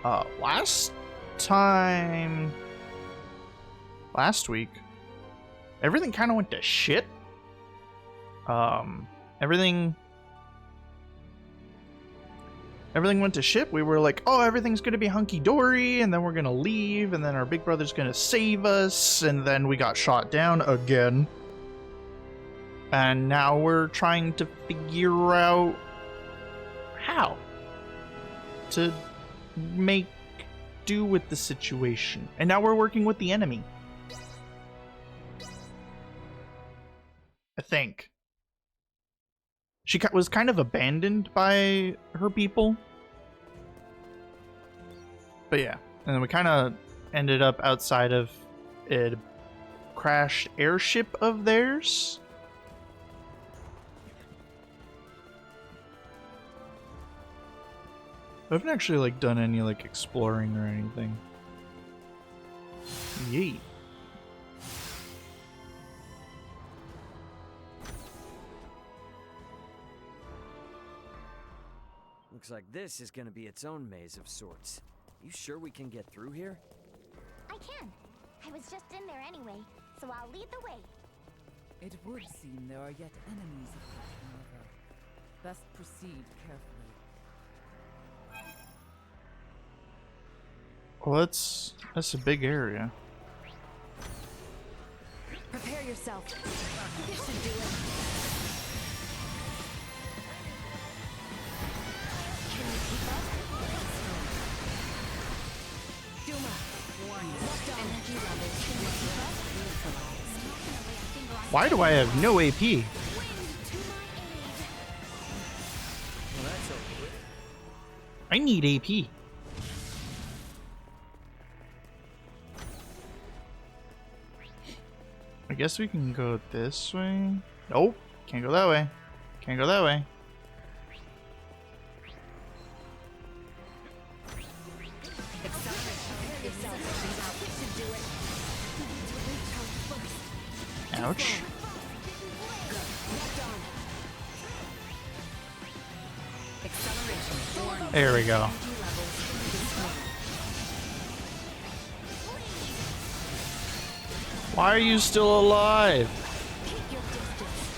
Last week, everything kind of went to shit. Everything went to shit. We were like, oh, everything's gonna be hunky-dory, and then we're gonna leave, and then our big brother's gonna save us, and then we got shot down again. And now we're trying to figure out how to make do with the situation. And now we're working with the enemy. I think. She was kind of abandoned by her people. But yeah, and then we kind of ended up outside of a crashed airship of theirs. I haven't actually like done any like exploring or anything. Yeet. Looks like this is gonna be its own maze of sorts. You sure we can get through here? I can. I was just in there anyway, so I'll lead the way. It would seem there are yet enemies ahead, however. Best proceed carefully. Well, that's a big area. Prepare yourself. This should do it. Can you keep up? Duma. Energy levels. Can you keep up? Why do I have no AP? Wind to my aid. Well, that's over. I need AP. I guess we can go this way. Nope, can't go that way. Can't go that way. Ouch. There we go. Why are you still alive? Keep your distance.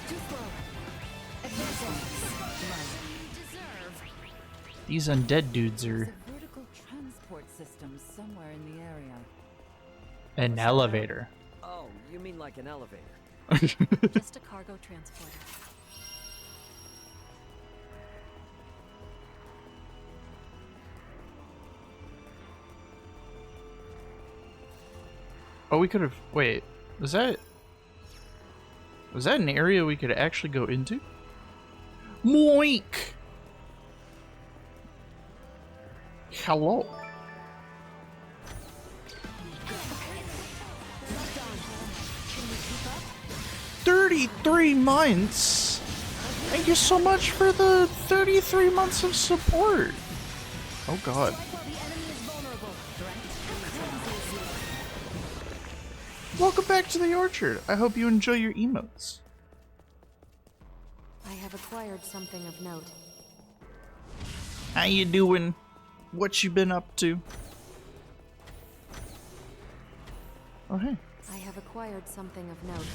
Too slow. Advance. These undead dudes There's are a vertical transport system somewhere in the area. an elevator. Oh, you mean like an elevator? Just a cargo transporter. Oh, we could have. Wait, was that an area we could actually go into? Moink! Hello. 33 months? Thank you so much for the 33 months of support. Oh god. Welcome back to the orchard. I hope you enjoy your emotes. I have acquired something of note. How you doing? What you been up to? Oh hey. I have acquired something of note.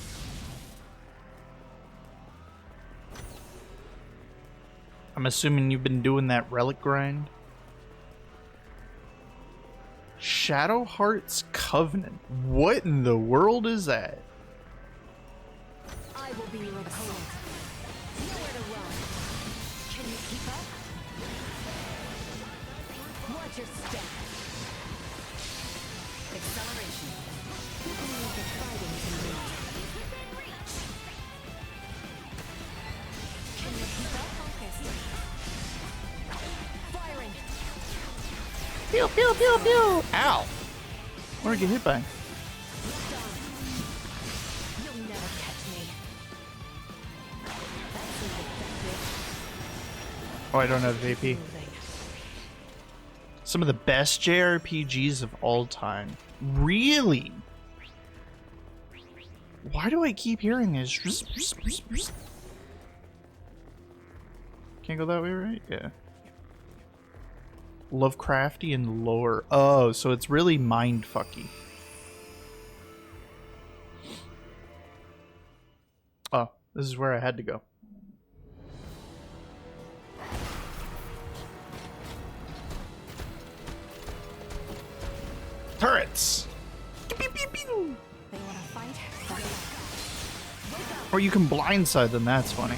I'm assuming you've been doing that relic grind. Shadowheart's Covenant. What in the world is that? I will be your opponent. Nowhere to run. Can you keep up? Watch your step. Acceleration. Only the fighting can do. Within reach. Can you keep up? Focus. Firing. Pew pew pew pew! Ow! What did I get hit by? You'll never catch me. That seemed effective. Oh, I don't have AP. Moving. Some of the best JRPGs of all time. Really? Why do I keep hearing this? Can't go that way, right? Yeah. Lovecraftian lore. Oh, so it's really mind-fucky. Oh, this is where I had to go. Turrets! Pew, pew, pew. They want to fight? Or you can blindside them, that's funny.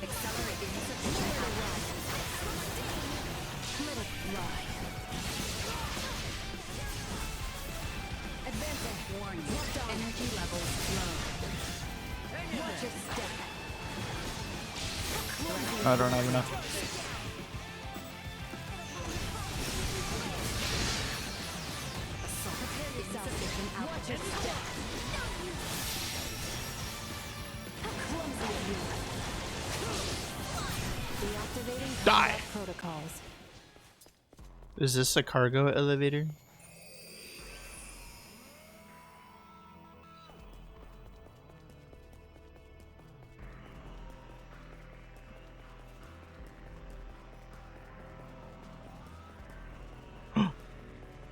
Accelerate the insufficient power. Let it fly. Advancing. Warning. Energy levels low. Watch your step. I don't have enough. Insufficient output. Watch your step. Clumsy of you. Deactivating Die. combat protocols. Is this a cargo elevator?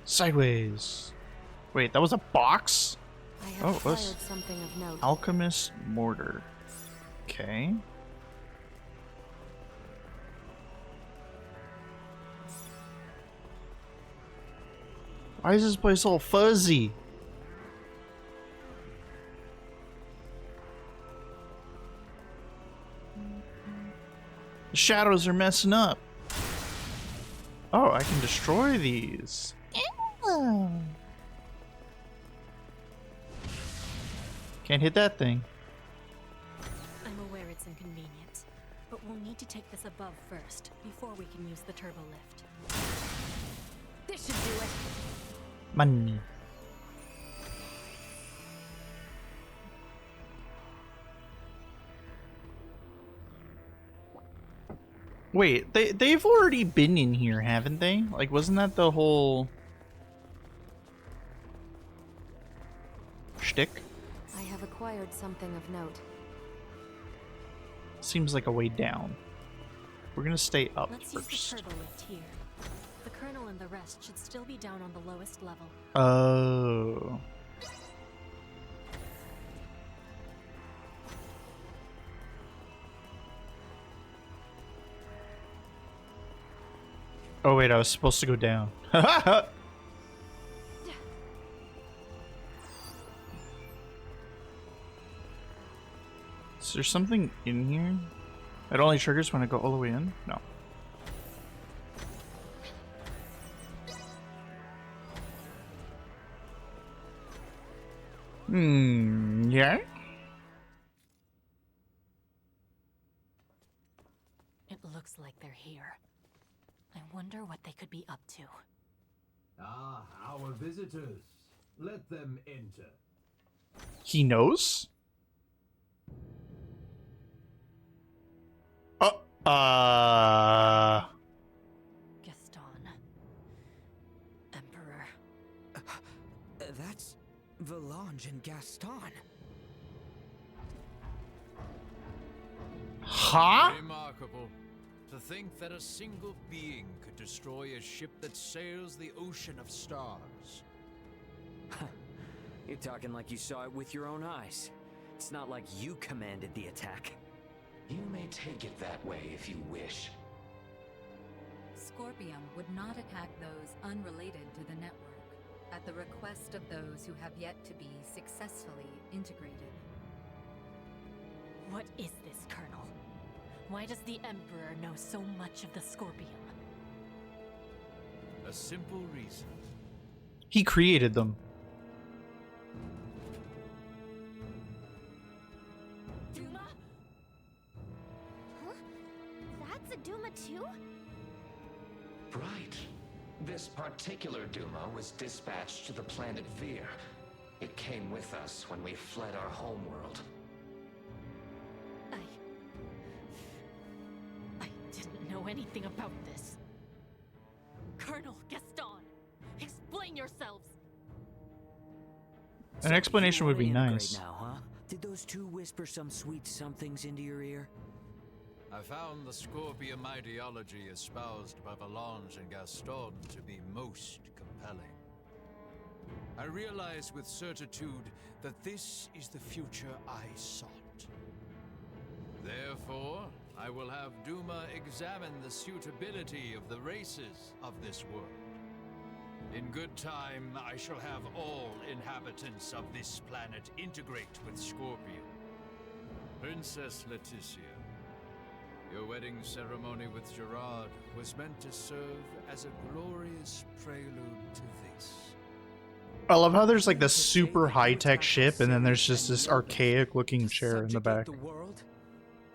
Sideways. Wait, that was a box? I have Oh, acquired what's something of note. Alchemist mortar. Okay. Why is this place all fuzzy? The shadows are messing up. Oh, I can destroy these. Can't hit that thing. I'm aware it's inconvenient, but we'll need to take this above first, before we can use the turbo lift. This should do it. Money. Wait, they've already been in here, haven't they? Like, wasn't that the whole shtick? I have acquired something of note. Seems like a way down. We're gonna stay up Let's use the first. turbo lift here. The Colonel and the rest should still be down on the lowest level. Oh. Oh wait, I was supposed to go down. Is there something in here? It only triggers when I go all the way in? No. Yeah? It looks like they're here. I wonder what they could be up to. Ah, our visitors. Let them enter. He knows? Gaston. Emperor. That's Valange and Gaston. Huh? Remarkable. To think that a single being could destroy a ship that sails the ocean of stars. You're talking like you saw it with your own eyes. It's not like you commanded the attack. You may take it that way if you wish. Scorpium would not attack those unrelated to the network, at the request of those who have yet to be successfully integrated. What is this, Colonel? Why does the Emperor know so much of the Scorpium? A simple reason. He created them. Duma? Huh? That's a Duma too? Right. This particular Duma was dispatched to the planet Vir. It came with us when we fled our homeworld. I didn't know anything about this. Colonel Gaston, explain yourselves. An explanation would be You wanna nice. integrate now, huh? Did those two whisper some sweet somethings into your ear? I found the Scorpium ideology espoused by Valange and Gaston to be most compelling. I realize with certitude that this is the future I sought. Therefore, I will have Duma examine the suitability of the races of this world. In good time, I shall have all inhabitants of this planet integrate with Scorpion. Princess Leticia, your wedding ceremony with Gerard was meant to serve as a glorious prelude to this. I love how there's like this super high-tech ship and then there's just this archaic-looking chair in the back. The world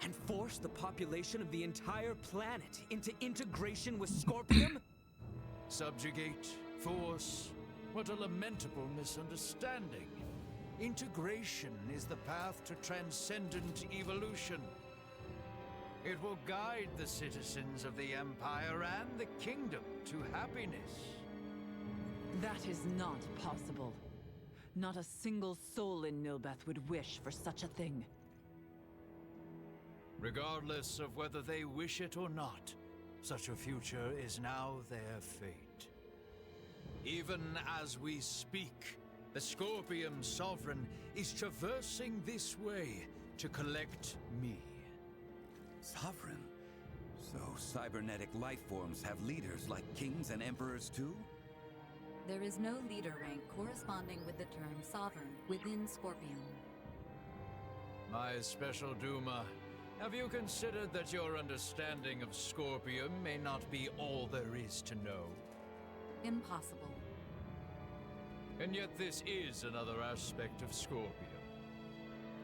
and force the population of the entire planet into integration with Scorpium? Subjugate, force, what a lamentable misunderstanding. Integration is the path to transcendent evolution. It will guide the citizens of the Empire and the Kingdom to happiness. That is not possible. Not a single soul in Nilbeth would wish for such a thing. Regardless of whether they wish it or not, such a future is now their fate. Even as we speak, the Scorpium Sovereign is traversing this way to collect me. Sovereign? So cybernetic life forms have leaders like kings and emperors too? There is no leader rank corresponding with the term sovereign within Scorpion. My special Duma, have you considered that your understanding of Scorpium may not be all there is to know? Impossible. And yet this is another aspect of Scorpium.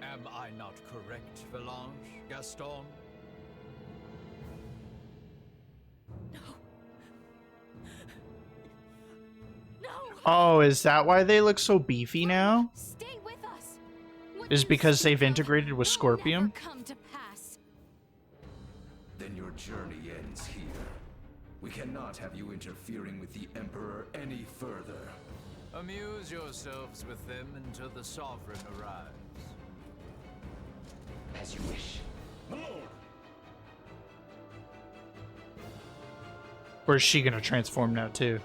Am I not correct, Valange, Gaston? Oh, is that why they look so beefy now? Stay with us. Is because they've integrated with Scorpium? Come to pass. Then your journey ends here. We cannot have you interfering with the Emperor any further. Amuse yourselves with them until the Sovereign arrives. As you wish. Or is she gonna transform now too?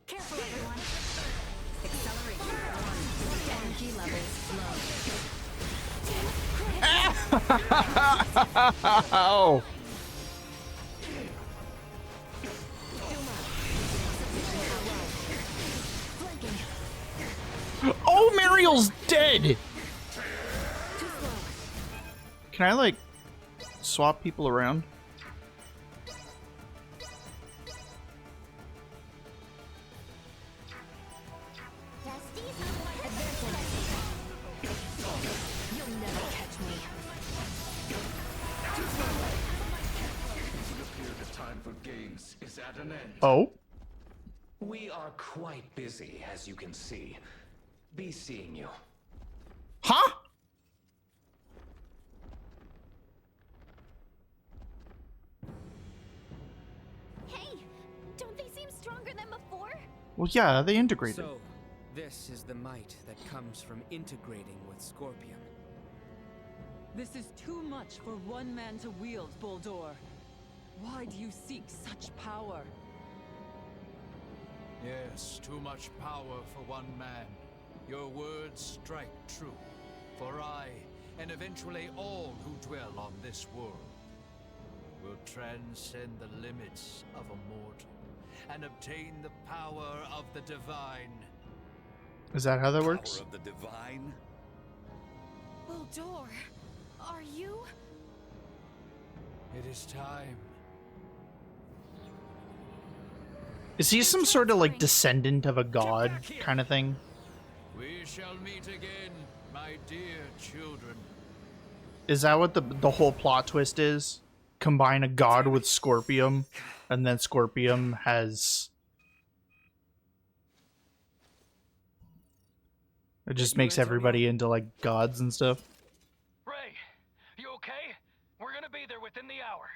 Careful, everyone. Acceleration 1. Energy levels low. Oh! Oh, Mariel's dead! Can I, like, swap people around? You'll never catch me. It would appear the time for games is at an end. Oh? We are quite busy, as you can see. Be seeing you. Huh? Hey, don't they seem stronger than before? Well, yeah, they integrated. So, this is the might that comes from integrating with Scorpion. This is too much for one man to wield, Boldor. Why do you seek such power? Yes, too much power for one man. Your words strike true. For I, and eventually all who dwell on this world, will transcend the limits of a mortal and obtain the power of the divine. Is that how that works? Power of the divine? Boldor, are you? It is time. Is he some sort of, like, descendant of a god kind of thing? We shall meet again, my dear children. Is that what the whole plot twist is? Combine a god with Scorpium, and then Scorpium has... It just makes everybody into, like, gods and stuff. Ray, you okay? We're gonna be there within the hour.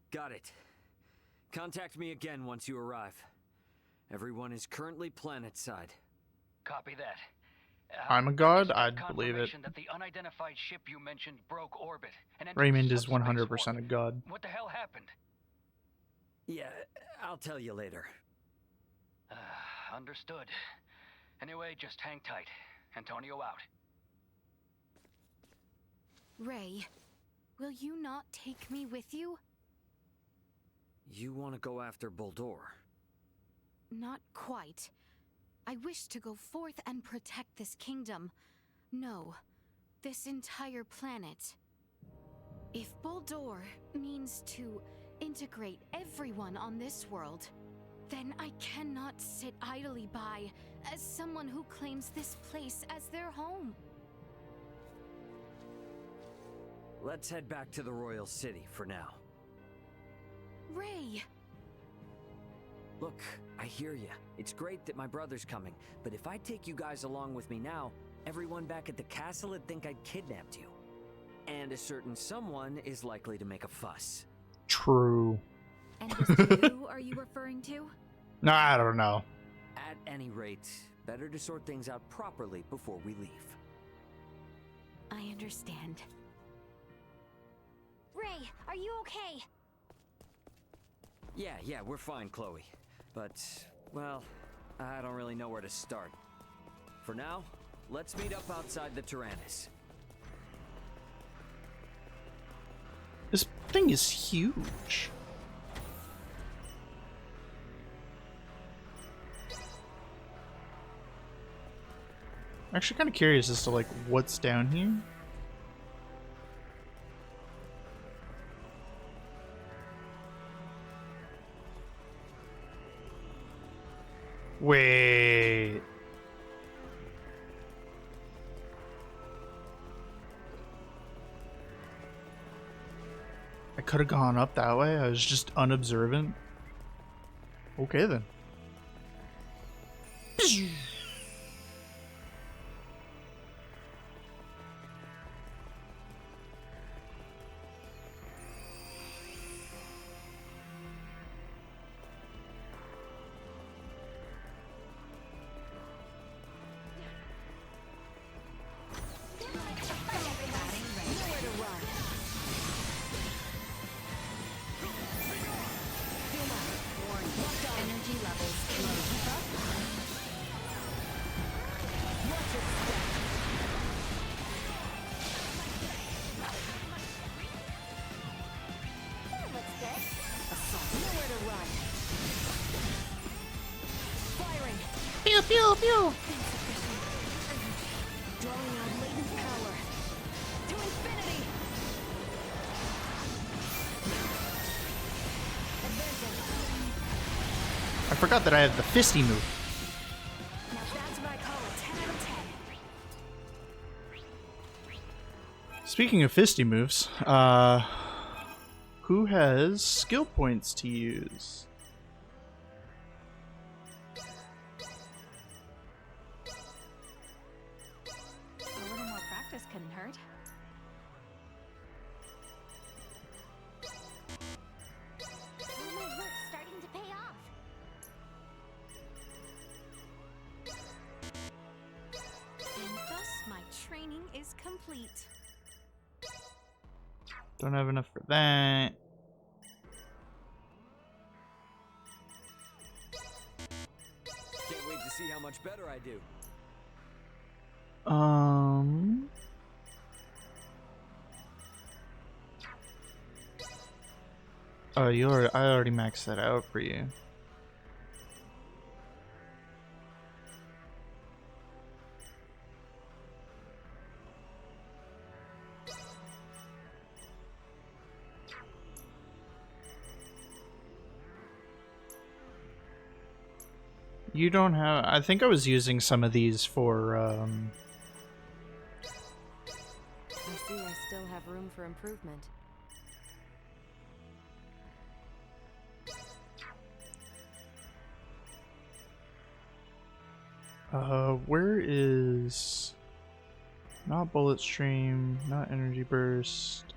Got it. Contact me again once you arrive. Everyone is currently planetside. Copy that. I'm a god? Just got I'd believe it. confirmation that the unidentified ship you mentioned broke orbit and entered Raymond is subspace 100% warp. a god. What the hell happened? Yeah, I'll tell you later. Understood. Anyway, just hang tight. Antonio out. Ray, will you not take me with you? You want to go after Boldor? Not quite. I wish to go forth and protect this kingdom. No, this entire planet. If Boldor means to integrate everyone on this world, then I cannot sit idly by as someone who claims this place as their home. Let's head back to the Royal City for now. Ray! Look, I hear ya. It's great that my brother's coming, but if I take you guys along with me now, everyone back at the castle would think I'd kidnapped you. And a certain someone is likely to make a fuss. True. And who are you referring to? No, I don't know. At any rate, better to sort things out properly before we leave. I understand. Ray, are you okay? Yeah, we're fine, Chloe. But, well, I don't really know where to start. For now, let's meet up outside the Tyrannus. This thing is huge. I'm actually kind of curious as to like what's down here. Wait. I could have gone up that way. I was just unobservant. Okay then. Pew pew pew! Drawing out latent power. To infinity! I forgot that I have the fisty move. Now that's what I call a 10 out of 10. Speaking of fisty moves, who has skill points to use? A little more practice couldn't hurt. All my work's starting to pay off. And thus my training is complete. Don't have enough for that. Can't wait to see how much better I do. Oh, I already maxed that out for you. You don't have... I think I was using some of these for, I see I still have room for improvement. where is... Not bullet stream, not energy burst,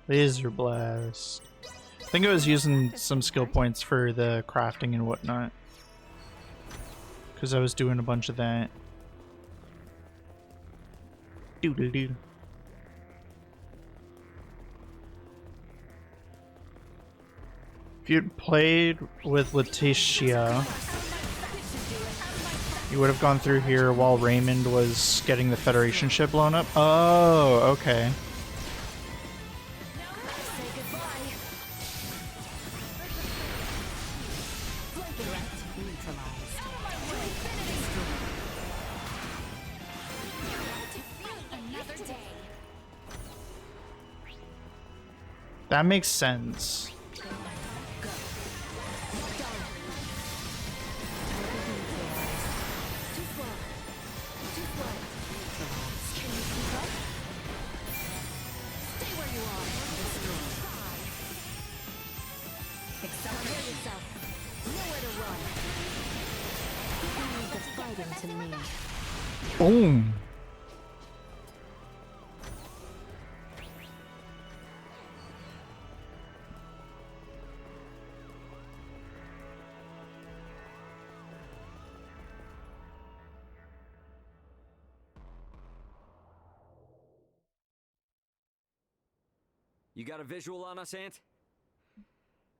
laser blast. I think I was using some skill points for the crafting and whatnot. Because I was doing a bunch of that. Doodle-doo. If you'd played with Letitia, you would have gone through here while Raymond was getting the Federation ship blown up. Oh, okay. That makes sense. Boom. You got a visual on us, Ant?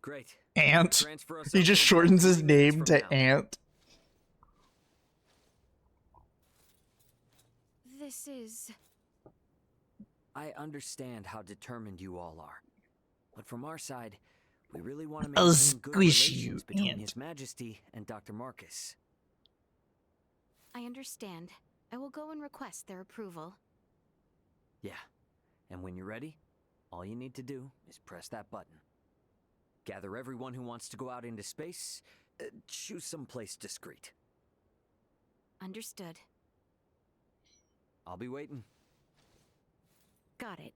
Great. Ant. Transfer us He over just in shortens his 30 minutes name from to now. Ant. This is... I understand how determined you all are. But from our side, we really want to I'll maintain good squish you, relations between Ant. His Majesty and Dr. Marcus. I understand. I will go and request their approval. Yeah. And when you're ready, all you need to do is press that button. Gather everyone who wants to go out into space. Choose someplace discreet. Understood. I'll be waiting. Got it.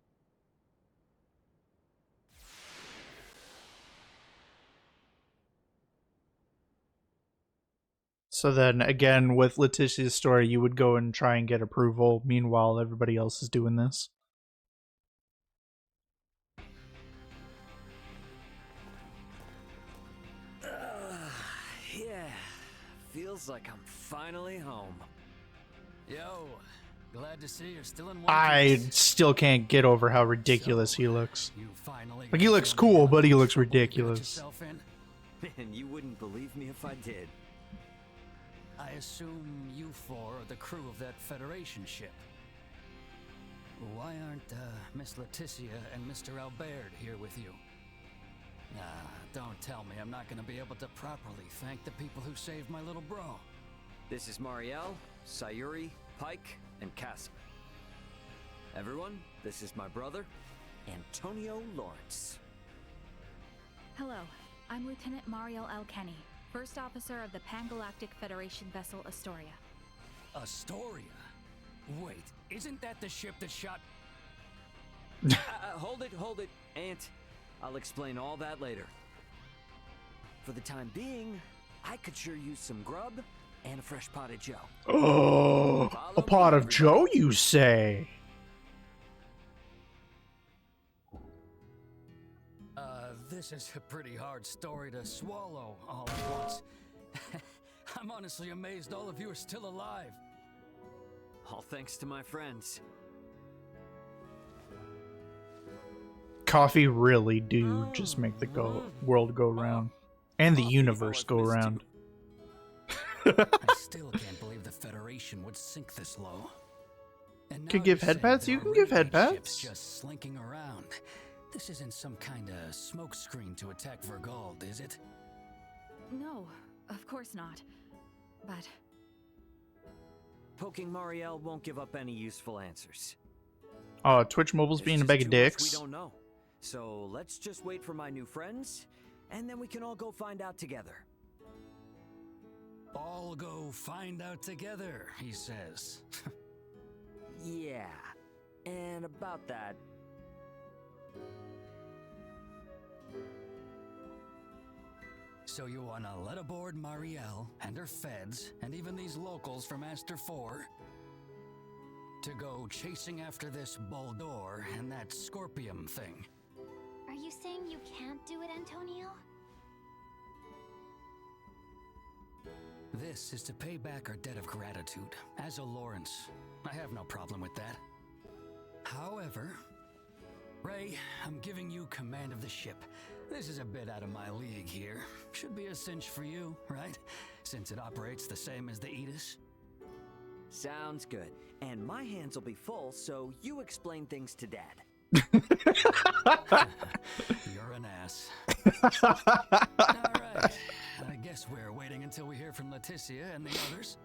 So then again, with Letitia's story, you would go and try and get approval. Meanwhile, everybody else is doing this. Yeah. Feels like I'm finally home. Yo, glad to see you're still in one I piece. still can't get over how ridiculous he looks. You finally Like, he got looks through the cool, but he elements looks trouble you got ridiculous. yourself in? And you wouldn't believe me if I did. I assume you four are the crew of that Federation ship. Why aren't Miss Leticia and Mr. Albert here with you? Don't tell me I'm not gonna be able to properly thank the people who saved my little bro. This is Marielle, Sayuri, Pike, and Cassie. Everyone, this is my brother, Antonio Lawrence. Hello, I'm Lieutenant Mariel Alkenny, First Officer of the Pan-Galactic Federation vessel Astoria. Astoria? Wait, isn't that the ship that shot... Hold it, Ant. I'll explain all that later. For the time being, I could sure use some grub and a fresh pot of Joe. Oh, a pot of Joe, you say? This is a pretty hard story to swallow all at once. I'm honestly amazed all of you are still alive. All thanks to my friends. Coffee really do just make the world go round. And the universe go round. I still can't believe the Federation would sink this low. And Could now give you're head saying pats? there You are can give head renegade ships pats. just slinking around. This isn't some kind of smokescreen to attack Vergold, is it? No, of course not. But Poking Marielle won't give up any useful answers. Oh, Twitch Mobile's being a bag of There's dicks. too much we don't know. So let's just wait for my new friends, and then we can all go find out together. All go find out together, he says. Yeah, and about that... So you wanna let aboard Marielle and her feds, and even these locals from Aster 4, to go chasing after this Boldor and that Scorpium thing? Are you saying you can't do it, Antonio? This is to pay back our debt of gratitude. As a Lawrence, I have no problem with that. However, Ray, I'm giving you command of the ship. This is a bit out of my league here. Should be a cinch for you, right? Since it operates the same as the Aegis. Sounds good. And my hands will be full, so you explain things to Dad. You're an ass. Alright, I guess we're waiting until we hear from Leticia and the others.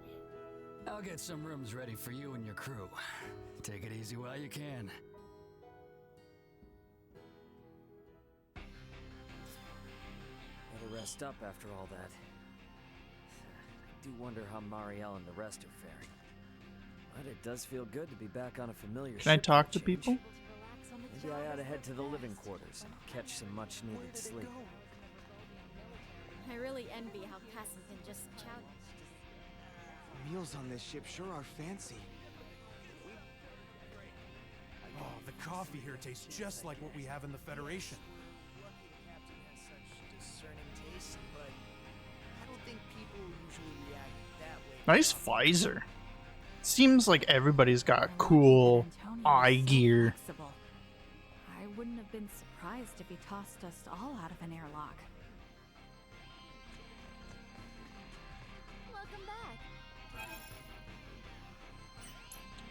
I'll get some rooms ready for you and your crew. Take it easy while you can. Better rest up after all that. I do wonder how Marielle and the rest are faring. But it does feel good to be back on a familiar ship. Can I talk to for a change. people? Maybe I ought to head to the living quarters and catch some much-needed sleep. I really envy how Cass can just chow. Meals on this ship sure are fancy. Oh, the coffee here tastes just like what we have in the Federation. Nice visor. Seems like everybody's got cool eye gear. Flexible. I wouldn't have been surprised if he tossed us all out of an airlock. Welcome back.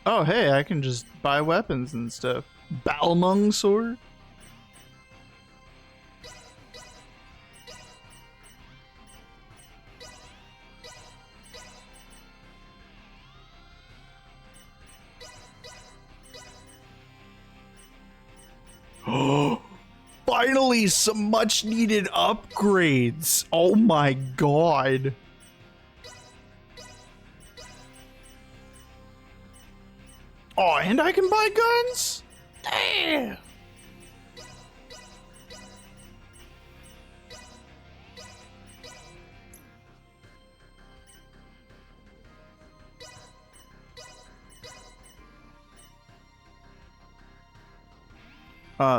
Oh, hey, I can just buy weapons and stuff. Balmung sword? Finally, some much needed upgrades. Oh my god. Oh, and I can buy guns? Damn.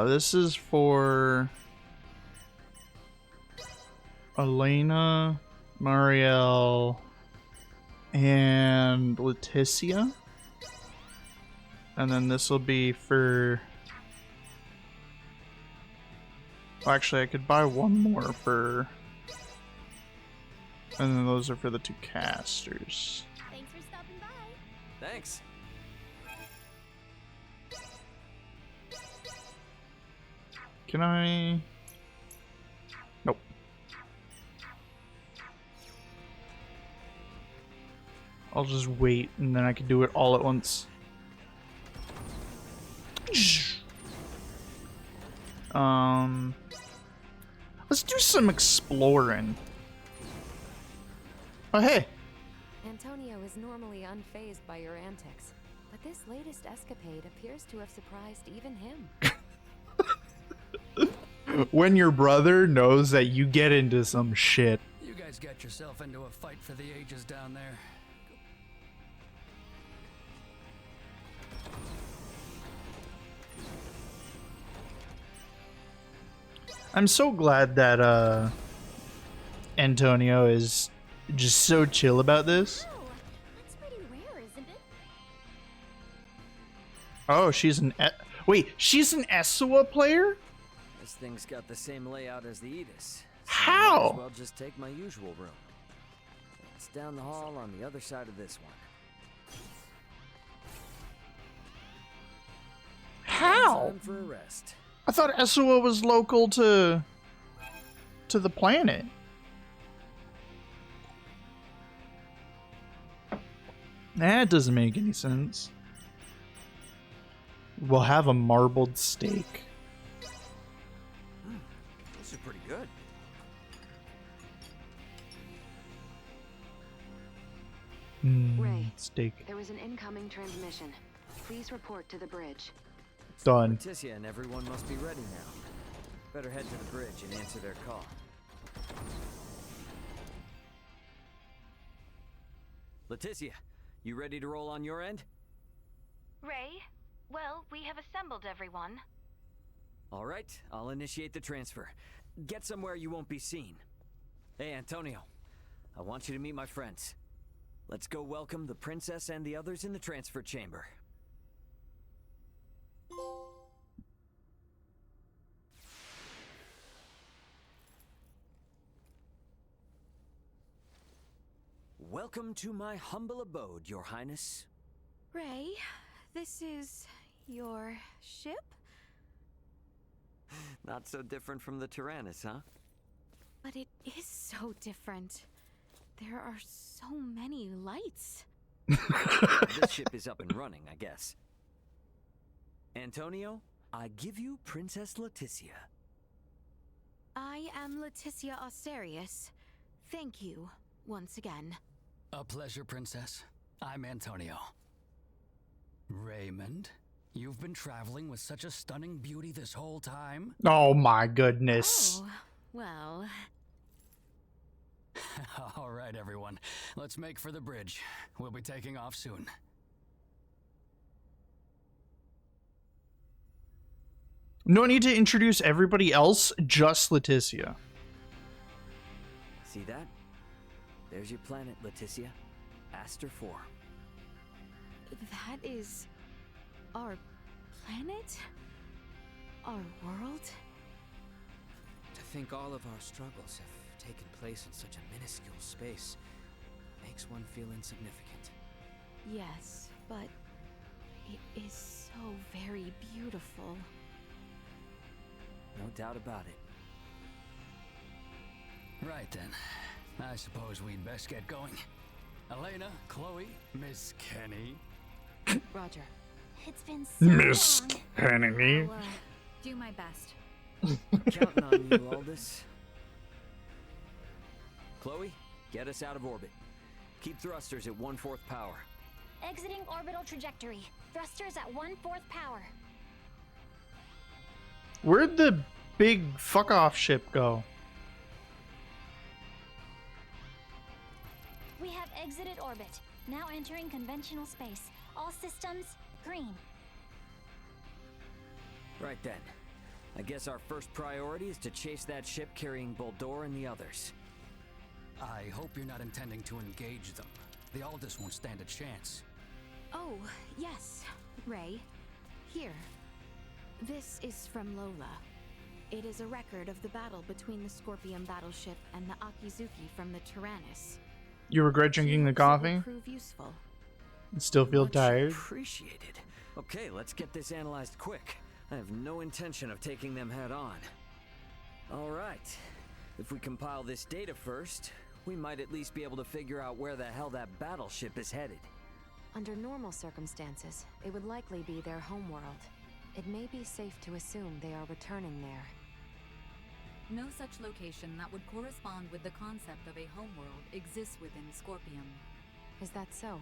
This is for Elena, Marielle, and Leticia. And then this will be for... Well, actually, I could buy one more for... And then those are for the two casters. Thanks for stopping by. Thanks. Can I... Nope. I'll just wait, and then I can do it all at once. Let's do some exploring. Oh, hey. Antonio is normally unfazed by your antics, but this latest escapade appears to have surprised even him. When your brother knows that you get into some shit. You guys got yourself into a fight for the ages down there. I'm so glad that Antonio is just so chill about this. That's pretty rare, isn't it? Oh, she's an wait, she's an Esua player? This thing's got the same layout as the Aegis. So How? I might as well just take my usual room. It's down the hall on the other side of this one. How? Time for a rest. I thought Esua was local to the planet. That doesn't make any sense. We'll have a marbled steak. This is pretty good. Ray, steak. there was an incoming transmission. Please report to the bridge. Done. Leticia and everyone must be ready now. Better head to the bridge and answer their call. Leticia, you ready to roll on your end? Ray, well, we have assembled everyone. All right, I'll initiate the transfer. Get somewhere you won't be seen. Hey, Antonio, I want you to meet my friends. Let's go welcome the princess and the others in the transfer chamber. Welcome to my humble abode, Your Highness. Ray, this is your ship? Not so different from the Tyrannus, huh? But it is so different. There are so many lights. This ship is up and running, I guess. Antonio, I give you Princess Leticia. I am Leticia Asterius. Thank you, once again. A pleasure, Princess. I'm Antonio. Raymond, you've been traveling with such a stunning beauty this whole time? Oh my goodness. Oh, well... All right, everyone. Let's make for the bridge. We'll be taking off soon. No need to introduce everybody else, just Leticia. See that? There's your planet, Leticia. Aster 4. That is... our planet? Our world? To think all of our struggles have taken place in such a minuscule space makes one feel insignificant. Yes, but it is so very beautiful. No doubt about it. Right then. I suppose we'd best get going. Elena, Chloe, Miss Kenny. Roger. It's been so Miss long. Kenny. I'll, do my best. Counting on you, Aldous. Chloe, get us out of orbit. Keep thrusters at 1/4 power. Exiting orbital trajectory. Thrusters at 1/4 power. Where'd the big fuck-off ship go? We have exited orbit. Now entering conventional space. All systems green. Right then. I guess our first priority is to chase that ship carrying Boldore and the others. I hope you're not intending to engage them. The Aldous won't stand a chance. Oh, yes, Ray. Here. This is from Lola. It is a record of the battle between the Scorpion battleship and the Akizuki from the Tyrannus. You regret drinking the It coffee? will prove useful. Still feel tired? Appreciated. Okay, let's get this analyzed quick. I have no intention of taking them head on. All right. If we compile this data first, we might at least be able to figure out where the hell that battleship is headed. Under normal circumstances, it would likely be their homeworld. It may be safe to assume they are returning there. No such location that would correspond with the concept of a homeworld exists within Scorpium. Is that so?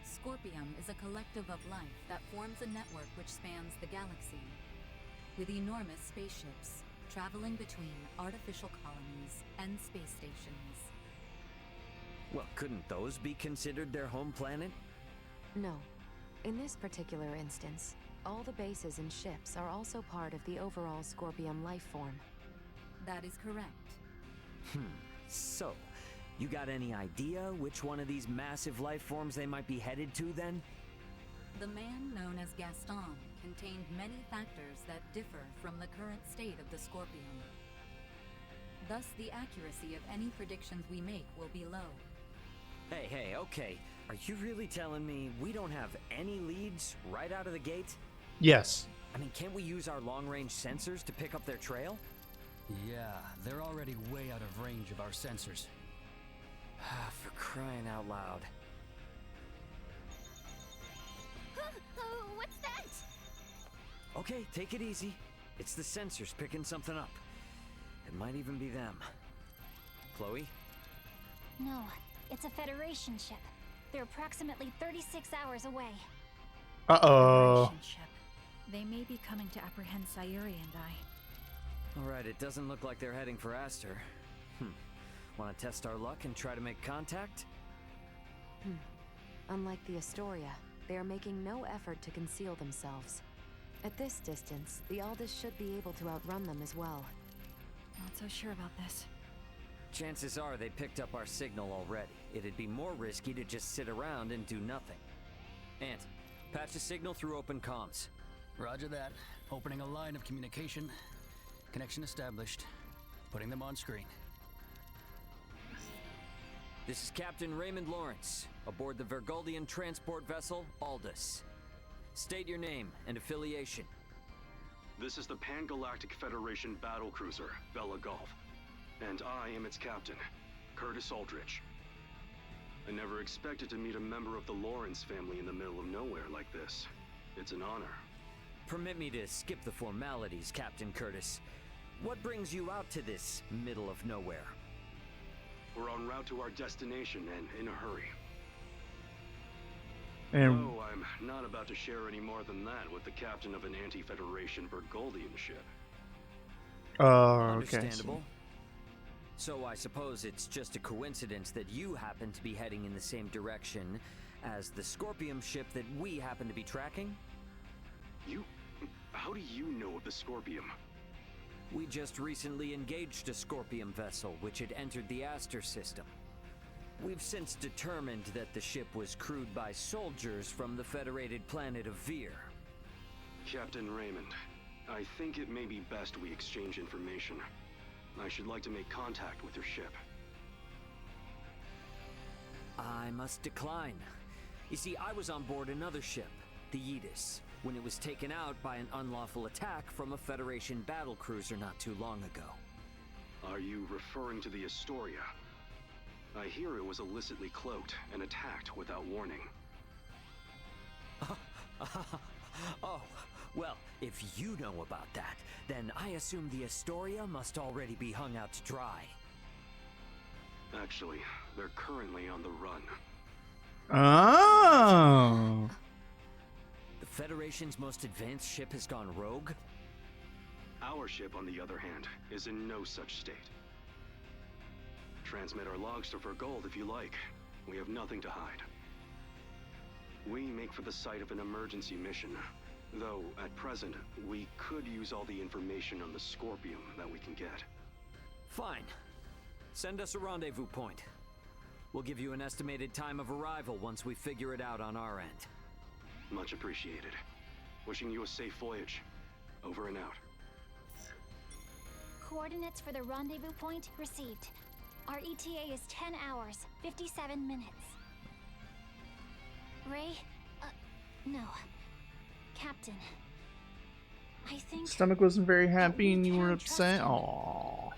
Scorpium is a collective of life that forms a network which spans the galaxy, with enormous spaceships traveling between artificial colonies and space stations. Well, couldn't those be considered their home planet? No. In this particular instance, all the bases and ships are also part of the overall Scorpium life form. That is correct. So, you got any idea which one of these massive life forms they might be headed to then? The man known as Gaston contained many factors that differ from the current state of the Scorpium. Thus, the accuracy of any predictions we make will be low. Hey, okay. Are you really telling me we don't have any leads right out of the gate? Yes. I mean, can't we use our long-range sensors to pick up their trail? Yeah, they're already way out of range of our sensors. For crying out loud. What's that? Okay, take it easy. It's the sensors picking something up. It might even be them. Chloe? No, it's a Federation ship. They're approximately 36 hours away. Uh-oh. Federation ship. They may be coming to apprehend Sayuri and I. Alright, it doesn't look like they're heading for Aster. Want to test our luck and try to make contact? Unlike the Astoria, they are making no effort to conceal themselves. At this distance, the Aldous should be able to outrun them as well. Not so sure about this. Chances are they picked up our signal already. It'd be more risky to just sit around and do nothing. Ant, patch the signal through open comms. Roger that. Opening a line of communication. Connection established. Putting them on screen. This is Captain Raymond Lawrence, aboard the Vergoldian transport vessel, Aldous. State your name and affiliation. This is the Pan-Galactic Federation battlecruiser, Bella Golf. And I am its captain, Curtis Aldrich. I never expected to meet a member of the Lawrence family in the middle of nowhere like this. It's an honor. Permit me to skip the formalities, Captain Curtis. What brings you out to this middle of nowhere? We're en route to our destination and in a hurry. And No, I'm not about to share any more than that with the captain of an anti-Federation Vergoldian ship. okay. Understandable. So I suppose it's just a coincidence that you happen to be heading in the same direction as the Scorpium ship that we happen to be tracking? How do you know of the Scorpium? We just recently engaged a Scorpium vessel which had entered the Aster system. We've since determined that the ship was crewed by soldiers from the federated planet of Vir. Captain Raymond, I think it may be best we exchange information. I should like to make contact with your ship. I must decline. You see, I was on board another ship, the Aegis, when it was taken out by an unlawful attack from a Federation battlecruiser not too long ago. Are you referring to the Astoria? I hear it was illicitly cloaked and attacked without warning. Oh, well, if you know about that, then I assume the Astoria must already be hung out to dry. Actually, they're currently on the run. Oh. The Federation's most advanced ship has gone rogue? Our ship, on the other hand, is in no such state. Transmit our logs to Vergold if you like. We have nothing to hide. We make for the site of an emergency mission. Though, at present, we could use all the information on the Scorpium that we can get. Fine. Send us a rendezvous point. We'll give you an estimated time of arrival once we figure it out on our end. Much appreciated. Wishing you a safe voyage. Over and out. Coordinates for the rendezvous point received. Our ETA is 10 hours, 57 minutes. Ray? No. Captain. I think... Stomach wasn't very happy and you were upset? Aww.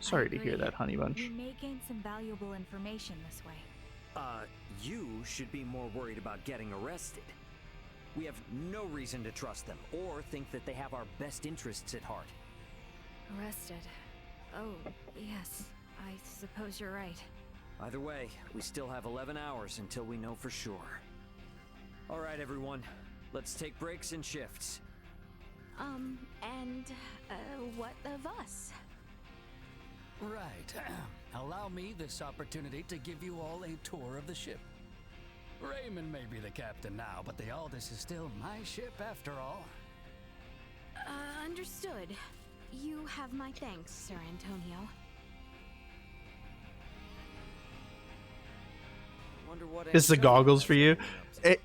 Sorry to hear that, Honey Bunch. We may gain some valuable information this way. You should be more worried about getting arrested. We have no reason to trust them, or think that they have our best interests at heart. Arrested. Oh, yes. I suppose you're right. Either way, we still have 11 hours until we know for sure. Alright, everyone. Let's take breaks and shifts. What of us? Right. Allow me this opportunity to give you all a tour of the ship. Raymond may be the captain now, but the Aldous is still my ship after all. Understood. You have my thanks, Sir Antonio. Wonder what It's the goggles for you.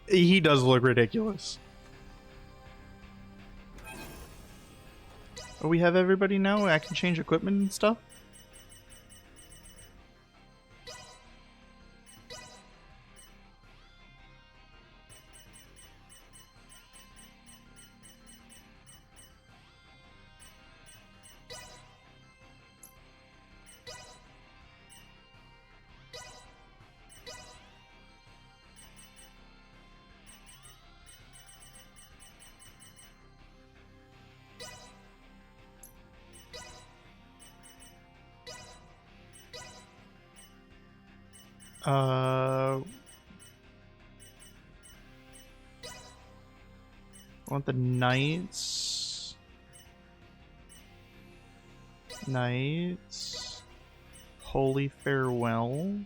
He does look ridiculous. Oh, we have everybody now? I can change equipment and stuff? I want the Knights. Holy Farewell.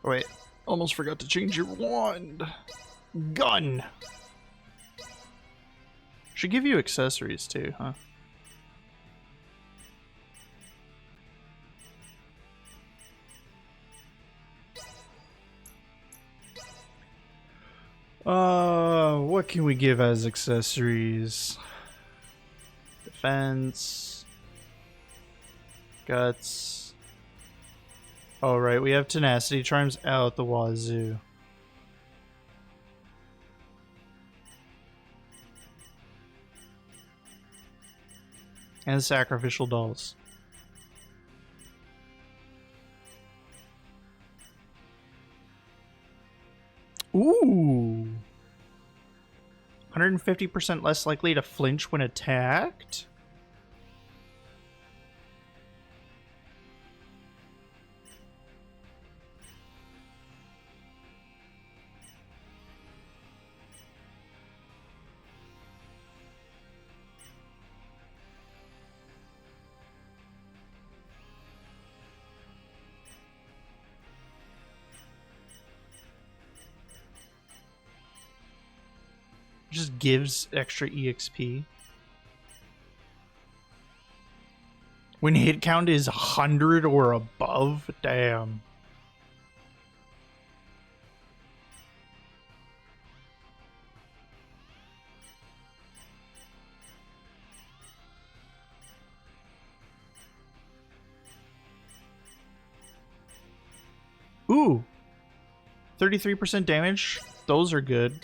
Wait, almost forgot to change your wand. Gun! Should give you accessories too, huh? What can we give as accessories? Defense. Guts. Oh, right. We have tenacity charms out the wazoo. And sacrificial dolls. Ooh. 150% less likely to flinch when attacked? Just gives extra EXP. When hit count is 100 or above, damn. Ooh, 33% damage. Those are good.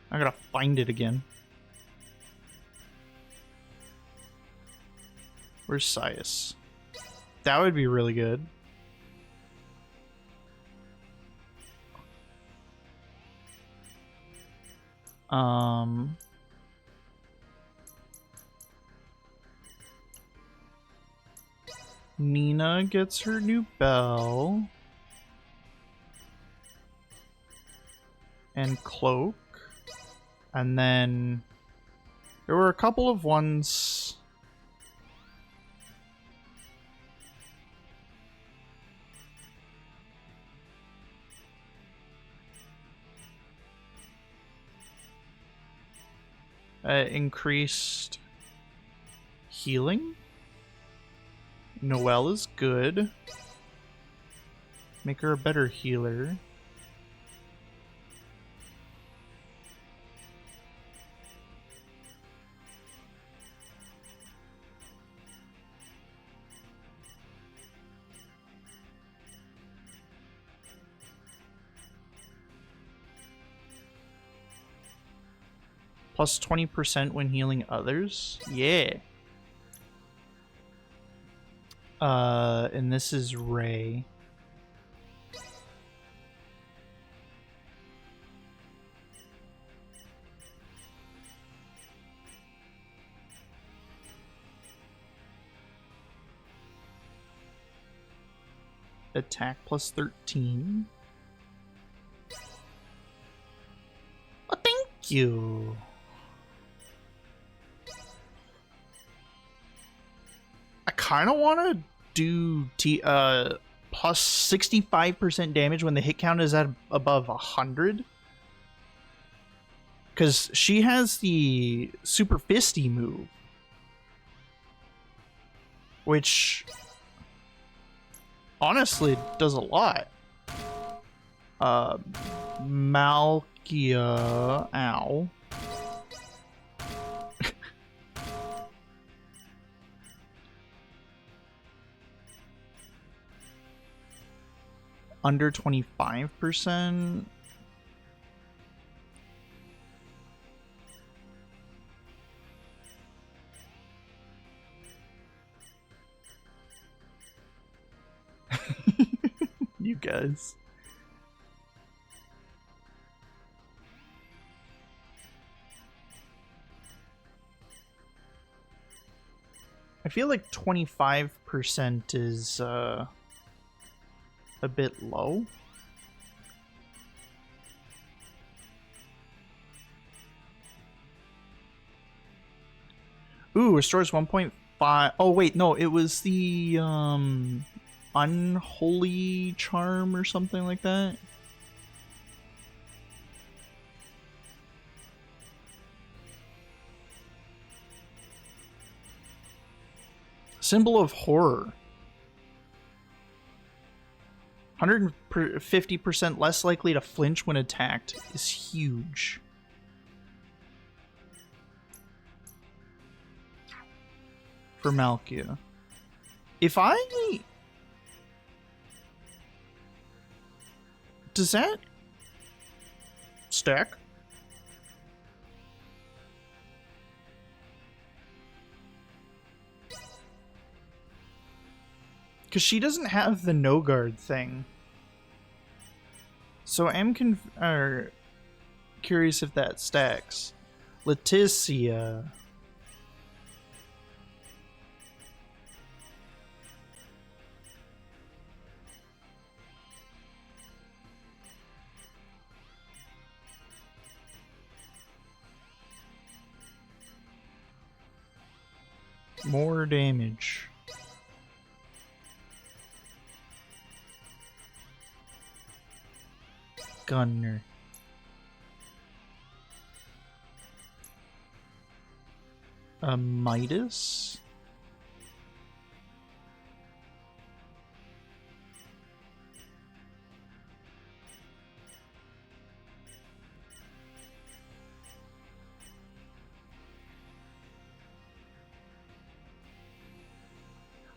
I gotta find it again. Where's Sias? That would be really good. Nina gets her new bell. And cloak. And then there were a couple of ones. Increased healing. Noelle is good. Make her a better healer. Plus 20% when healing others. Yeah. And this is Ray. Attack plus 13. Oh, thank you. I kind of want to do plus 65% damage when the hit count is at above 100. Because she has the Super Fisty move. Which, honestly, does a lot. Malkia, ow. Under 25%. You guys. I feel like 25% is a bit low. Ooh, restores 1.5. Oh wait, no, it was the unholy charm or something like that. Symbol of horror. 150% less likely to flinch when attacked is huge. for Malkia. If I... Does that stack? Because she doesn't have the no guard thing. So I'm curious if that stacks. Leticia. More damage. Gunner. A Midas?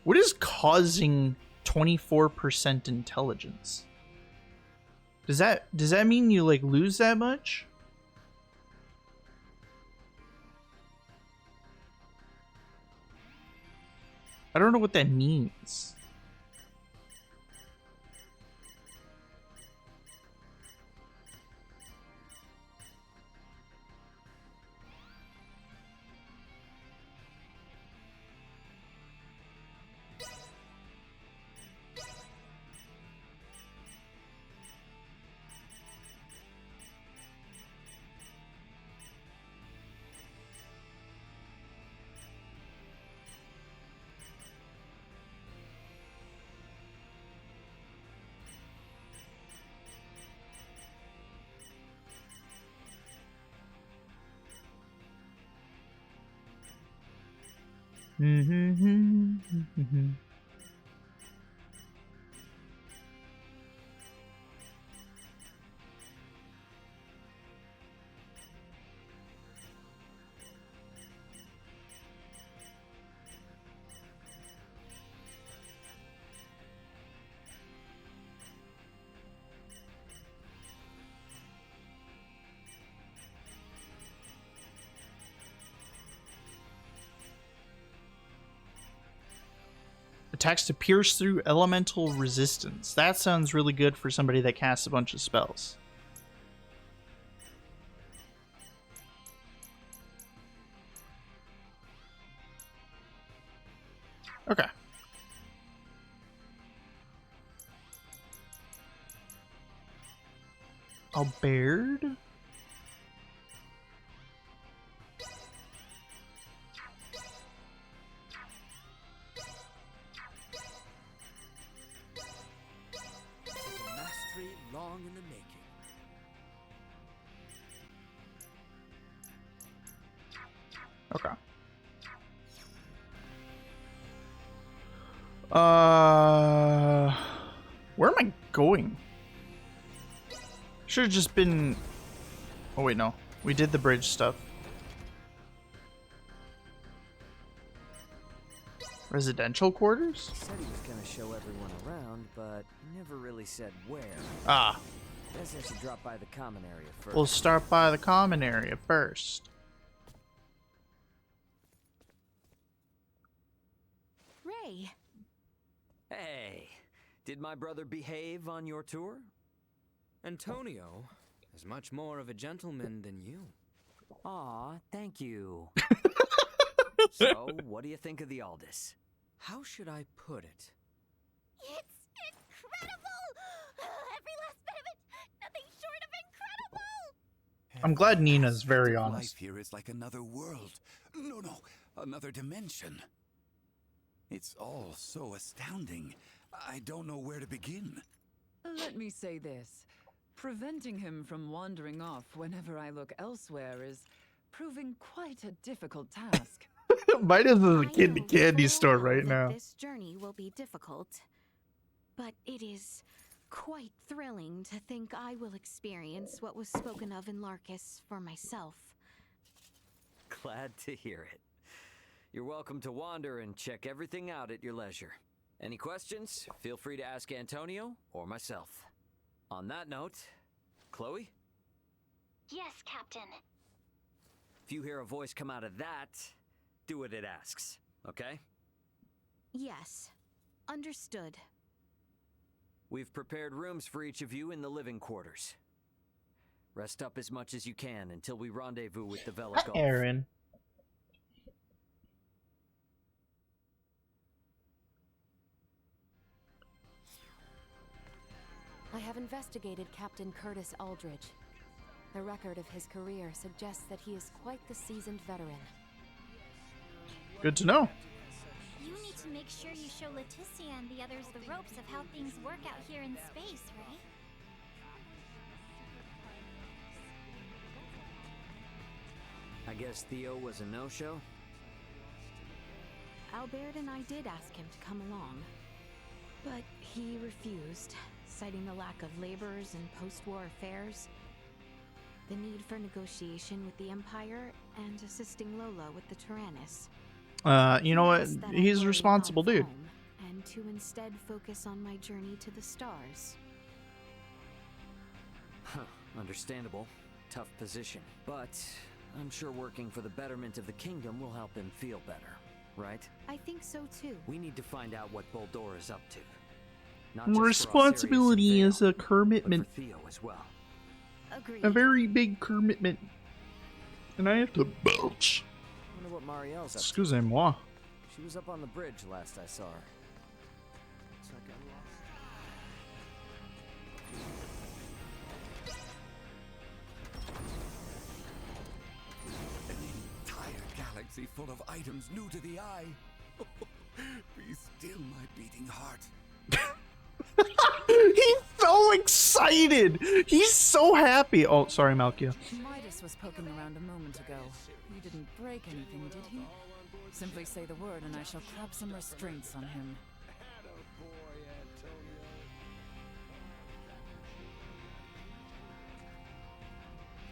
What is causing 24% intelligence? Does that mean you like lose that much? I don't know what that means. Attacks to pierce through elemental resistance. That sounds really good for somebody that casts a bunch of spells. Okay. Albert? Long in the making. Okay. Where am I going? Should have just been... Oh wait, no. We did the bridge stuff. Residential quarters? He said he was gonna show everyone around, but never really said where. Ah. Guess I should drop by the common area first. We'll start by the common area first. Ray. Hey, did my brother behave on your tour? Antonio is much more of a gentleman than you. Aw, thank you. So, what do you think of the Aldous? How should I put it? It's incredible! Every last bit of it! Nothing short of incredible! I'm glad Nina's very honest. Life here is like another world. No, another dimension. It's all so astounding. I don't know where to begin. Let me say this. Preventing him from wandering off whenever I look elsewhere is proving quite a difficult task. Midas is a kid in the candy store right now. This journey will be difficult, but it is quite thrilling to think I will experience what was spoken of in Larkus for myself. Glad to hear it. You're welcome to wander and check everything out at your leisure. Any questions? Feel free to ask Antonio or myself. On that note, Chloe? Yes, Captain. If you hear a voice come out of that, do what it asks, okay? Yes. Understood. We've prepared rooms for each of you in the living quarters. Rest up as much as you can until we rendezvous with the Vela Golf. Aaron. I have investigated Captain Curtis Aldridge. The record of his career suggests that he is quite the seasoned veteran. Good to know. You need to make sure you show Leticia and the others the ropes of how things work out here in space, right? I guess Theo was a no-show? Albert and I did ask him to come along, but he refused, citing the lack of laborers and post-war affairs, the need for negotiation with the Empire, and assisting Lola with the Tyrannus. You know what? He's a responsible dude. And to instead focus on my journey to the stars. Huh, understandable. Tough position. But I'm sure working for the betterment of the kingdom will help him feel better, right? I think so too. We need to find out what Boldore is up to. Not just Responsibility is a commitment. but for Theo as well. Agreed. A very big commitment. And I have to belch. Wonder what Marielle's up to. Excusez-moi. She was up on the bridge last I saw her. Looks like I An entire galaxy full of items new to the eye. Be still, my beating heart. He's so excited. He's so happy. Oh, sorry, Malkia. Midas was poking around a moment ago. He didn't break anything, did he? Simply say the word and I shall clap some restraints on him.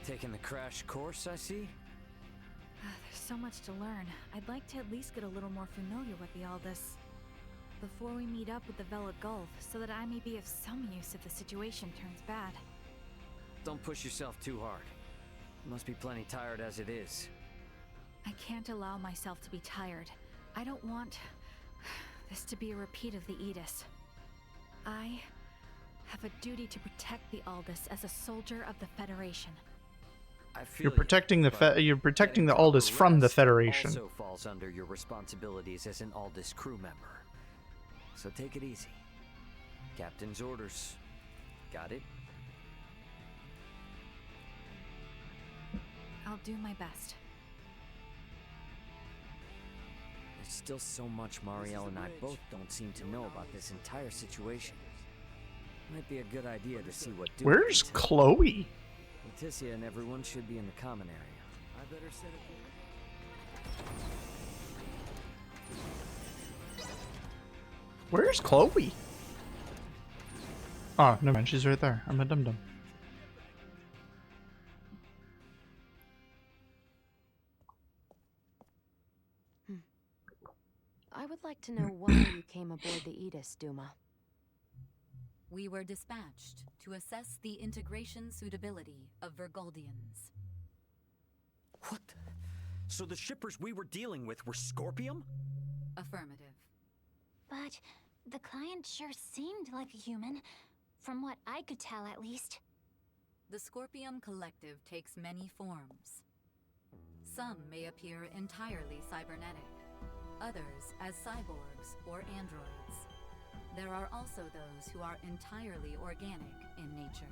Taking the crash course, I see? There's so much to learn. I'd like to at least get a little more familiar with the Aldous before we meet up with the Vela Gulf, so that I may be of some use if the situation turns bad. Don't push yourself too hard. You must be plenty tired as it is. I can't allow myself to be tired. I don't want this to be a repeat of the Aegis. I have a duty to protect the Aldous as a soldier of the Federation. I feel You're protecting you're protecting the Aldous from the Federation. Also falls under your responsibilities as an Aldous crew member. So take it easy. Captain's orders. Got it? I'll do my best. There's still so much Marielle and I both don't seem to know about this entire situation. Might be a good idea to see what. Where's Chloe? Leticia and everyone should be in the common area. I better set it. Where's Chloe? Oh, never mind. She's right there. I'm a dum-dum. I would like to know why you came aboard the Aegis, Duma. We were dispatched to assess the integration suitability of Vergoldians. What? So the shippers we were dealing with were Scorpium? Affirmative. But the client sure seemed like a human, from what I could tell at least. The Scorpium Collective takes many forms. Some may appear entirely cybernetic, others as cyborgs or androids. There are also those who are entirely organic in nature.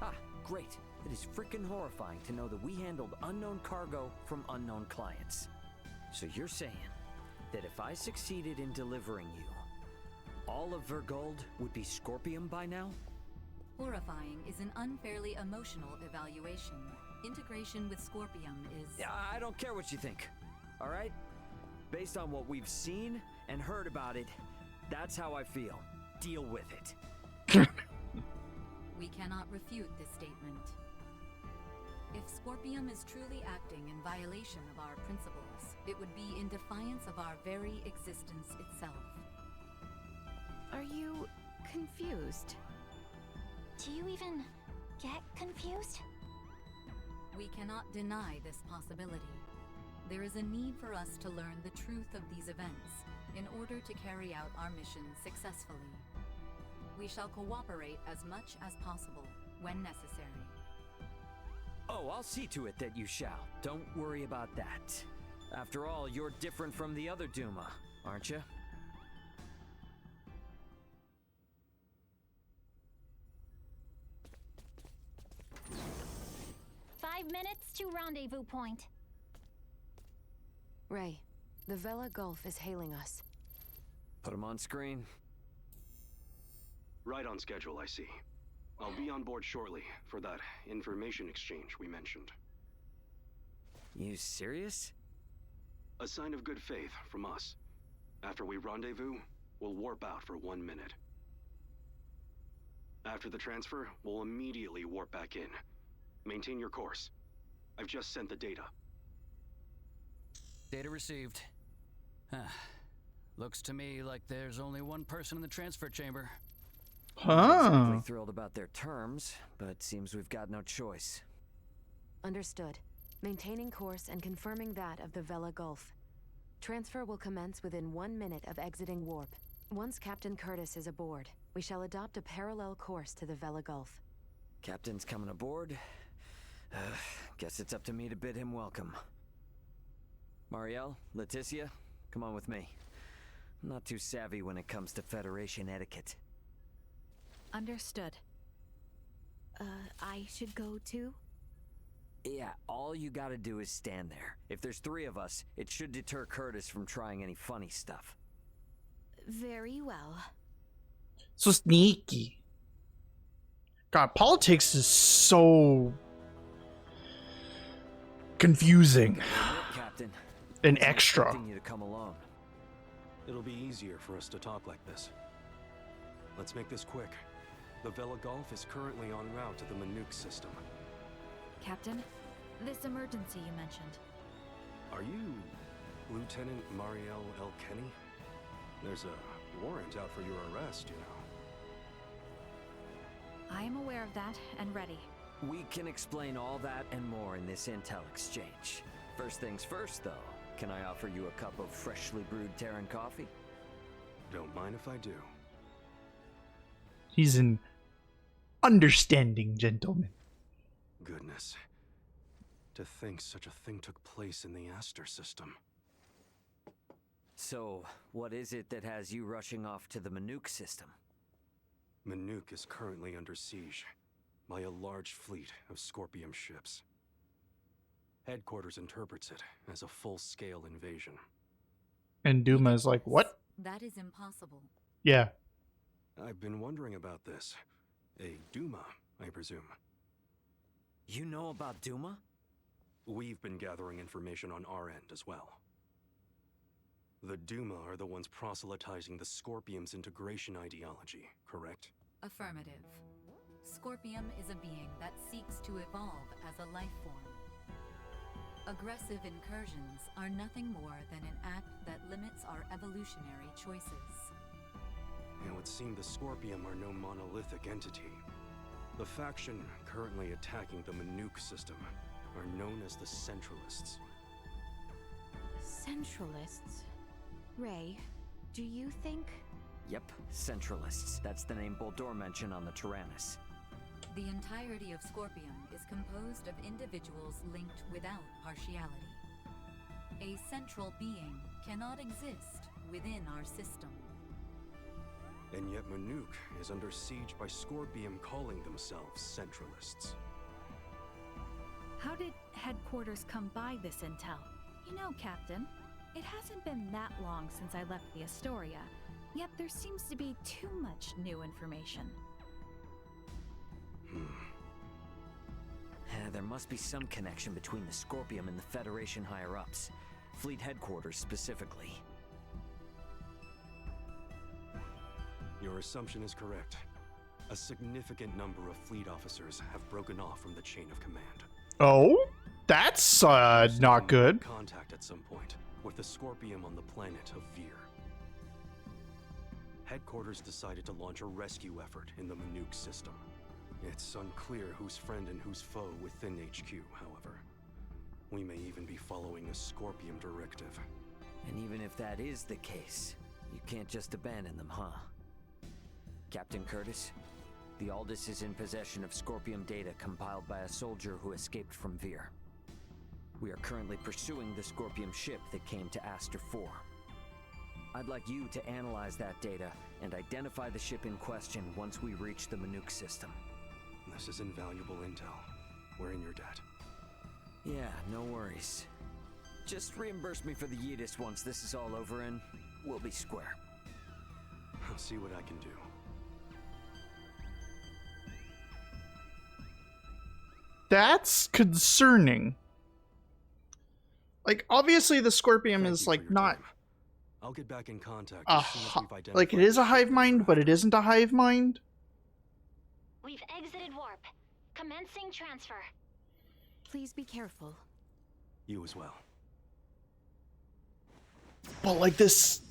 Ah, great. It is frickin' horrifying to know that we handled unknown cargo from unknown clients. So you're saying that if I succeeded in delivering you, all of Vergold would be Scorpium by now? Horrifying is an unfairly emotional evaluation. Integration with Scorpium is... Yeah, I don't care what you think, all right? Based on what we've seen and heard about it, that's how I feel. Deal with it. We cannot refute this statement. If Scorpium is truly acting in violation of our principles, it would be in defiance of our very existence itself. Are you confused? Do you even get confused? We cannot deny this possibility. There is a need for us to learn the truth of these events in order to carry out our mission successfully. We shall cooperate as much as possible when necessary. Oh, I'll see to it that you shall. Don't worry about that. After all, you're different from the other Duma, aren't you? "5 minutes to rendezvous point." Ray, the Vela Gulf is hailing us. Put him on screen. Right on schedule, I see. I'll be on board shortly for that information exchange we mentioned. You serious? A sign of good faith from us. After we rendezvous, we'll warp out for 1 minute. After the transfer, we'll immediately warp back in. Maintain your course. I've just sent the data. Data received. Looks to me like there's only one person in the transfer chamber. I'm exactly thrilled about their terms, but seems we've got no choice. Understood. Maintaining course and confirming that of the Vela Gulf. Transfer will commence within 1 minute of exiting warp. Once Captain Curtis is aboard, we shall adopt a parallel course to the Vela Gulf. Captain's coming aboard. Guess it's up to me to bid him welcome. Marielle, Leticia, come on with me. I'm not too savvy when it comes to Federation etiquette. Understood. I should go too? Yeah, all you gotta do is stand there. If there's 3 of us, it should deter Curtis from trying any funny stuff. Very well. So sneaky. God, politics is so confusing Captain, and extra. you to come along. It'll be easier for us to talk like this. Let's make this quick. The Vela Gulf is currently en route to the Manuk system. Captain, this emergency you mentioned. Are you Lieutenant Marielle L. Kenny? There's a warrant out for your arrest, you know. I am aware of that and ready. We can explain all that and more in this intel exchange. First things first, though. Can I offer you a cup of freshly brewed Terran coffee? Don't mind if I do. He's an understanding gentleman. Goodness. To think such a thing took place in the Aster system. So, what is it that has you rushing off to the Manuk system? Manuk is currently under siege by a large fleet of Scorpium ships. Headquarters interprets it as a full-scale invasion. And Duma is like, what? That is impossible. Yeah. I've been wondering about this. A Duma, I presume. You know about Duma? We've been gathering information on our end as well. The Duma are the ones proselytizing the Scorpium's integration ideology, correct? Affirmative. Scorpium is a being that seeks to evolve as a life form. Aggressive incursions are nothing more than an act that limits our evolutionary choices. It would seem the Scorpium are no monolithic entity. The faction currently attacking the Manuk system are known as the Centralists. Centralists? Ray, do you think? Yep, Centralists. That's the name Boldor mentioned on the Tyrannus. The entirety of Scorpium is composed of individuals linked without partiality. A central being cannot exist within our system. And yet Manuk is under siege by Scorpium calling themselves Centralists. How did headquarters come by this intel? You know, Captain, it hasn't been that long since I left the Astoria, yet there seems to be too much new information. There must be some connection between the Scorpium and the Federation higher-ups. Fleet headquarters specifically. Your assumption is correct. A significant number of fleet officers have broken off from the chain of command. Oh? That's not good. Contact at some point with the Scorpium on the planet of Vir. Headquarters decided to launch a rescue effort in the Manuk system. It's unclear who's friend and who's foe within HQ, however. We may even be following a Scorpium directive. And even if that is the case, you can't just abandon them, huh? Captain Curtis, the Aldous is in possession of Scorpium data compiled by a soldier who escaped from Vir. We are currently pursuing the Scorpium ship that came to Aster 4. I'd like you to analyze that data and identify the ship in question once we reach the Manuk system. This is invaluable intel. We're in your debt. Yeah, no worries. Just reimburse me for the Yidis once this is all over and we'll be square. I'll see what I can do. That's concerning. Like, obviously the Scorpium is like not I'll get back in contact as soon as we've identified like it is a hive mind, but it isn't a hive mind. We've exited warp. Commencing transfer. Please be careful. You as well. But like this,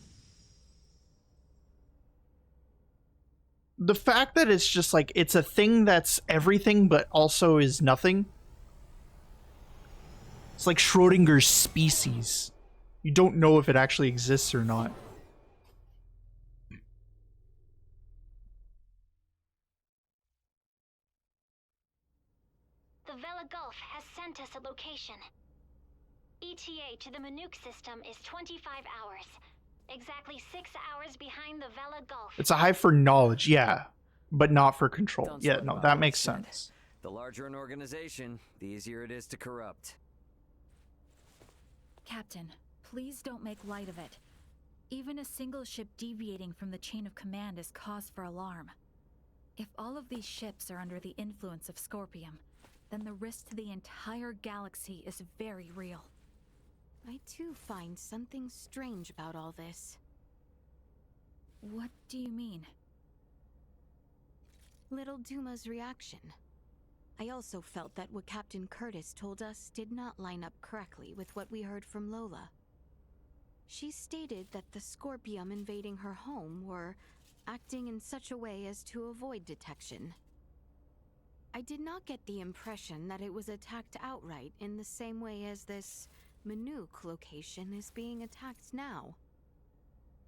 the fact that it's just like it's a thing that's everything but also is nothing. It's like Schrodinger's species. You don't know if it actually exists or not. The Vela Gulf has sent us a location. ETA to the Manuk system is 25 hours. Exactly 6 hours behind the Vela Gulf. It's a hive for knowledge, yeah, but not for control. Don't Yeah, sweat no, about that it, makes Sid. sense. The larger an organization, the easier it is to corrupt. Captain, please don't make light of it. Even a single ship deviating from the chain of command is cause for alarm. If all of these ships are under the influence of Scorpium, then the risk to the entire galaxy is very real. I too find something strange about all this. What do you mean? Little Duma's reaction. I also felt that what Captain Curtis told us did not line up correctly with what we heard from Lola. She stated that the Scorpium invading her home were acting in such a way as to avoid detection. I did not get the impression that it was attacked outright in the same way as this Manuk location is being attacked now.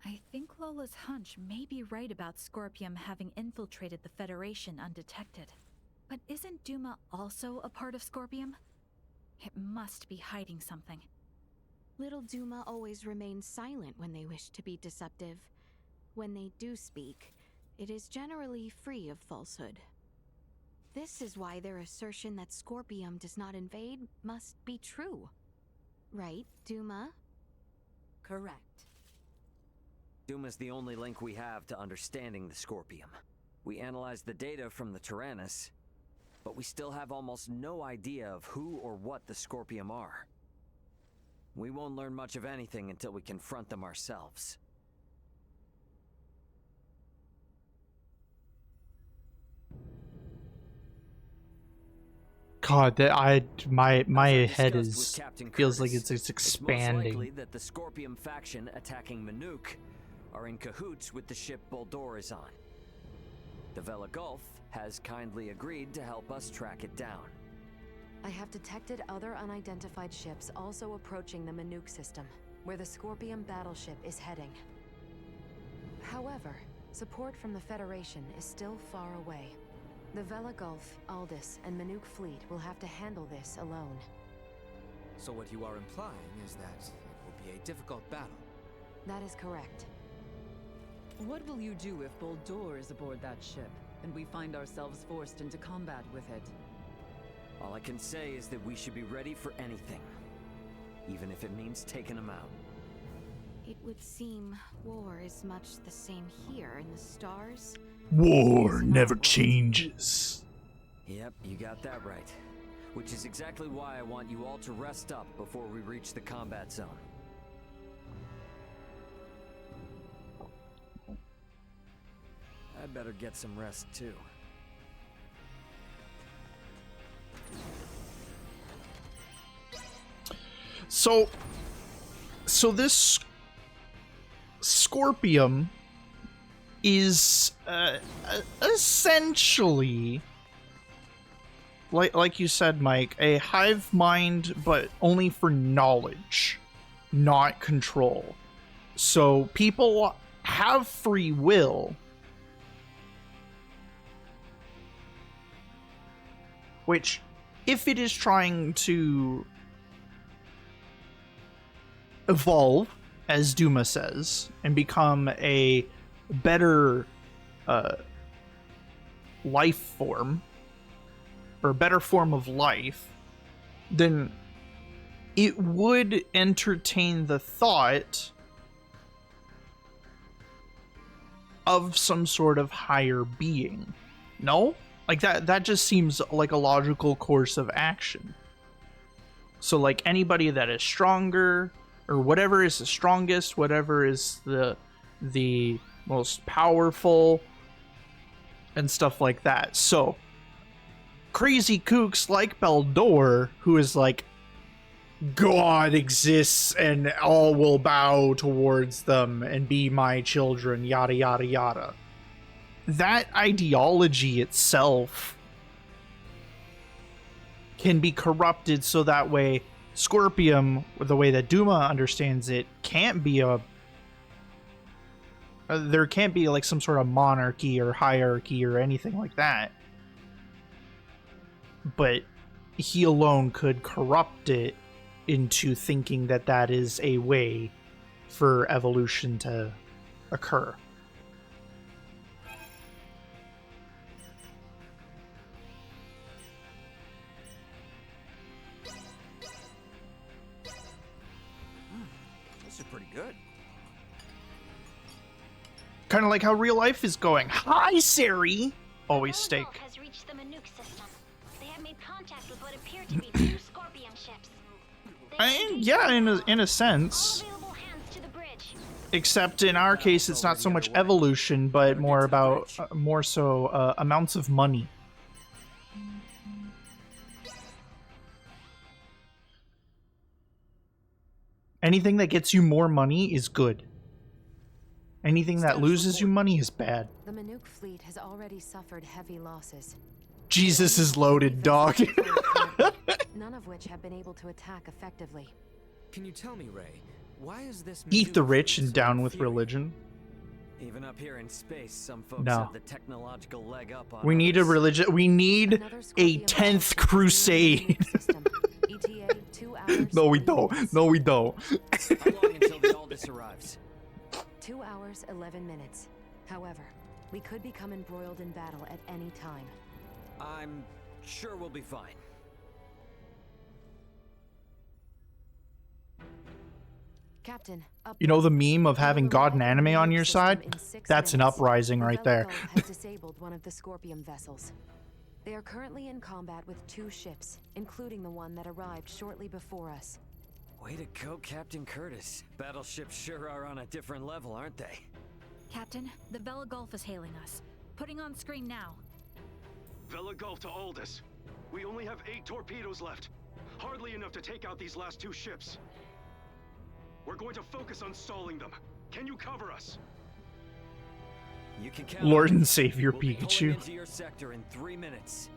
I think Lola's hunch may be right about Scorpium having infiltrated the Federation undetected. But isn't Duma also a part of Scorpium? It must be hiding something. Little Duma always remains silent when they wish to be deceptive. When they do speak, it is generally free of falsehood. This is why their assertion that Scorpium does not invade must be true. Right, Duma? Correct. Duma's the only link we have to understanding the Scorpium. We analyzed the data from the Tyrannus, but we still have almost no idea of who or what the Scorpium are. We won't learn much of anything until we confront them ourselves. God, that my head Discussed is with Captain feels like Curtis, it's It's most expanding. likely that the Scorpium faction attacking Manuk are in cahoots with the ship Boldor is on. The Vela Gulf has kindly agreed to help us track it down. I have detected other unidentified ships also approaching the Manuk system, where the Scorpium battleship is heading. However, support from the Federation is still far away. The Vela Gulf, Aldous, and Manuk fleet will have to handle this alone. So what you are implying is that it will be a difficult battle. That is correct. What will you do if Boldor is aboard that ship, and we find ourselves forced into combat with it? All I can say is that we should be ready for anything, even if it means taking them out. It would seem war is much the same here in the stars. War never changes. Yep, you got that right. Which is exactly why I want you all to rest up before we reach the combat zone. I'd better get some rest too. So this Scorpium is essentially, like you said, Mike, a hive mind, but only for knowledge, not control. So people have free will, which, if it is trying to evolve, as Duma says, and become a better life form, or a better form of life, then it would entertain the thought of some sort of higher being. No? Like, that just seems like a logical course of action. So, like, anybody that is stronger, or whatever is the strongest, whatever is the most powerful, and stuff like that. So, crazy kooks like Beldor, who is like, God exists and all will bow towards them and be my children, yada yada yada. That ideology itself can be corrupted so that way Scorpium, the way that Duma understands it, can't be there can't be like some sort of monarchy or hierarchy or anything like that. But he alone could corrupt it into thinking that that is a way for evolution to occur. This is pretty good. Kind of like how real life is going. Hi, Siri! Always steak. Has reached the Manuk system. They have made contact with what appear to be 2 Scorpium ships. Yeah, in a sense. Except in our case, it's not so much evolution, but more about more so amounts of money. Anything that gets you more money is good. Anything that loses you money is bad. The Manuk fleet has already suffered heavy losses. Jesus is loaded, dog. None of which have been able to attack effectively. Can you tell me, Ray, why is this Eat the rich and down with religion. Even up here in space, some folks No. have the technological leg up on We need a religion. We need a 10th crusade. No, we don't. No, we don't. How long until the Aldous arrives? 2 hours, 11 minutes. However, we could become embroiled in battle at any time. I'm sure we'll be fine. Captain, You know the meme of having God and anime on your side? That's an uprising right there. has disabled one of the Scorpium vessels. They are currently in combat with 2 ships, including the one that arrived shortly before us. Way to go, Captain Curtis. Battleships sure are on a different level, aren't they? Captain, the Vela Gulf is hailing us. Putting on screen now. Vela Gulf to Aldous. We only have 8 torpedoes left. Hardly enough to take out these last 2 ships. We're going to focus on stalling them. Can you cover us? You can count Lord on and it. Savior We'll be Pikachu. pulling into your sector in 3 minutes.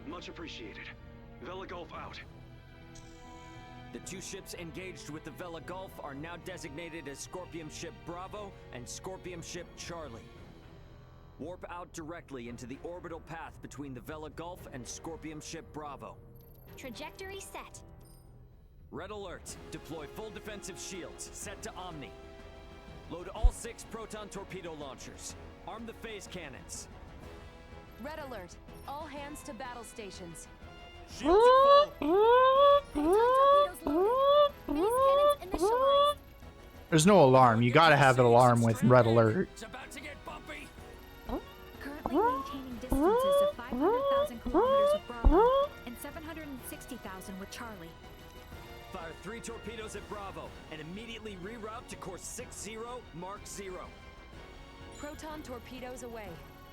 Much appreciated. Vela Gulf out. The 2 ships engaged with the Vela Gulf are now designated as Scorpium Ship Bravo and Scorpium Ship Charlie. Warp out directly into the orbital path between the Vela Gulf and Scorpium Ship Bravo. Trajectory set. Red alert. Deploy full defensive shields. Set to Omni. Load all 6 proton torpedo launchers. Arm the phase cannons. Red alert. All hands to battle stations. There's no alarm. You gotta have an alarm with red alert. Currently maintaining distances of 500,000 kilometers with Bravo and 760,000 with Charlie. Fire 3 torpedoes at Bravo and immediately reroute to course 60 Mark 0. Proton torpedoes away.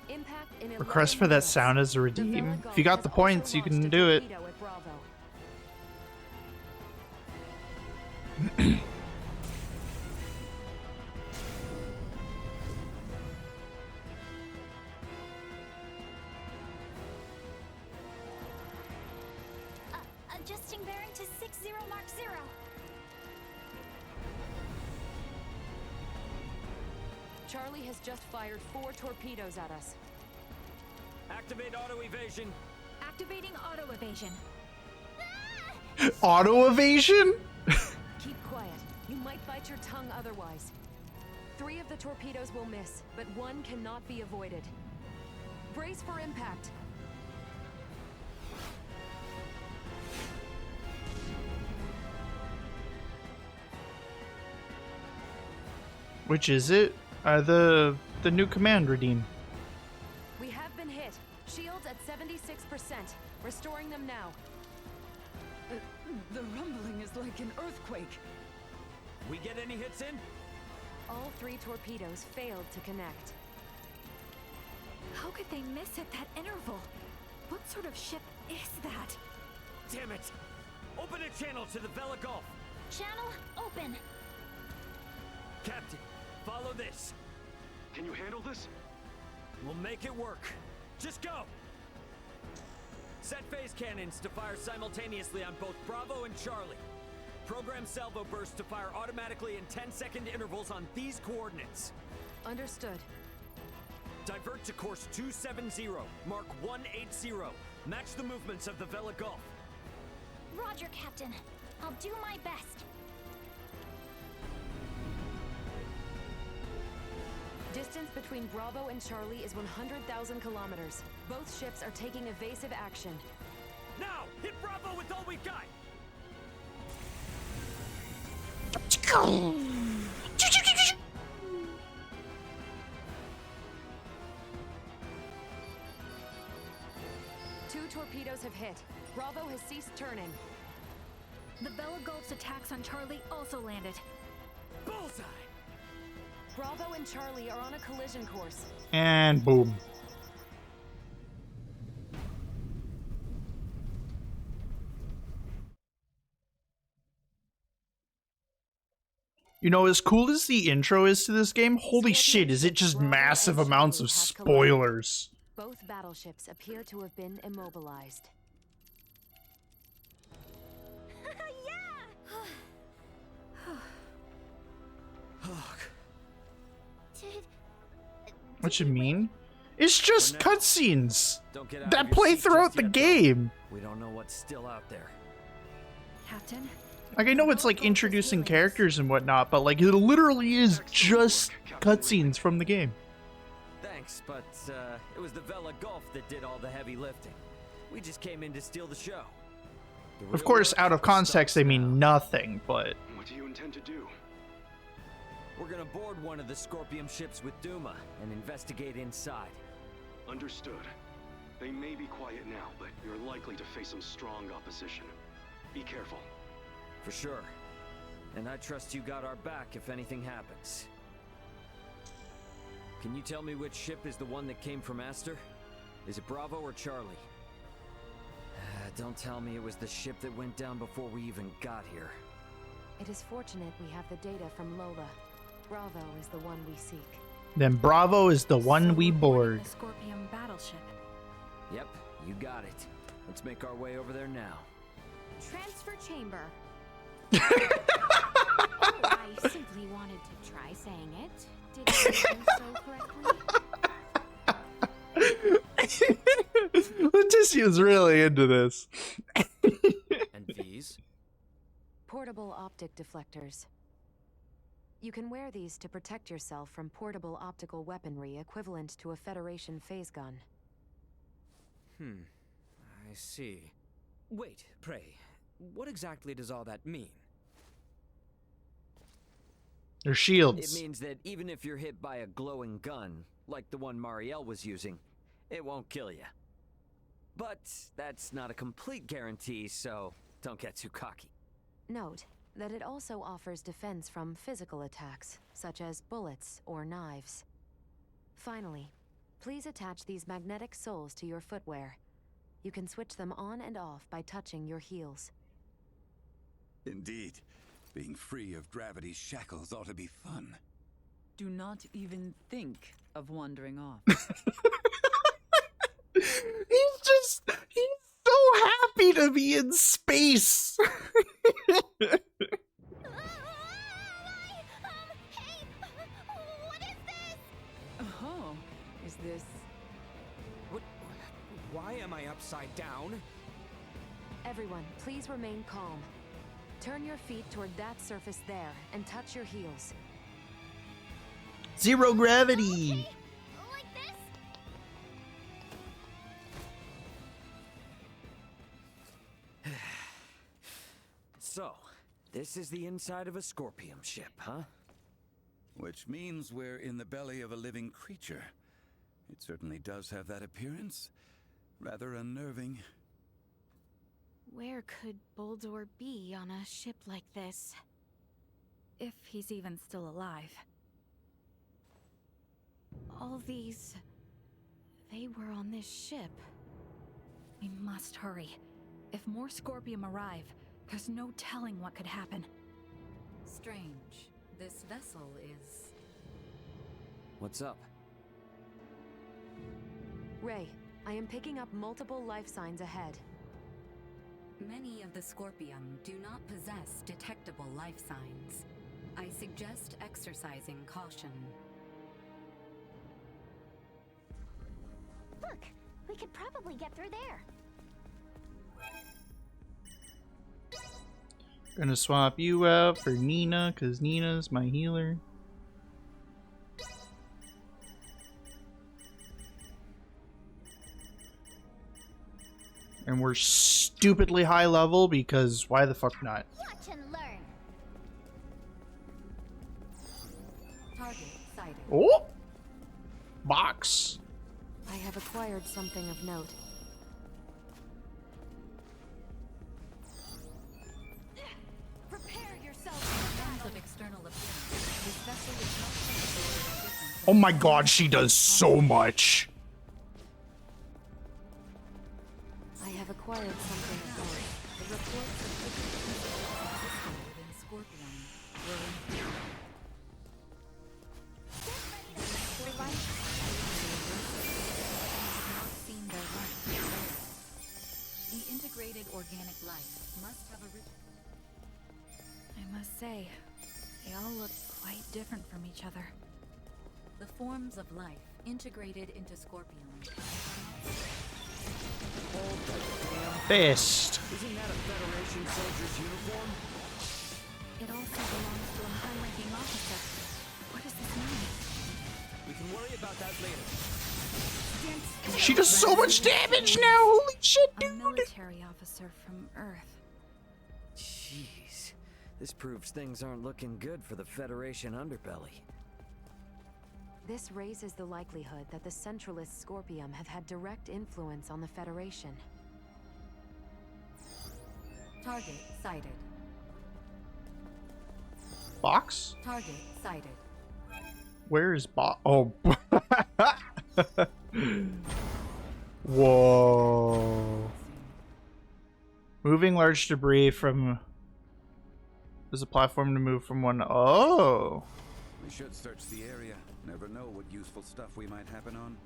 Impact in Request for that sound as a redeem. If you got the points, you can do it. Adjusting bearing to 60 Mark 0. Charlie has just fired 4 torpedoes at us. Activate auto evasion. Activating auto evasion. Auto evasion? Keep quiet. You might bite your tongue otherwise. 3 of the torpedoes will miss, but 1 cannot be avoided. Brace for impact. Which is it? The new command, Redeem. We have been hit. Shields at 76%. Restoring them now. The rumbling is like an earthquake. We get any hits in? All 3 torpedoes failed to connect. How could they miss at that interval? What sort of ship is that? Damn it! Open a channel to the Vela Gulf. Channel open. Captain, follow this. Can you handle this? We'll make it work. Just go! Set phase cannons to fire simultaneously on both Bravo and Charlie. Program salvo bursts to fire automatically in 10-second intervals on these coordinates. Understood. Divert to course 270, mark 180. Match the movements of the Vela Gulf. Roger, Captain. I'll do my best. Distance between Bravo and Charlie is 100,000 kilometers. Both ships are taking evasive action. Now, hit Bravo with all we've got! Two torpedoes have hit. Bravo has ceased turning. The Vela Gulf's attacks on Charlie also landed. Bullseye! Bravo and Charlie are on a collision course. And boom. You know, as cool as the intro is to this game, holy shit, is it just massive amounts of spoilers. Both battleships appear to have been immobilized. What you mean? It's just cutscenes Don't get out that of your play seat throughout just the yet, game. We don't know what's still out there. Captain? Like, I know it's like introducing characters and whatnot, but like it literally is just cutscenes from the game. Thanks, but it was the Vela Gulf that did all the heavy lifting. We just came in to steal the show. Of course, out of context, they mean nothing, but... What do you intend to do? We're gonna board one of the Scorpium ships with Duma and investigate inside. Understood. They may be quiet now, but you're likely to face some strong opposition. Be careful. For sure. And I trust you got our back if anything happens. Can you tell me which ship is the one that came from Aster? Is it Bravo or Charlie? Don't tell me it was the ship that went down before we even got here. It is fortunate we have the data from Lola. Bravo is the one we seek. Then Bravo is the one we board. The Scorpium battleship. Yep, you got it. Let's make our way over there now. Transfer chamber. Oh, I simply wanted to try saying it. Did I do so correctly? Letitia's really into this. And these? Portable optic deflectors. You can wear these to protect yourself from portable optical weaponry equivalent to a Federation phase gun. I see. Wait, pray, what exactly does all that mean? They're shields. It means that even if you're hit by a glowing gun, like the one Marielle was using, it won't kill you. But that's not a complete guarantee, so don't get too cocky. Note that it also offers defense from physical attacks, such as bullets or knives. Finally, please attach these magnetic soles to your footwear. You can switch them on and off by touching your heels. Indeed. Being free of gravity's shackles ought to be fun. Do not even think of wandering off. He's so happy to be in space. Oh, is this... What? Why am I upside down? Everyone, please remain calm. Turn your feet toward that surface there and touch your heels. Zero gravity. So, this is the inside of a Scorpium ship, huh? Which means we're in the belly of a living creature. It certainly does have that appearance. Rather unnerving. Where could Boldor be on a ship like this? If he's even still alive. All these... they were on this ship. We must hurry. If more Scorpium arrive, there's no telling what could happen. Strange. This vessel is... What's up? Ray, I am picking up multiple life signs ahead. Many of the Scorpium do not possess detectable life signs. I suggest exercising caution. Look, we could probably get through there. Gonna swap you out for Nina, because Nina's my healer. And we're stupidly high level because why the fuck not? Watch and learn. Target sighted. Oh! Box. I have acquired something of note. Prepare yourself in terms of external appearance. This vessel is not capable of different. Oh my god, she does so much. I have acquired something of note. The reports of existing within Scorpion were incorrect. Not seen their life. The integrated organic life must have originated. I must say, they all look quite different from each other. The forms of life integrated into Scorpion. Fist. Isn't that a Federation soldier's uniform? It also belongs to a high-ranking officer. What does this mean? We can worry about that later. She does so much damage now. Holy shit, dude. A military officer from Earth. Jeez. This proves things aren't looking good for the Federation underbelly. This raises the likelihood that the Centralist Scorpium have had direct influence on the Federation. Target sighted. Box? Target sighted. Where is Box? Oh. Whoa. Moving large debris from... There's a platform to move from one... Oh! We should search the area. Never know what useful stuff we might happen on.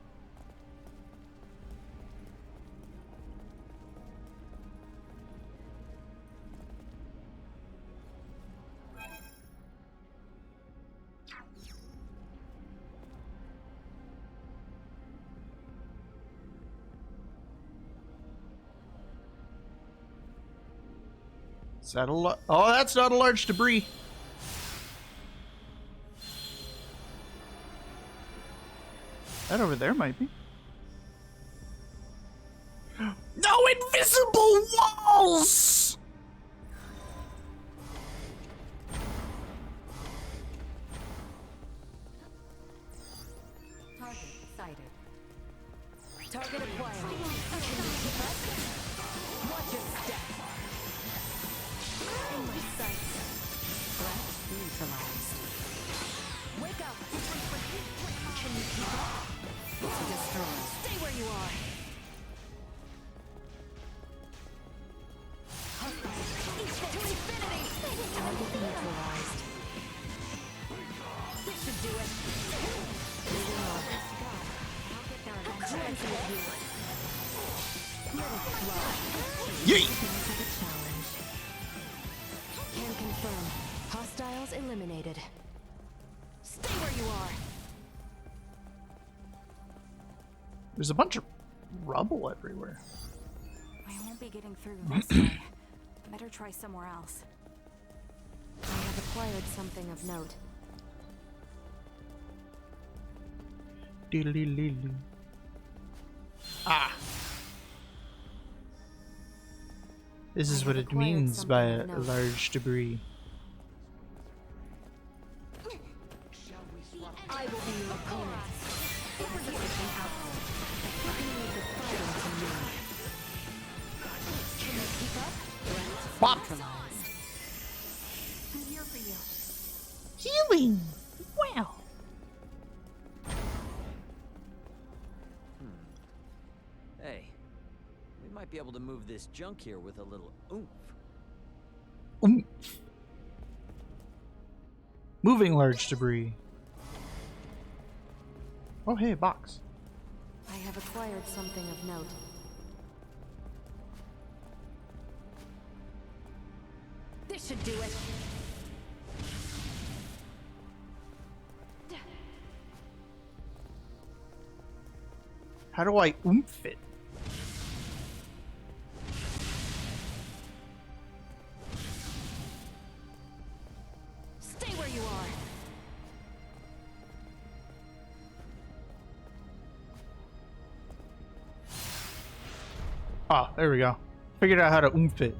Is that a oh, that's not a large debris. That over there might be. No invisible walls! Target sighted. Target acquired. Watch your step. In my sights. Threat neutralized. Wake up! Can you keep up? Destroy. Stay where you are. To infinity! Target neutralized. Yeet! Can confirm. Hostiles eliminated. Stay where you are. There's a bunch of rubble everywhere. I won't be getting through this way. Better try somewhere else. I have acquired something of note. Doodle-doo-doo-doo. Ah. This is what it means by a large debris. I will be your opponent. Oversufficient output. You need the fighting to me. Can you keep up? Pop. Neutralized. I'm here for you. Healing! Wow. Hey, we might be able to move this junk here with a little oomph. Moving large debris. Oh, hey, a box. I have acquired something of note. This should do it. How do I oomph it? Stay where you are. Ah, there we go. Figured out how to oomph it.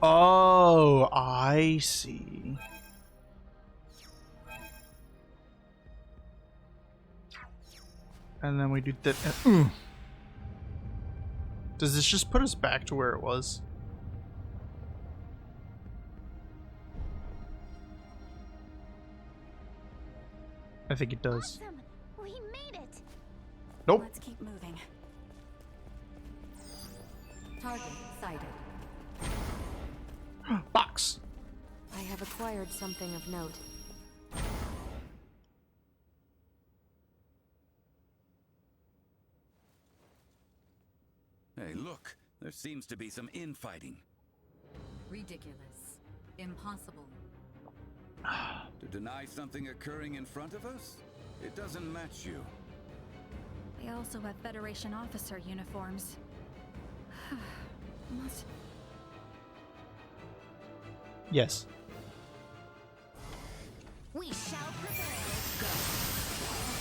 Oh, I see. And then we do that. Does this just put us back to where it was? I think it does. Awesome. We made it. Nope. Let's keep moving. Target sighted. Box. I have acquired something of note. Hey, look. There seems to be some infighting. Ridiculous. Impossible. To deny something occurring in front of us? It doesn't match you. They also have Federation officer uniforms. Must... Yes. We shall prevail. Go.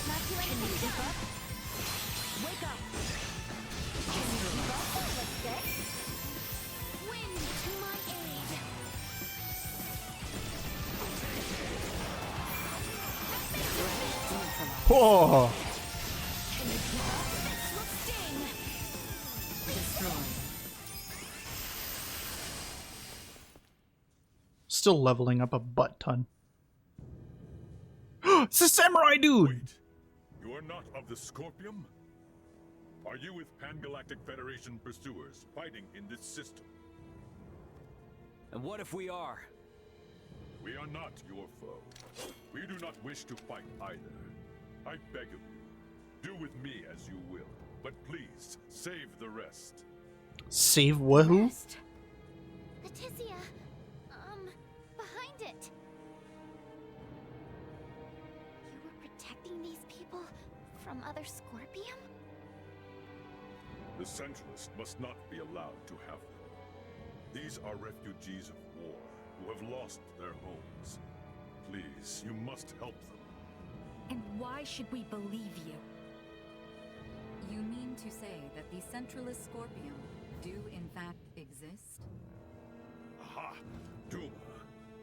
Not do anything done. Wake up. Can you keep up? Let's get. Wind to my aid. Whoa. Can you keep up? This will sting. Destroyed. Still leveling up a butt ton. It's a samurai dude! Wait. You are not of the Scorpium? Are you with Pan-Galactic Federation pursuers fighting in this system? And what if we are? We are not your foe. We do not wish to fight either. I beg of you, do with me as you will, but please save the rest. Save wahoo? Leticia, behind it. You were protecting these people from other Scorpium? The Centralists must not be allowed to have them. These are refugees of war who have lost their homes. Please, you must help them. And why should we believe you? You mean to say that the Centralist Scorpium do in fact exist? Aha! Duma!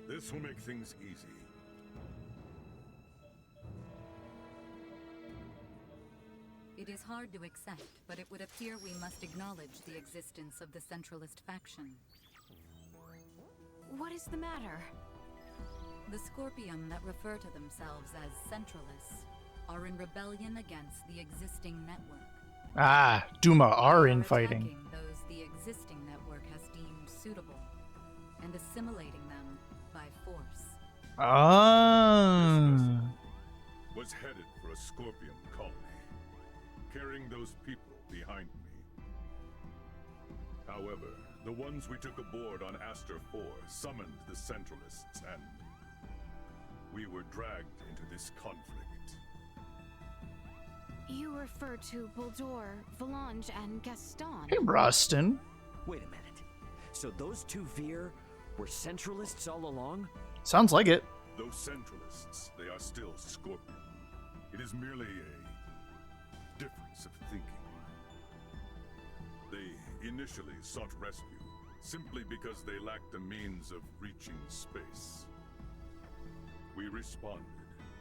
This will make things easy. It is hard to accept, but it would appear we must acknowledge the existence of the Centralist faction. What is the matter? The Scorpium that refer to themselves as Centralists are in rebellion against the existing network. Ah, Duma are They infighting. attacking those the existing network has deemed suitable, and assimilating them by Ah. Was headed for a Scorpion colony, carrying those people behind me. However, the ones we took aboard on Aster 4 summoned the Centralists, and we were dragged into this conflict. You refer to Buldur, Valange, and Gaston. Hey, Rostin. Wait a minute. So those two Veer were Centralists all along? Sounds like it. Those Centralists, they are still Scorpion. It is merely a difference of thinking. They initially sought rescue simply because they lacked the means of reaching space. We responded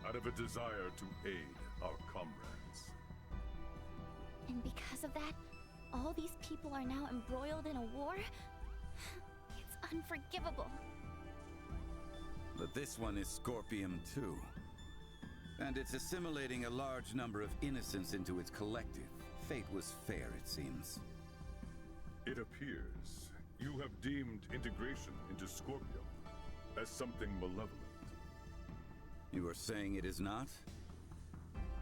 out of a desire to aid our comrades. And because of that, all these people are now embroiled in a war? It's unforgivable. But this one is Scorpion too. And it's assimilating a large number of innocents into its collective. Fate was fair, it seems. It appears you have deemed integration into Scorpion as something malevolent. You are saying it is not?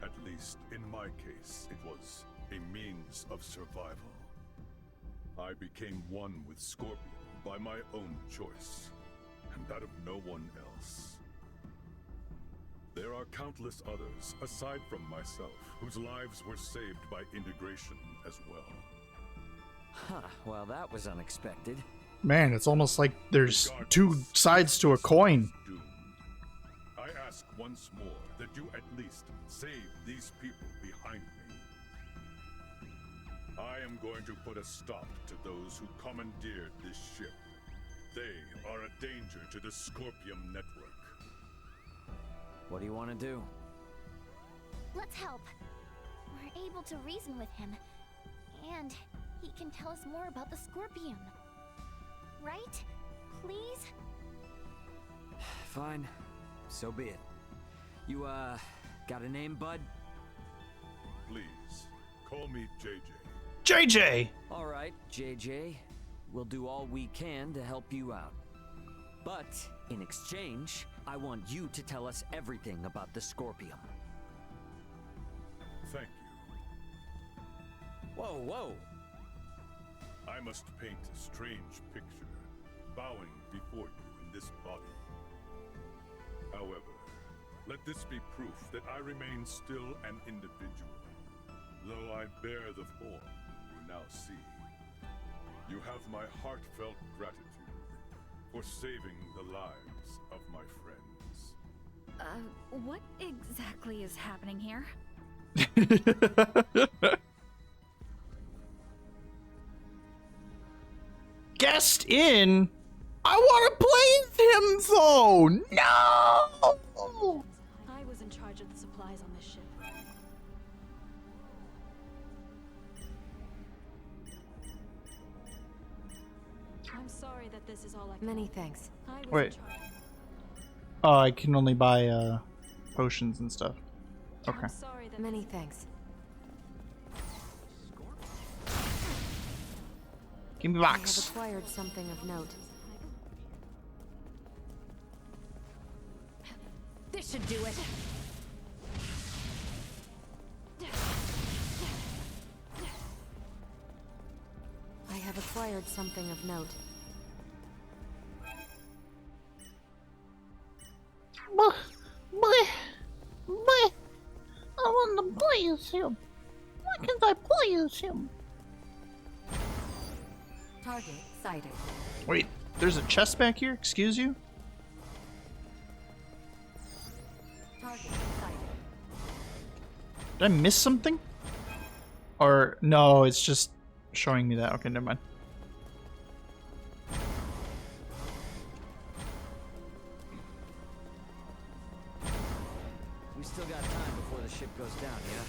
At least in my case, it was a means of survival. I became one with Scorpion by my own choice, and that of no one else. There are countless others, aside from myself, whose lives were saved by integration as well. Huh, well that was unexpected. Man, it's almost like there's two sides to a coin. I ask once more that you at least save these people behind me. I am going to put a stop to those who commandeered this ship. They are a danger to the Scorpion network. What do you want to do? Let's help. We're able to reason with him. And he can tell us more about the Scorpion. Right? Please? Fine. So be it. You, got a name, bud? Please, call me JJ. JJ! Alright, JJ. We'll do all we can to help you out. But, in exchange, I want you to tell us everything about the Scorpion. Thank you. Whoa, whoa! I must paint a strange picture, bowing before you in this body. However, let this be proof that I remain still an individual, though I bear the form you now see. You have my heartfelt gratitude for saving the lives of my friends. What exactly is happening here? Guest in? I want to play him though! No! I was in charge of the supplies on this ship. I'm sorry that this is all I can. Many thanks. I was Wait. in charge. Oh, I can only buy potions and stuff. Okay. I'm sorry that Many thanks. Give me I have box. acquired something of note. This should do it. I have acquired something of note. I want to play as him. Why can't I play as him? Target sighted. Wait, there's a chest back here? Excuse you? Target sighted. Did I miss something? Or, no, it's just showing me that. Okay, never mind. We still got time before the ship goes down, yeah?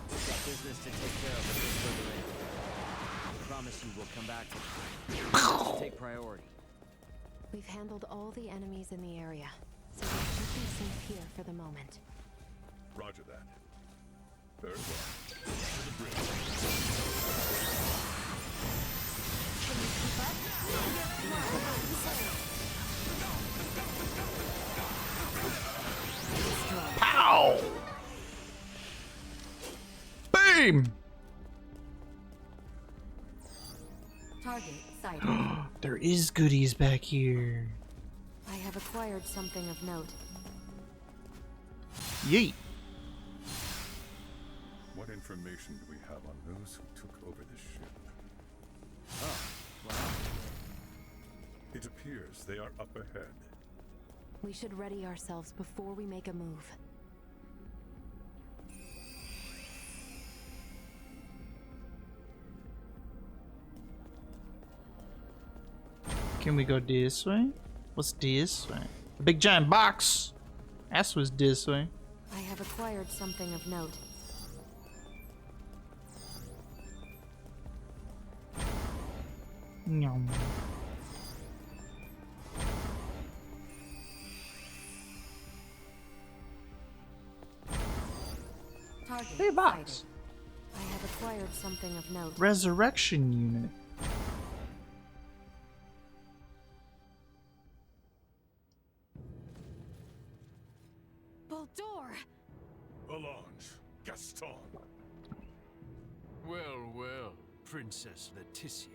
We've got business to take care of a bit further in. I promise you we'll come back to it. Just take priority. We've handled all the enemies in the area, so we should be safe here for the moment. Roger that. Very well. To the bridge. Can you keep up? Pow! Bam! Target sighted. There is goodies back here. I have acquired something of note. Yeet. What information do we have on those who took over the ship? Oh, wow. It appears they are up ahead. We should ready ourselves before we make a move. Can we go this way? What's this way? A big giant box. That was this way. I have acquired something of note. Nyum. Target Hey, box. sighted. I have acquired something of note. Resurrection unit. Baldur! Allonge, Gaston. Well, well, Princess Leticia.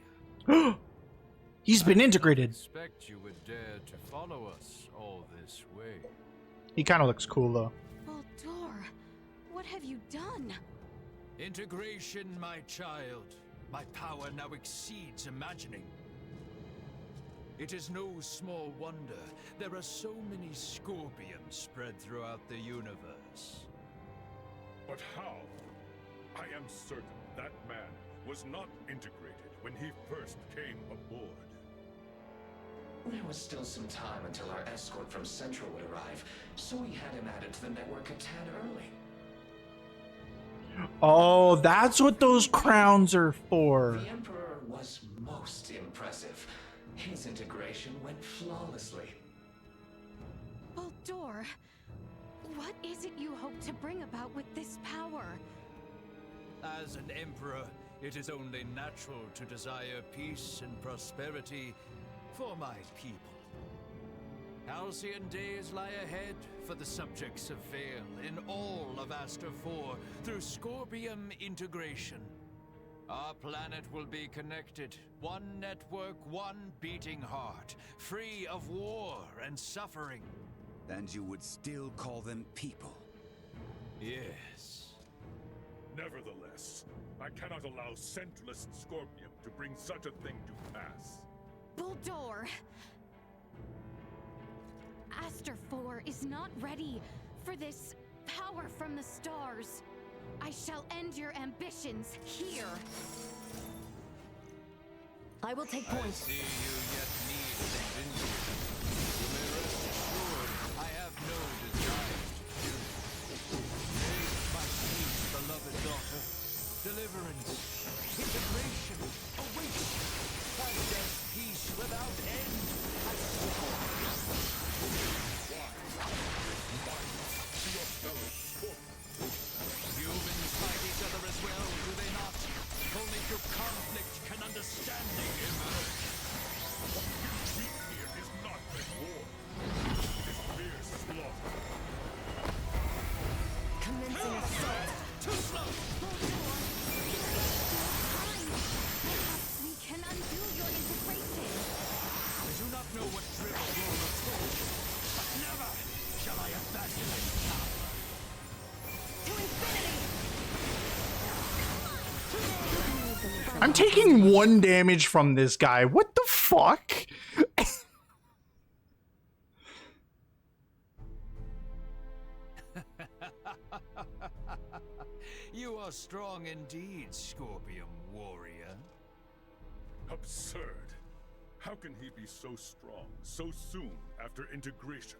He's been I integrated. didn't expect you would dare to follow us all this way. He kind of looks cool though. Baldur, what have you done? Integration, my child. My power now exceeds imagining. It is no small wonder there are so many Scorpions spread throughout the universe. But how? I am certain that man was not integrated when he first came aboard. There was still some time until our escort from Central would arrive, so we had him added to the network a tad early. Oh, that's what those crowns are for. The Emperor was most impressive. His integration went flawlessly. Baldur, what is it you hope to bring about with this power? As an emperor, it is only natural to desire peace and prosperity for my people. Halcyon days lie ahead for the subjects of Vale in all of Aster 4 through Scorpium integration. Our planet will be connected, one network, one beating heart, free of war and suffering. And you would still call them people? Yes. Nevertheless, I cannot allow Centralist Scorpium to bring such a thing to pass. Baldur! Aster 4 is not ready for this power from the stars. I shall end your ambitions here. I will take I point. see you yet need vengeance. You may rest assured I have no desire to kill you. Make my sweet beloved daughter deliverance, integration, awakening, and there's peace without end. I swear. Humans fight each other as well, do they not? Only through conflict can understanding emerge. What you seek here is not a war. It is mere slaughter. Commencing assault. Too slow! We can undo your integration. I do not know what drill Roma told you, but never shall I abandon my power. To infinity! I'm taking 1 damage from this guy. What the fuck? You are strong indeed, Scorpion warrior. Absurd. How can he be so strong so soon after integration?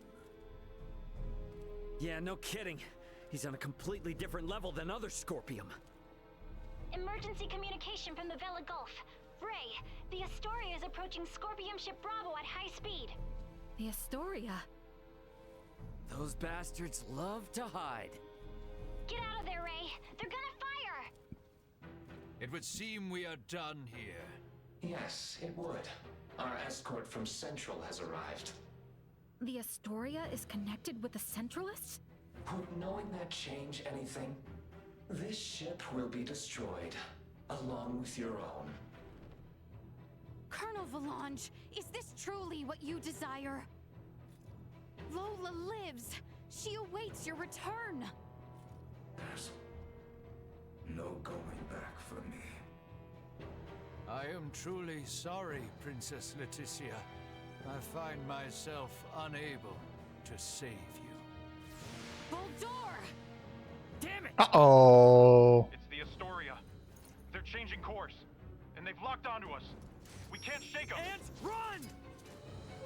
Yeah, no kidding. He's on a completely different level than other Scorpium. Emergency communication from the Vela Gulf. Ray, the Astoria is approaching Scorpium ship Bravo at high speed. The Astoria? Those bastards love to hide. Get out of there, Ray. They're gonna fire. It would seem we are done here. Yes, it would. Our escort from Central has arrived. The Astoria is connected with the Centralists? Would knowing that change anything? This ship will be destroyed, along with your own. Colonel Valange, is this truly what you desire? Lola lives. She awaits your return. There's no going back for me. I am truly sorry, Princess Leticia. I find myself unable to save you. Boldor! Damn it! Uh-oh. It's the Astoria. They're changing course, and they've locked onto us. We can't shake them. And run!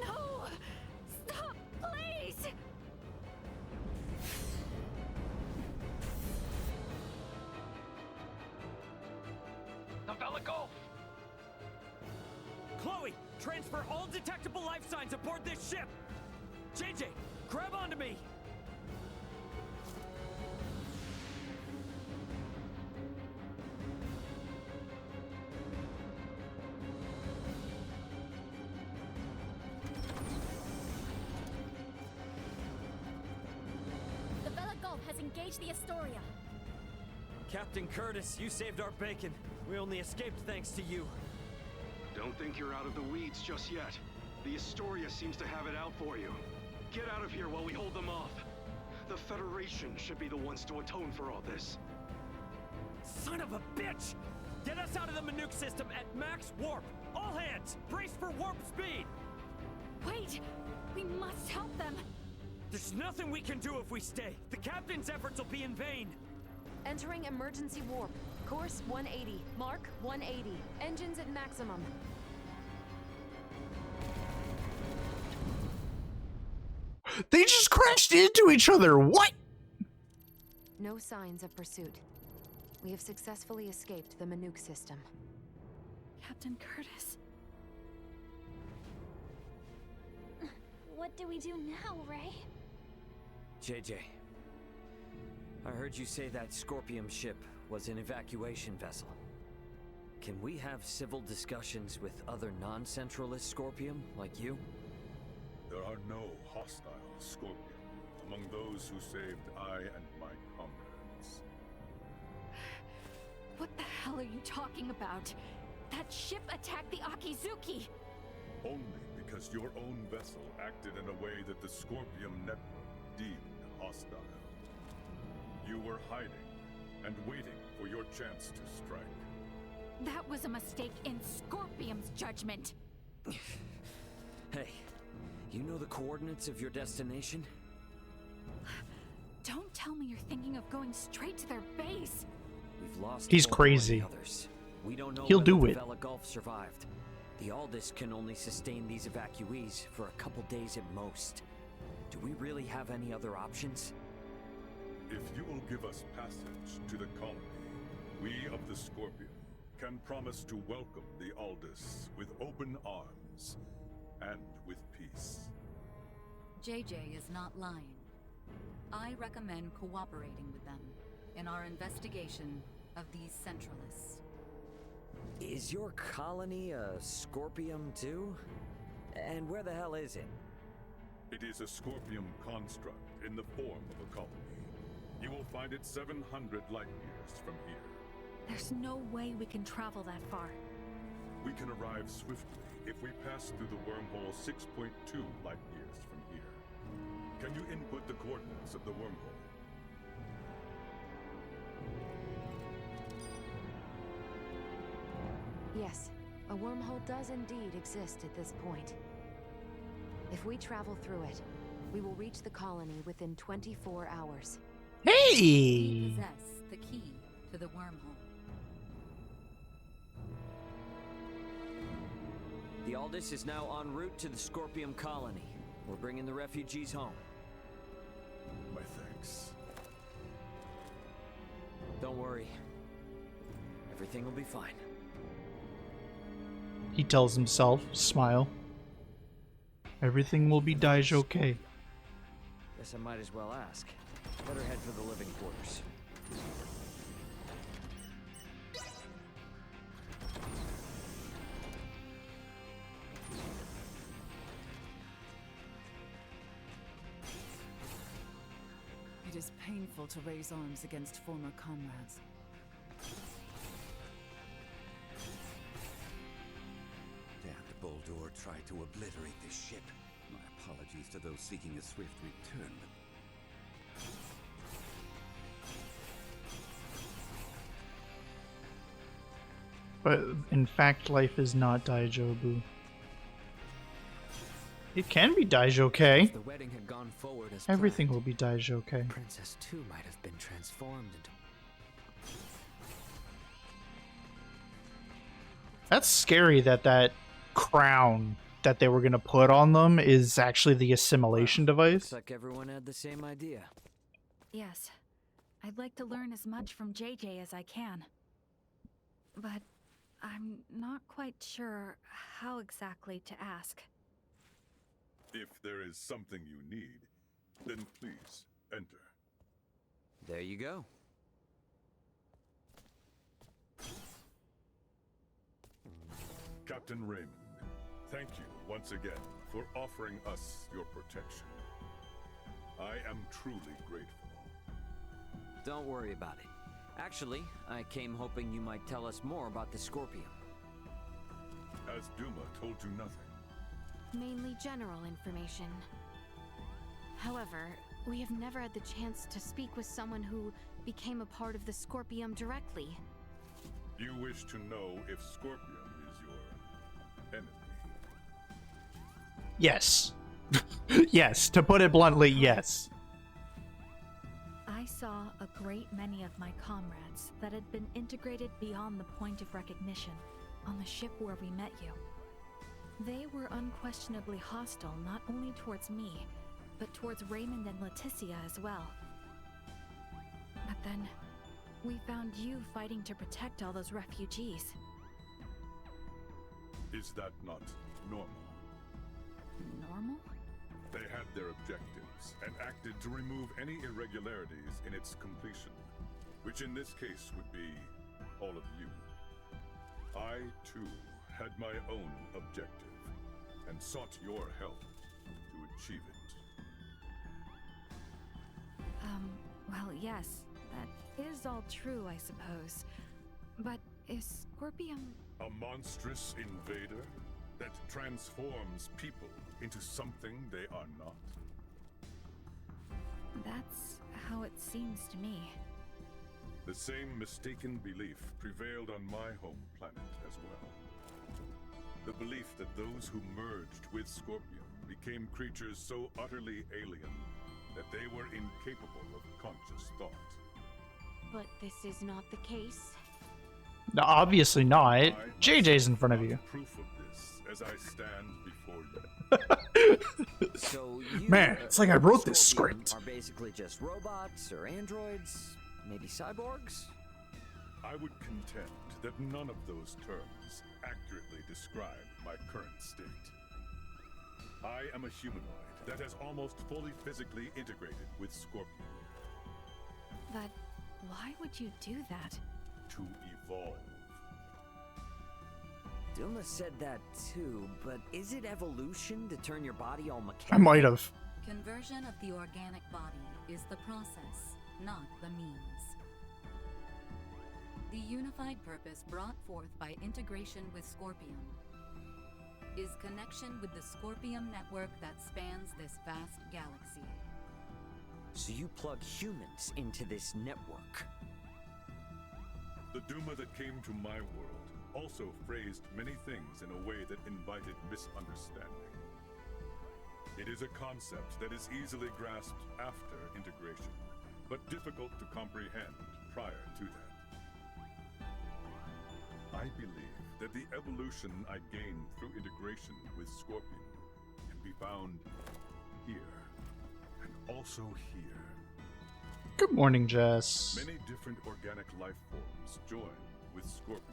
No! Stop, please! The Vela Gulf! Chloe, transfer all detectable life signs aboard this ship! JJ, grab onto me! The Vela Gulf has engaged the Astoria. Captain Curtis, you saved our bacon. We only escaped thanks to you. Don't think you're out of the weeds just yet. The Astoria seems to have it out for you. Get out of here while we hold them off. The Federation should be the ones to atone for all this. Son of a bitch! Get us out of the Manuke system at max warp! All hands, brace for warp speed! Wait! We must help them! There's nothing we can do if we stay. The captain's efforts will be in vain. Entering emergency warp. Course 180. Mark 180. Engines at maximum. They just crashed into each other. What? No signs of pursuit. We have successfully escaped the Manuke system. Captain Curtis. What do we do now, Ray? JJ, I heard you say that Scorpium ship was an evacuation vessel. Can we have civil discussions with other non-centralist Scorpium like you? There are no hostile Scorpion among those who saved I and my comrades. What the hell are you talking about? That ship attacked the Akizuki! Only because your own vessel acted in a way that the Scorpium network deemed hostile. You were hiding and waiting for your chance to strike. That was a mistake in Scorpium's judgment. Hey, you know the coordinates of your destination? Don't tell me you're thinking of going straight to their base. We've lost. He's Boldor crazy. and the others. We don't know He'll whether do the it. Vela Gulf survived. The Aldous can only sustain these evacuees for a couple days at most. Do we really have any other options? If you will give us passage to the colony, we of the Scorpion can promise to welcome the Aldous with open arms and with peace. JJ is not lying. I recommend cooperating with them in our investigation of these Centralists. Is your colony a Scorpium too? And where the hell is it? It is a Scorpium construct in the form of a colony. You will find it 700 light years from here. There's no way we can travel that far. We can arrive swiftly if we pass through the wormhole 6.2 light years from here. Can you input the coordinates of the wormhole? Yes, a wormhole does indeed exist at this point. If we travel through it, we will reach the colony within 24 hours. We Hey! possess the key to the wormhole. The Aldous is now en route to the Scorpium colony. We're bringing the refugees home. My thanks. Don't worry. Everything will be fine. He tells himself, smile. Everything will be okay. Guess I might as well ask. Better head for the living quarters. It is is painful to raise arms against former comrades. Damned Boldor tried to obliterate this ship. My apologies to those seeking a swift return, But in fact, life is not Daijobu. It can be Daijoke. If the wedding had gone forward as Everything will be Daijoke. Princess too might have been transformed into. That's scary that that crown that they were going to put on them is actually the assimilation device. Looks like everyone had the same idea. Yes. I'd like to learn as much from JJ as I can. But I'm not quite sure how exactly to ask. If there is something you need, then please enter. There you go. Captain Raymond, thank you once again for offering us your protection. I am truly grateful. Don't worry about it. Actually, I came hoping you might tell us more about the Scorpion. Has Duma told you nothing? Mainly general information. However, we have never had the chance to speak with someone who became a part of the Scorpium directly. You wish to know if Scorpion is your enemy? Yes. Yes, to put it bluntly, yes. I saw a great many of my comrades that had been integrated beyond the point of recognition on the ship where we met you. They were unquestionably hostile not only towards me, but towards Raymond and Leticia as well. But then, we found you fighting to protect all those refugees. Is that not normal? Normal? They had their objectives and acted to remove any irregularities in its completion, which in this case would be all of you. I, too, had my own objective and sought your help to achieve it. Well, yes, that is all true, I suppose. But is Scorpium... A monstrous invader that transforms people into something they are not? That's how it seems to me. The same mistaken belief prevailed on my home planet as well. The belief that those who merged with Scorpion became creatures so utterly alien that they were incapable of conscious thought. But this is not the case. No, obviously not. JJ's in front of you. Proof of this as I stand before you. So you, Man, it's like I wrote this script. Are basically just robots or androids, maybe cyborgs? I would contend that none of those terms accurately describe my current state. I am a humanoid that has almost fully physically integrated with Scorpion. But why would you do that? To evolve. Duma said that too, but is it evolution to turn your body all mechanical? I might have. Conversion of the organic body is the process, not the means. The unified purpose brought forth by integration with Scorpium is connection with the Scorpium network that spans this vast galaxy. So you plug humans into this network? The Duma that came to my world also phrased many things in a way that invited misunderstanding. It is a concept that is easily grasped after integration, but difficult to comprehend prior to that. I believe that the evolution I gained through integration with Scorpion can be found here, and also here. Good morning, Jess. Many different organic life forms join with Scorpion,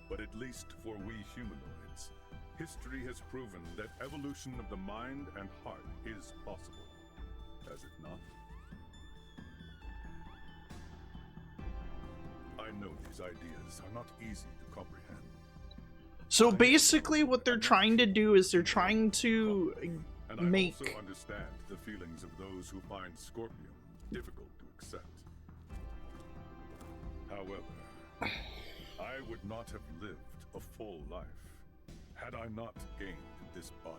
but at least for we humanoids, history has proven that evolution of the mind and heart is possible. Has it not? I know these ideas are not easy to comprehend. So basically what they're trying to do is they're trying to and I make... also understand the feelings of those who find Scorpion difficult to accept. However, I would not have lived a full life had I not gained this body.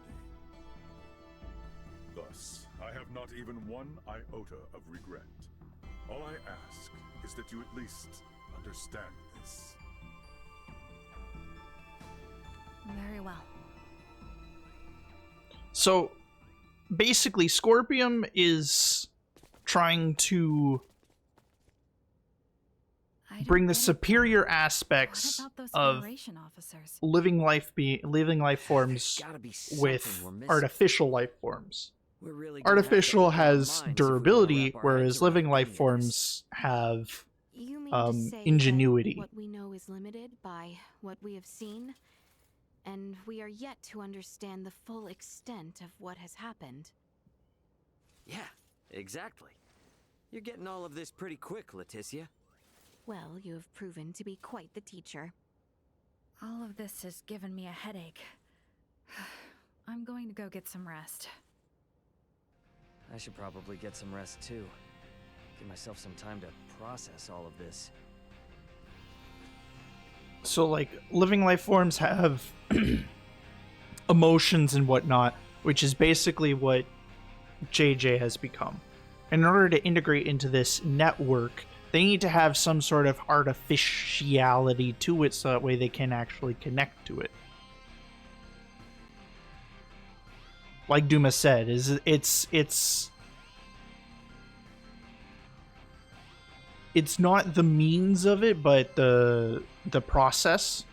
Thus, I have not even one iota of regret. All I ask is that you at least understand this. Very well. So, basically, Scorpium is trying to bring the superior aspects of living life forms with artificial life forms. Artificial has durability, whereas living life forms have You mean to say ingenuity. that what we know is limited by what we have seen, and we are yet to understand the full extent of what has happened. Yeah, exactly. You're getting all of this pretty quick, Leticia. Well, you have proven to be quite the teacher. All of this has given me a headache. I'm going to go get some rest. I should probably get some rest too. Give myself some time to process all of this. So, like, living life forms have emotions and whatnot, which is basically what JJ has become. In order to integrate into this network, they need to have some sort of artificiality to it so that way they can actually connect to it. Like Duma said, it's not the means of it, but the process.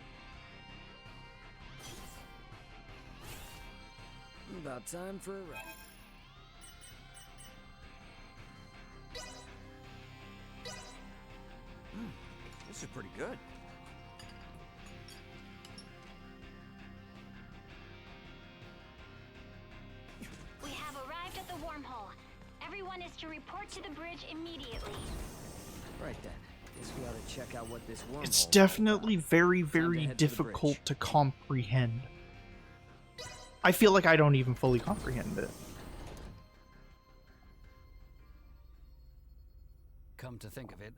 About time for a rest. This is pretty good. We have arrived at the wormhole. Everyone is to report to the bridge immediately. Right then. Guess we ought to check out what this wormhole. It's definitely very, very difficult to comprehend. I feel like I don't even fully comprehend it. Come to think of it,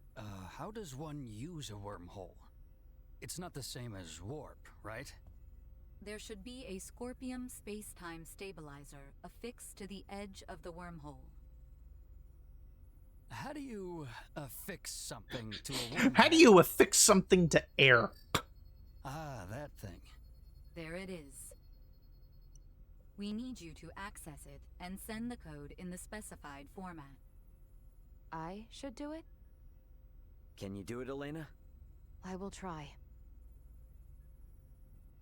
how does one use a wormhole? It's not the same as warp, right? There should be a Scorpium space-time stabilizer affixed to the edge of the wormhole. How do you affix something to a wormhole? How do you affix something to air? Ah, that thing. There it is. We need you to access it and send the code in the specified format. I should do it? Can you do it, Elena? I will try.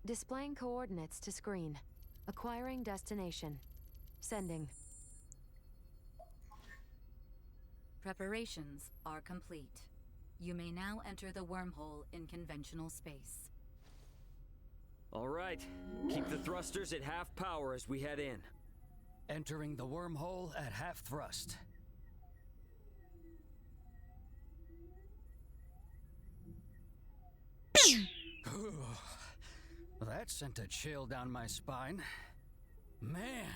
Displaying coordinates to screen. Acquiring destination. Sending. Preparations are complete. You may now enter the wormhole in conventional space. All right. Keep the thrusters at half power as we head in. Entering the wormhole at half thrust. That sent a chill down my spine. Man,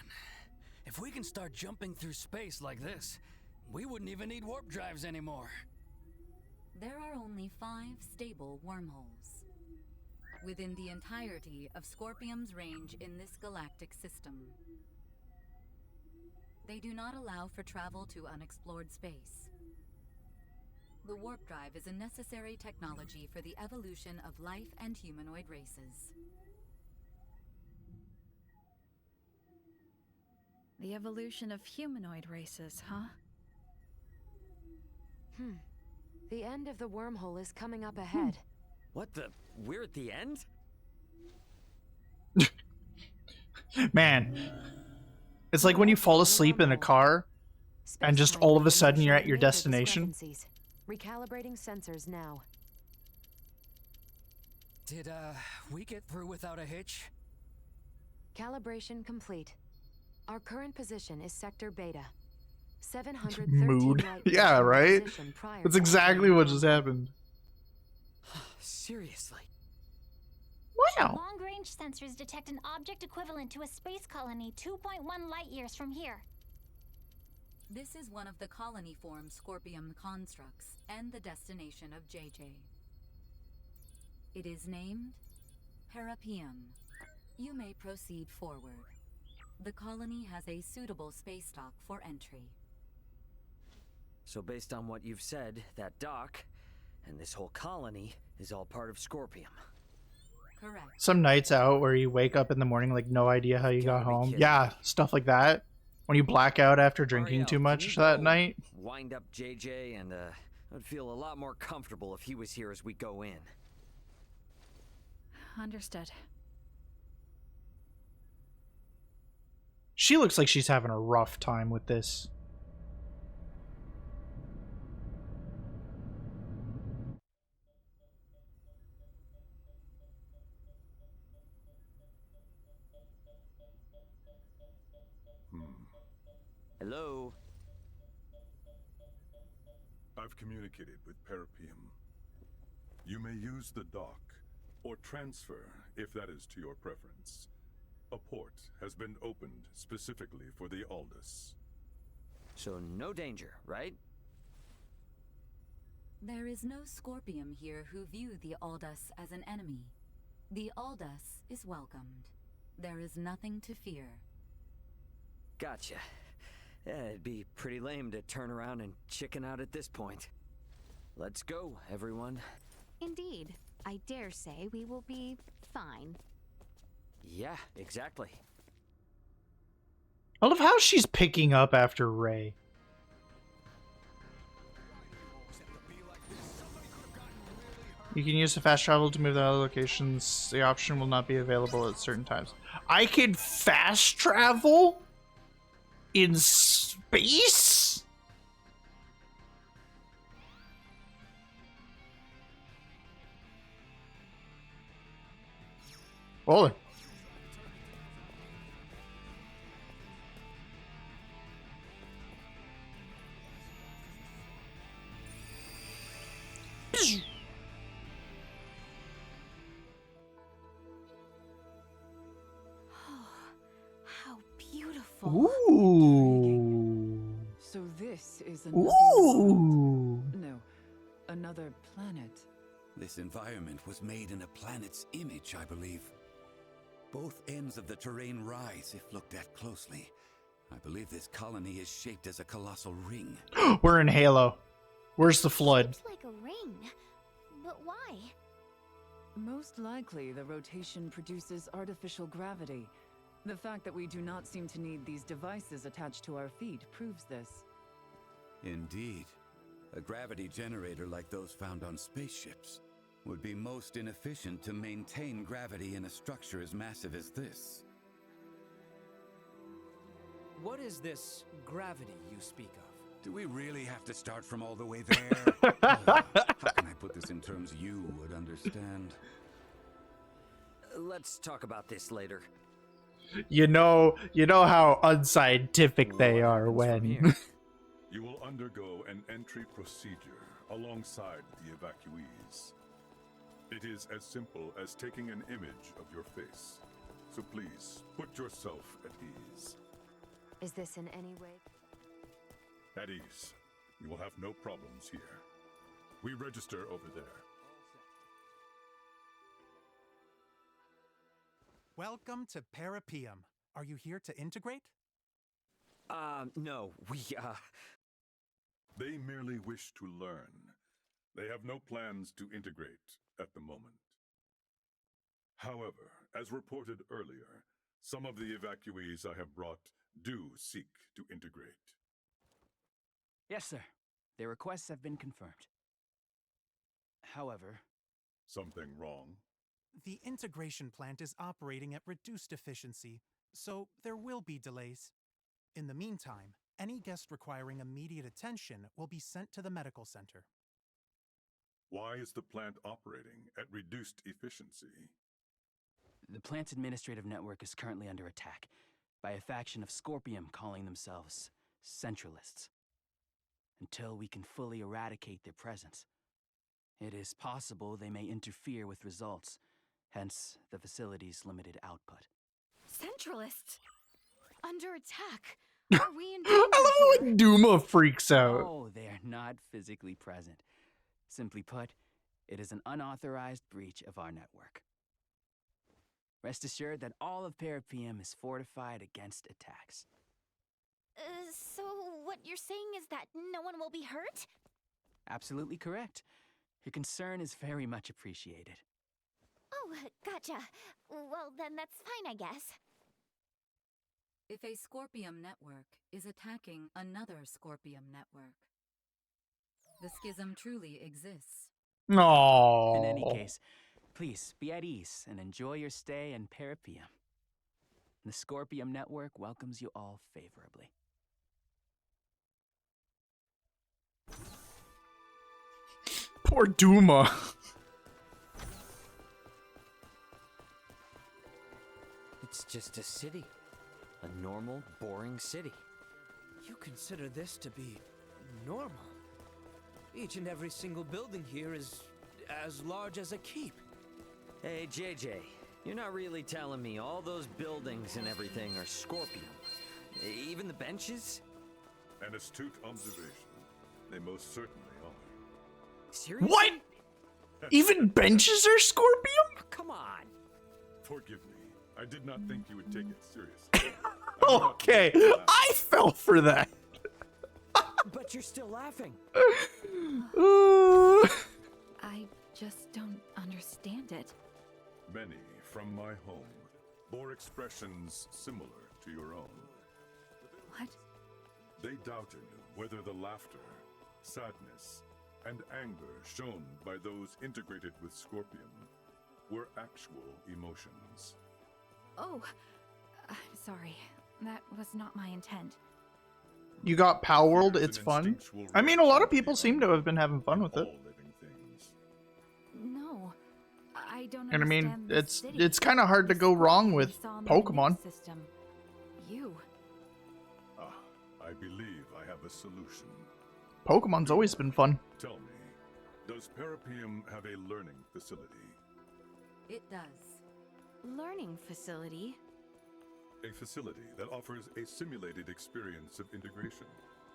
if we can start jumping through space like this, we wouldn't even need warp drives anymore. There are only 5 stable wormholes within the entirety of Scorpium's range in this galactic system. They do not allow for travel to unexplored space. The warp drive is a necessary technology for the evolution of life and humanoid races. The evolution of humanoid races, huh? The end of the wormhole is coming up ahead. What the? We're at the end? Man, it's like when you fall asleep in a car and just all of a sudden you're at your destination. Recalibrating sensors now. Did, we get through without a hitch? Calibration complete. Our current position is Sector Beta. 713 Mood. light Yeah, years right? position prior That's to exactly what just happened. Seriously. Wow. Long-range sensors detect an object equivalent to a space colony 2.1 light years from here. This is one of the colony-form Scorpium constructs and the destination of JJ. It is named Parapium. You may proceed forward. The colony has a suitable space dock for entry. So based on what you've said, that dock and this whole colony is all part of Scorpium. Correct. Some nights out where you wake up in the morning like no idea how you got home. Yeah, stuff like that. When you black out after drinking Ariel, too can much you that go night. Wind up JJ, and I'd feel a lot more comfortable if he was here as we go in. Understood. She looks like she's having a rough time with this. Hello? I've communicated with Parapium. You may use the dock, or transfer, if that is to your preference. A port has been opened specifically for the Aldous. So no danger, right? There is no Scorpium here who view the Aldous as an enemy. The Aldous is welcomed. There is nothing to fear. Gotcha. Yeah, it'd be pretty lame to turn around and chicken out at this point. Let's go, everyone. Indeed. I dare say we will be fine. Yeah, exactly. I love how she's picking up after Ray. You can use the fast travel to move to other locations. The option will not be available at certain times. I can fast travel? In space? Roller. How beautiful. Ooh. So this is another... Ooh. No, another planet. This environment was made in a planet's image, I believe. Both ends of the terrain rise if looked at closely. I believe this colony is shaped as a colossal ring. We're in Halo. Where's the flood? It's like a ring. But why? Most likely, the rotation produces artificial gravity. The fact that we do not seem to need these devices attached to our feet proves this. Indeed. A gravity generator like those found on spaceships would be most inefficient to maintain gravity in a structure as massive as this. What is this gravity you speak of? Do we really have to start from all the way there? How can I put this in terms you would understand? Let's talk about this later. You know how unscientific they are when... You will undergo an entry procedure alongside the evacuees. It is as simple as taking an image of your face. So please, put yourself at ease. Is this in any way... At ease. You will have no problems here. We register over there. Welcome to Parapium. Are you here to integrate? No, They merely wish to learn. They have no plans to integrate at the moment. However, as reported earlier, some of the evacuees I have brought do seek to integrate. Yes, sir. Their requests have been confirmed. However... Something wrong? The integration plant is operating at reduced efficiency, so there will be delays. In the meantime, any guest requiring immediate attention will be sent to the medical center. Why is the plant operating at reduced efficiency? The plant's administrative network is currently under attack by a faction of Scorpium calling themselves Centralists. Until we can fully eradicate their presence, it is possible they may interfere with results, hence the facility's limited output. Centralists! Under attack? Are we in I love how like Duma freaks out. No, they are not physically present. Simply put, it is an unauthorized breach of our network. Rest assured that all of Parapium is fortified against attacks. So what you're saying is that no one will be hurt? Absolutely correct. Your concern is very much appreciated. Oh, gotcha. Well, then that's fine, I guess. If a Scorpium network is attacking another Scorpium network, the schism truly exists. No. In any case, please be at ease and enjoy your stay in Parapium. The Scorpium network welcomes you all favorably. Poor Duma. It's just a city. A normal, boring city. You consider this to be normal? Each and every single building here is as large as a keep. Hey, JJ, you're not really telling me all those buildings and everything are Scorpium? Even the benches? An astute observation. They most certainly are. Seriously? What? Even benches are Scorpium? Come on. Forgive me. I did not think you would take it seriously. Okay, I fell for that. But you're still laughing. I just don't understand it. Many from my home bore expressions similar to your own. What? They doubted whether the laughter, sadness, and anger shown by those integrated with Scorpium were actual emotions. Oh, I'm sorry. That was not my intent. You got Pal World, it's fun. I mean, a lot of people seem to have been having fun with it. No, I don't. And I mean, understand the city. it's kind of hard to go wrong with We saw in the Pokemon. system. You. I believe I have a solution. Pokemon's always been fun. Tell me, does Parapium have a learning facility? It does. Learning facility? A facility that offers a simulated experience of integration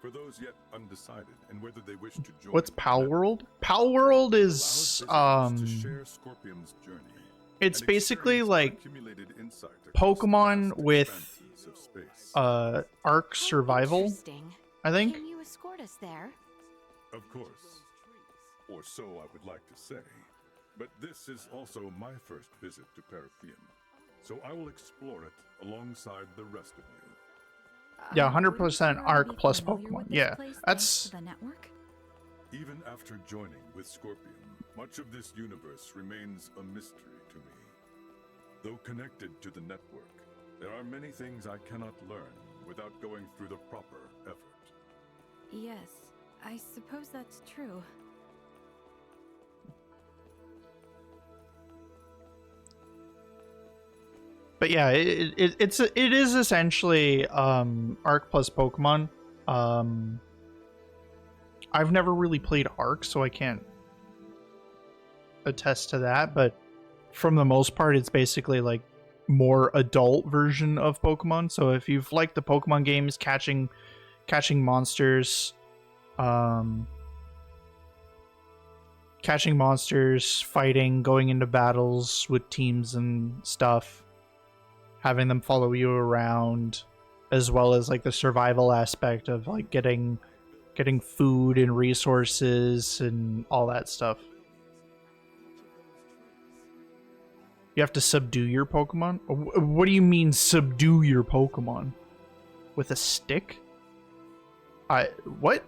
for those yet undecided and whether they wish to join. What's Pal World? Pal World is to share Scorpium's journey. it's basically like Accumulated insight across Pokemon vast with expanses of space. Arc Survival, Interesting. I think. Can you escort us there? Of course. Or so I would like to say. But this is also my first visit to Parapium. So I will explore it alongside the rest of you. Yeah, 100% Arc plus Pokemon. Yeah, that's The network? Even after joining with Scorpium, much of this universe remains a mystery to me. Though connected to the network, there are many things I cannot learn without going through the proper effort. Yes, I suppose that's true. But yeah, it is essentially Arc plus Pokemon. I've never really played Arc, so I can't attest to that, but from the most part it's basically like more adult version of Pokemon. So if you've liked the Pokemon games, catching monsters, fighting, going into battles with teams and stuff, having them follow you around, as well as like the survival aspect of like getting food and resources and all that stuff. You have to subdue your Pokemon? What do you mean subdue your Pokemon? With a stick? What?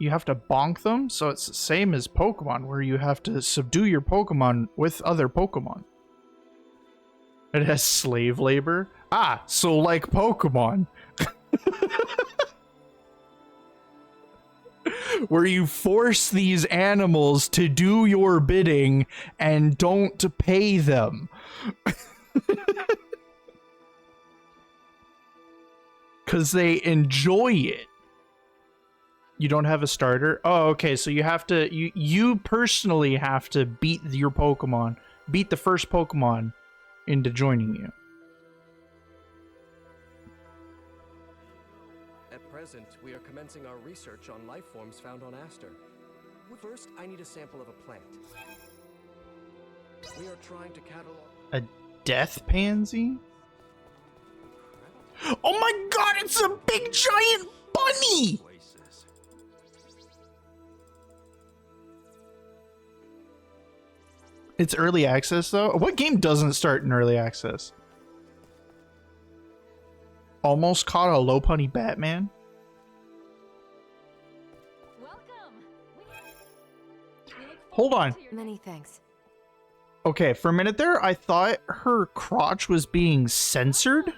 You have to bonk them? So it's the same as Pokemon, where you have to subdue your Pokemon with other Pokemon. It has slave labor? Ah, so like Pokemon. Where you force these animals to do your bidding and don't pay them. Because they enjoy it. You don't have a starter? Oh, okay, so you have to, you personally have to beat your Pokemon, beat the first Pokemon into joining you. At present, we are commencing our research on life forms found on Aster. First, I need a sample of a plant. We are trying to catalog... A death pansy? Oh my god, it's a big giant bunny! It's early access though? What game doesn't start in early access? Almost caught a Lopunny Batman? Hold on. Many thanks. Okay, for a minute there, I thought her crotch was being censored.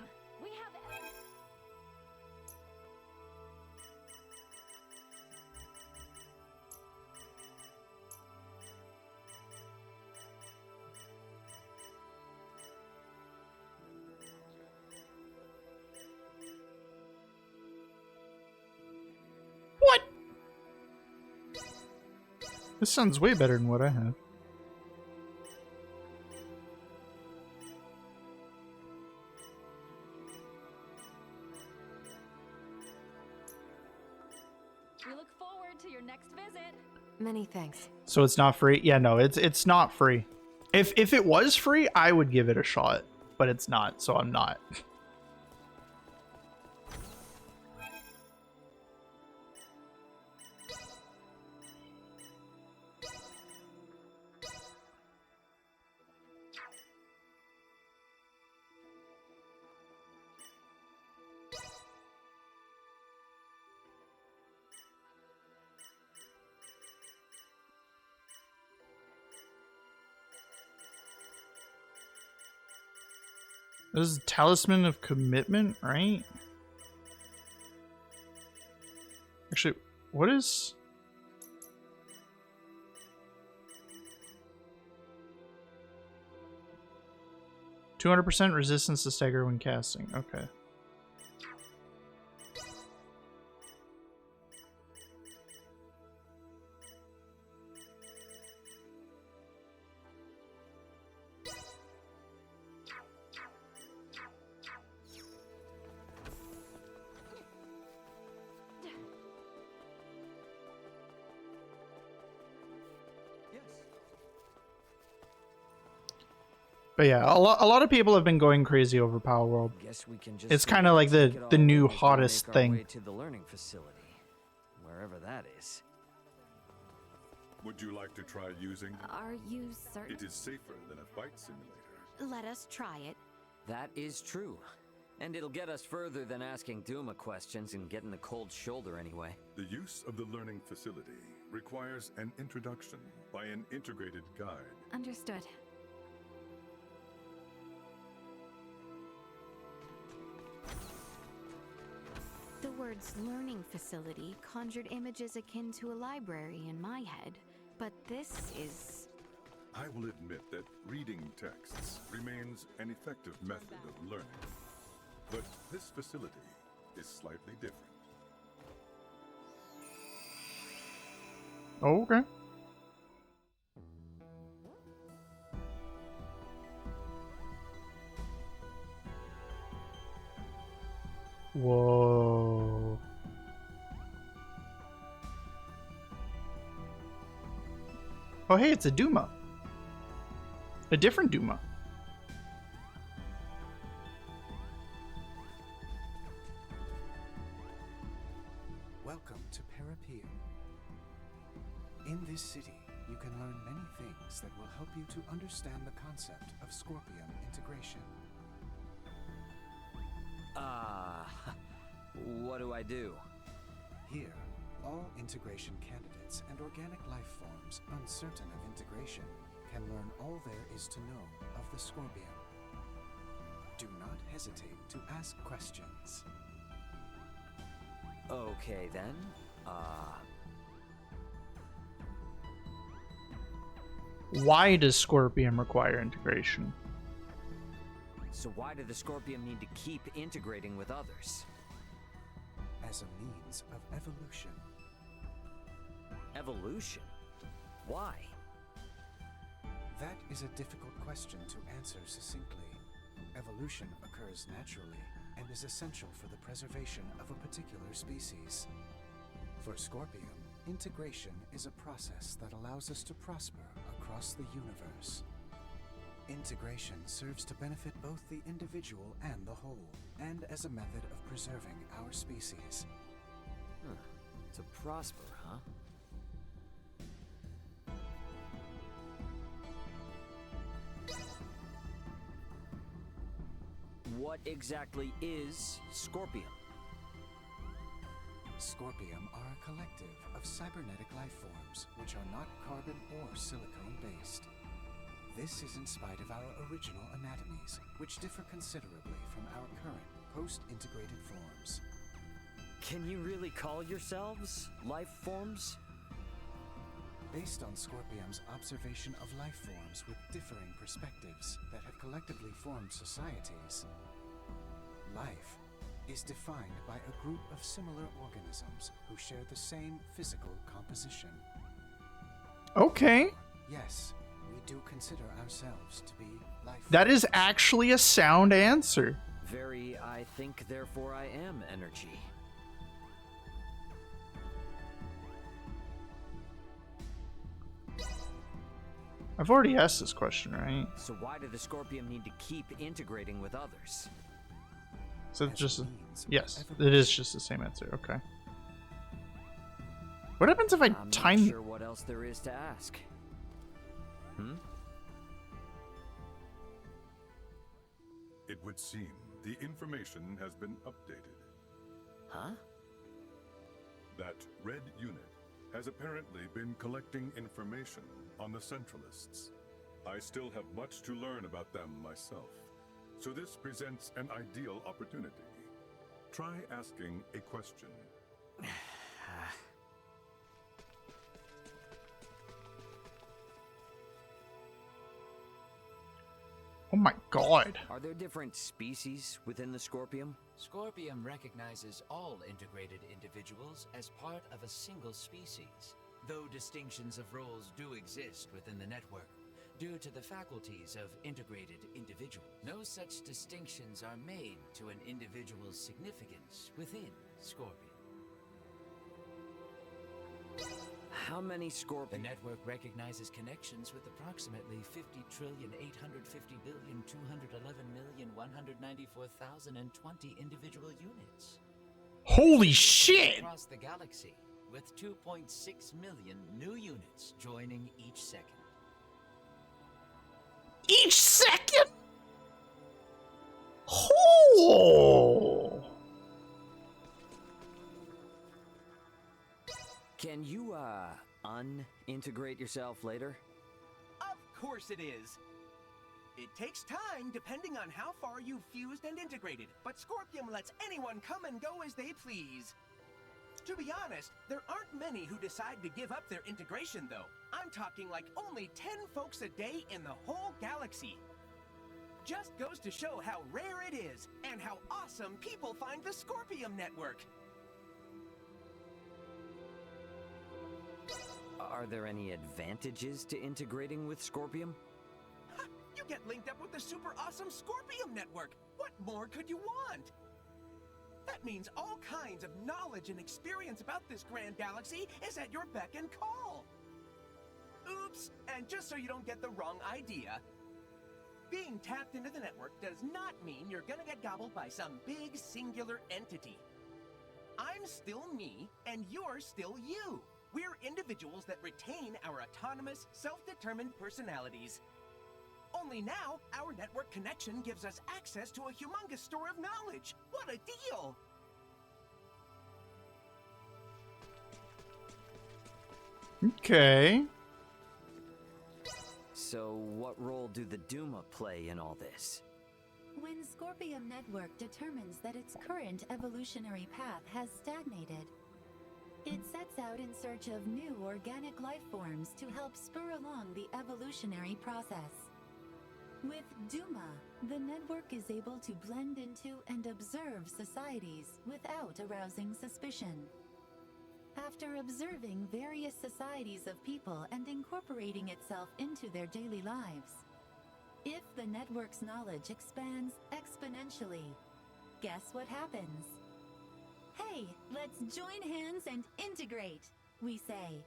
What? This sounds way better than what I have. We look forward to your next visit. Many thanks. So it's not free? Yeah, no, it's not free. If it was free, I would give it a shot, but it's not, so I'm not. This is Talisman of Commitment, right? Actually, what is... %200 resistance to stagger when casting. Okay. But yeah, a lot of people have been going crazy over Power World. Guess we can just It's kind of like the new hottest make our way thing. to the learning facility, wherever that is. Would you like to try using them? Are you certain? It is safer than a fight simulator. Let us try it. That is true. And it'll get us further than asking Duma questions and getting the cold shoulder anyway. The use of the learning facility requires an introduction by an integrated guide. Understood. The words learning facility conjured images akin to a library in my head, but this is... I will admit that reading texts remains an effective method of learning, but this facility is slightly different. Oh, okay. Whoa. Oh, hey, it's a Duma. A different Duma. Welcome to Parapium. In this city, you can learn many things that will help you to understand the concept of Scorpium integration. What do I do? Here, all integration candidates and organic life forms uncertain of integration can learn all there is to know of the Scorpium. Do not hesitate to ask questions. Okay then. Why does Scorpium require integration? So why did the Scorpium need to keep integrating with others? As a means of evolution. Evolution? Why? That is a difficult question to answer succinctly. evolution occurs naturally and is essential for the preservation of a particular species. For Scorpium, integration is a process that allows us to prosper across the universe. Integration serves to benefit both the individual and the whole, and as a method of preserving our species. To prosper, huh? What exactly is Scorpium? Scorpium are a collective of cybernetic life forms which are not carbon or silicone-based. This is in spite of our original anatomies, which differ considerably from our current post-integrated forms. Can you really call yourselves life forms? Based on Scorpium's observation of life forms with differing perspectives that have collectively formed societies, life is defined by a group of similar organisms who share the same physical composition. Okay. Yes, we do consider ourselves to be life That is forms. actually a sound answer. Very I think, therefore I am energy. I've already asked this question, right? So why did the Scorpium need to keep integrating with others? So it's just yes, it is just the same answer. Okay. What happens if I I'm time? not sure what else there is to ask. It would seem the information has been updated. Huh? That red unit has apparently been collecting information on the Centralists. I still have much to learn about them myself, so this presents an ideal opportunity. Try asking a question. Oh my god. Are there different species within the Scorpium? Scorpium recognizes all integrated individuals as part of a single species, though distinctions of roles do exist within the network, due to the faculties of integrated individuals. No such distinctions are made to an individual's significance within Scorpium. How many The Scorpion? network recognizes connections with approximately 50,850,211,194,020 individual units. Holy shit! Across the galaxy, with 2.6 million new units joining each second. Each second? Oh! Can you, unintegrate yourself later? Of course it is. It takes time depending on how far you've fused and integrated, but Scorpium lets anyone come and go as they please. To be honest, there aren't many who decide to give up their integration, though. I'm talking like only 10 folks a day in the whole galaxy. Just goes to show how rare it is, and how awesome people find the Scorpium network. Are there any advantages to integrating with Scorpium? Ha! You get linked up with the super awesome Scorpium network! What more could you want? That means all kinds of knowledge and experience about this grand galaxy is at your beck and call. Oops, and just so you don't get the wrong idea, being tapped into the network does not mean you're gonna get gobbled by some big singular entity. I'm still me, and you're still you. We're individuals that retain our autonomous, self-determined personalities. Only now, our network connection gives us access to a humongous store of knowledge. What a deal! Okay. So what role do the Duma play in all this? When Scorpium Network determines that its current evolutionary path has stagnated, it sets out in search of new organic life forms to help spur along the evolutionary process. With Duma, the network is able to blend into and observe societies without arousing suspicion. After observing various societies of people and incorporating itself into their daily lives, if the network's knowledge expands exponentially, guess what happens? Hey, let's join hands and integrate, we say.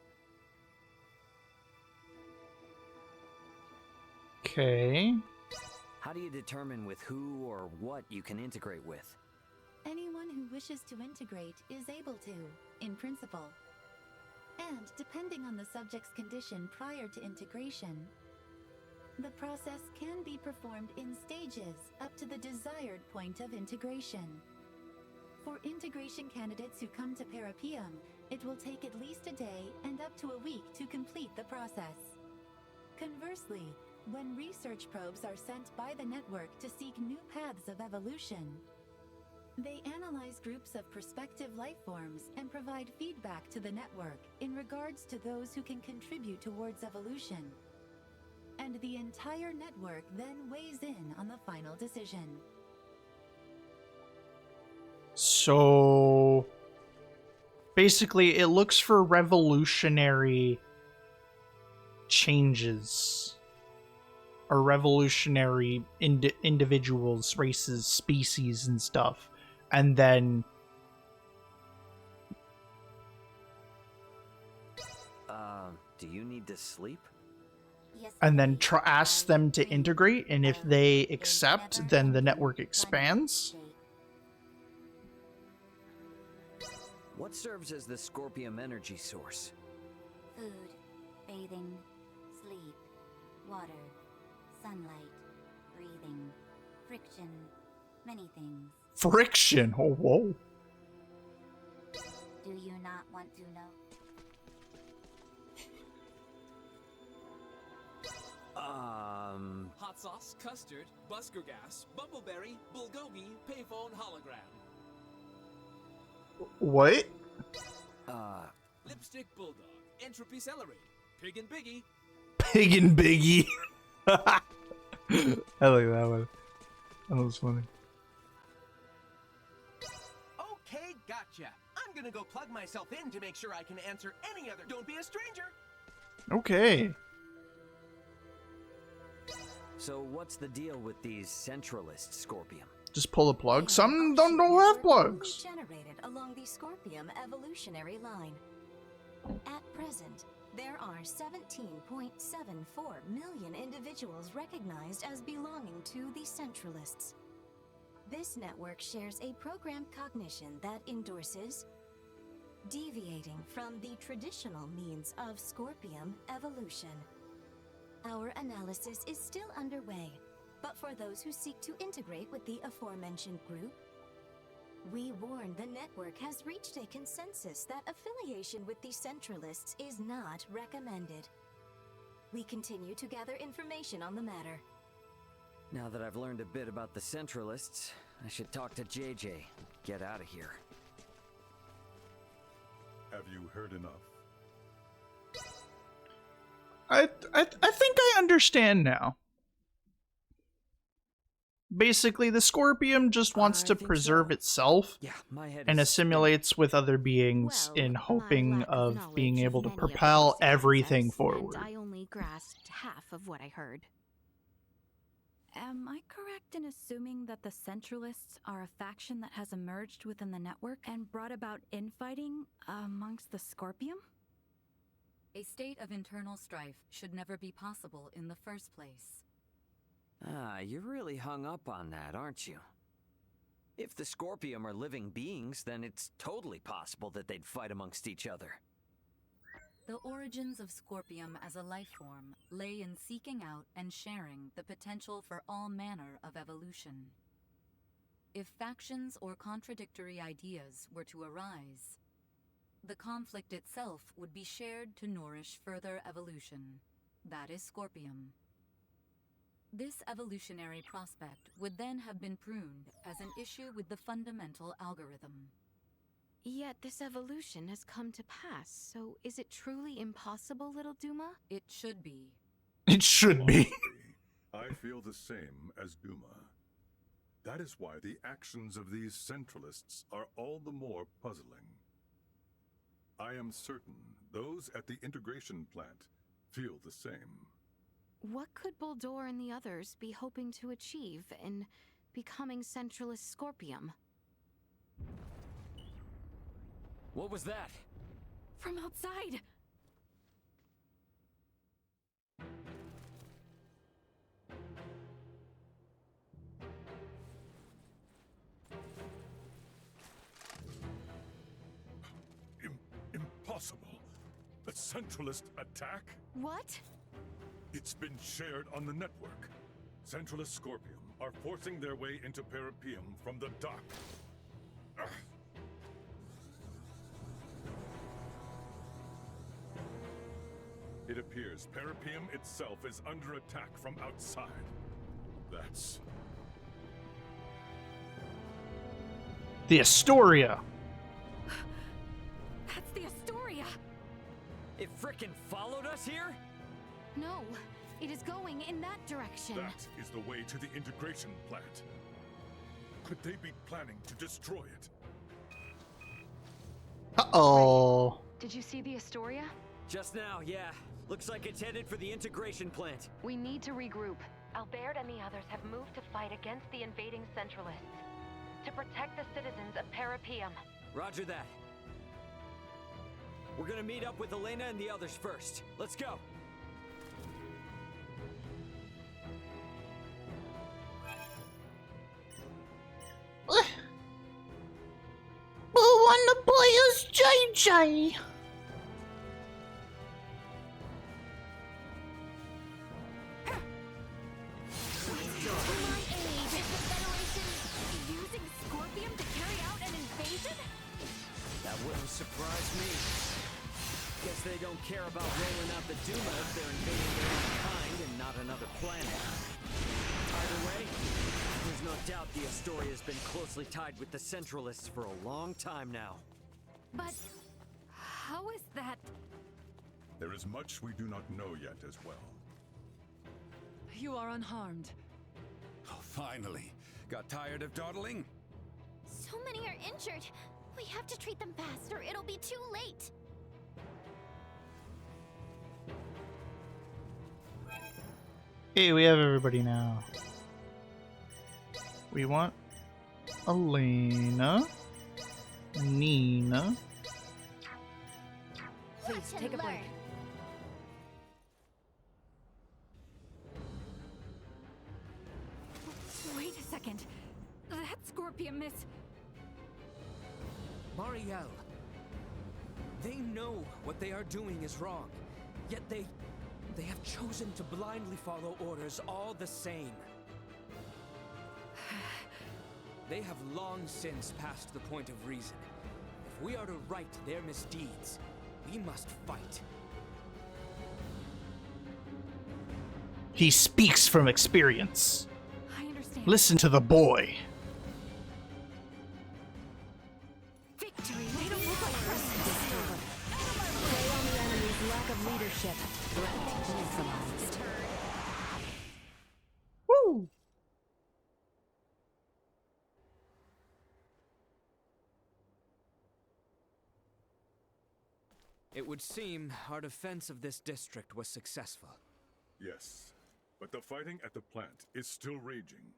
Okay. How do you determine with who or what you can integrate with? Anyone who wishes to integrate is able to, in principle. And depending on the subject's condition prior to integration, the process can be performed in stages up to the desired point of integration. For integration candidates who come to Parapeum, it will take at least a day and up to a week to complete the process. Conversely, when research probes are sent by the network to seek new paths of evolution, they analyze groups of prospective lifeforms and provide feedback to the network in regards to those who can contribute towards evolution. And the entire network then weighs in on the final decision. So basically it looks for revolutionary changes or revolutionary individuals, races, species and stuff, and then do you need to sleep? and then ask them to integrate, and if they accept, then the network expands. What serves as the Scorpium energy source? Food, bathing, sleep, water, sunlight, breathing, friction, many things. Friction? Oh, whoa. Do you not want to know? Hot sauce, custard, busker gas, bumbleberry, bulgogi, payphone hologram. What? Lipstick bulldog, entropy celery, pig and biggie. Pig and Biggie. I like that one. That was funny. Okay, gotcha. I'm gonna go plug myself in to make sure I can answer any other. Don't be a stranger. Okay. So what's the deal with these centralists, Scorpium? Just pull the plug. Some don't have plugs. Generated along the Scorpium evolutionary line. At present, there are 17.74 million individuals recognized as belonging to the Centralists. This network shares a programmed cognition that endorses deviating from the traditional means of Scorpium evolution. Our analysis is still underway, but for those who seek to integrate with the aforementioned group, we warn the network has reached a consensus that affiliation with the Centralists is not recommended. We continue to gather information on the matter. Now that I've learned a bit about the Centralists, I should talk to JJ. Get out of here. Have you heard enough? I think I understand now. Basically, the Scorpium just wants to preserve itself and assimilates with other beings in hoping of being able to propel everything forward. I only grasped half of what I heard. Am I correct in assuming that the Centralists are a faction that has emerged within the network and brought about infighting amongst the Scorpium? A state of internal strife should never be possible in the first place. You're really hung up on that, aren't you? If the Scorpium are living beings, then it's totally possible that they'd fight amongst each other. The origins of Scorpium as a life form lay in seeking out and sharing the potential for all manner of evolution. If factions or contradictory ideas were to arise, the conflict itself would be shared to nourish further evolution. That is Scorpium. This evolutionary prospect would then have been pruned as an issue with the fundamental algorithm. Yet this evolution has come to pass, so is it truly impossible, little Duma? It should be. It should be. I feel the same as Duma. That is why the actions of these Centralists are all the more puzzling. I am certain those at the integration plant feel the same. What could Boldore and the others be hoping to achieve in becoming Centralist Scorpium? What was that? From outside! Impossible. A Centralist attack? What? It's been shared on the network. Centralist Scorpium are forcing their way into Parapium from the dock. Ugh. It appears Parapium itself is under attack from outside. That's... The Astoria! That's the Astoria! It frickin' followed us here? No, it is going in that direction. That is the way to the integration plant. Could they be planning to destroy it? Uh-oh. Did you see the Astoria? Just now, yeah. Looks like it's headed for the integration plant. We need to regroup. Albert and the others have moved to fight against the invading Centralists. To protect the citizens of Parapium. Roger that. We're gonna meet up with Elena and the others first. Let's go. Who wanna play as JJ? Using Scorpium to carry out an invasion? That wouldn't surprise me. Guess they don't care about rolling out the Duma if they're invading their own kind and not another planet. Either way, there's no doubt the Astoria has been closely tied with the Centralists for a long time now. But how is that? There is much we do not know yet as well. You are unharmed. Oh, finally. Got tired of dawdling? So many are injured. We have to treat them fast or it'll be too late. Hey, we have everybody now. We want Elena, Nina. Please, take a break. Wait a second. That Scorpium is... Marielle. They know what they are doing is wrong, yet they have chosen to blindly follow orders all the same. They have long since passed the point of reason. If we are to right their misdeeds, we must fight. He speaks from experience. I understand. Listen to the boy. Victory! They don't look like precedent. Prey on the enemy's lack of leadership. Threat neutralized. Woo! It would seem our defense of this district was successful. Yes, but the fighting at the plant is still raging.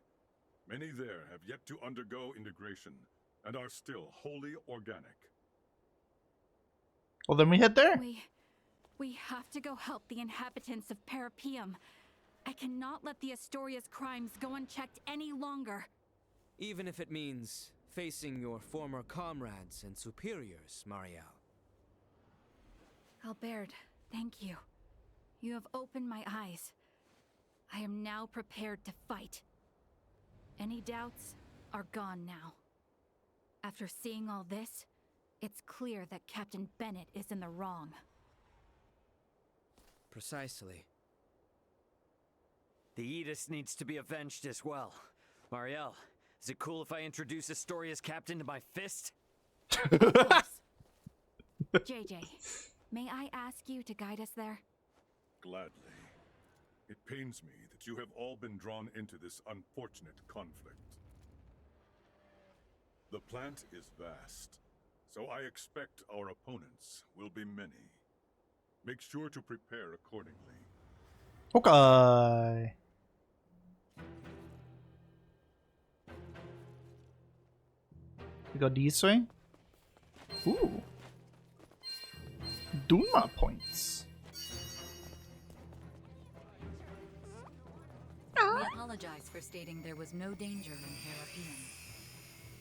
Many there have yet to undergo integration and are still wholly organic. Well, then we head there. We have to go help the inhabitants of Parapium. I cannot let the Astoria's crimes go unchecked any longer. Even if it means facing your former comrades and superiors, Marielle. Albert, thank you. You have opened my eyes. I am now prepared to fight. Any doubts are gone now. After seeing all this, it's clear that Captain Bennett is in the wrong. Precisely. The Aegis needs to be avenged as well. Marielle, is it cool if I introduce Astoria's captain to my fist? JJ, may I ask you to guide us there? Gladly. It pains me that you have all been drawn into this unfortunate conflict. The plant is vast, so I expect our opponents will be many. Make sure to prepare accordingly. Okay. We go this way. Ooh. Duma points. We apologize for stating there was no danger in Parapian.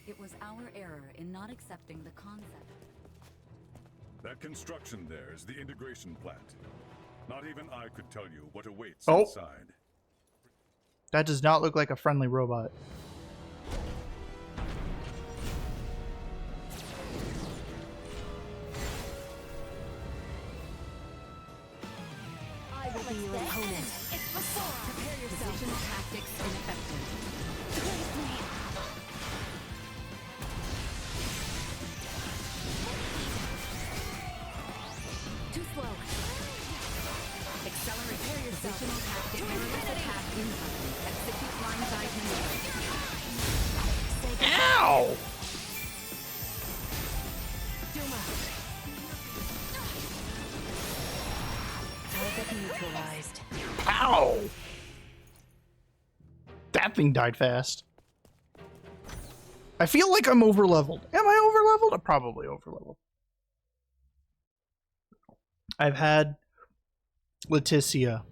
It was our error in not accepting the concept. That construction there is the integration plant. Not even I could tell you what awaits Oh. inside. That does not look like a friendly robot. I will be your opponent. Prepare yourself. Precision tactics ineffective. Too slow. Accelerate. Prepare yourself. Positional tactic. Mirrorless attack incoming. Execute blindside maneuver. Ow! Duma. Target neutralized. Ow! That thing died fast. I feel like I'm overleveled. Am I overleveled? I'm probably overleveled. I've had Leticia.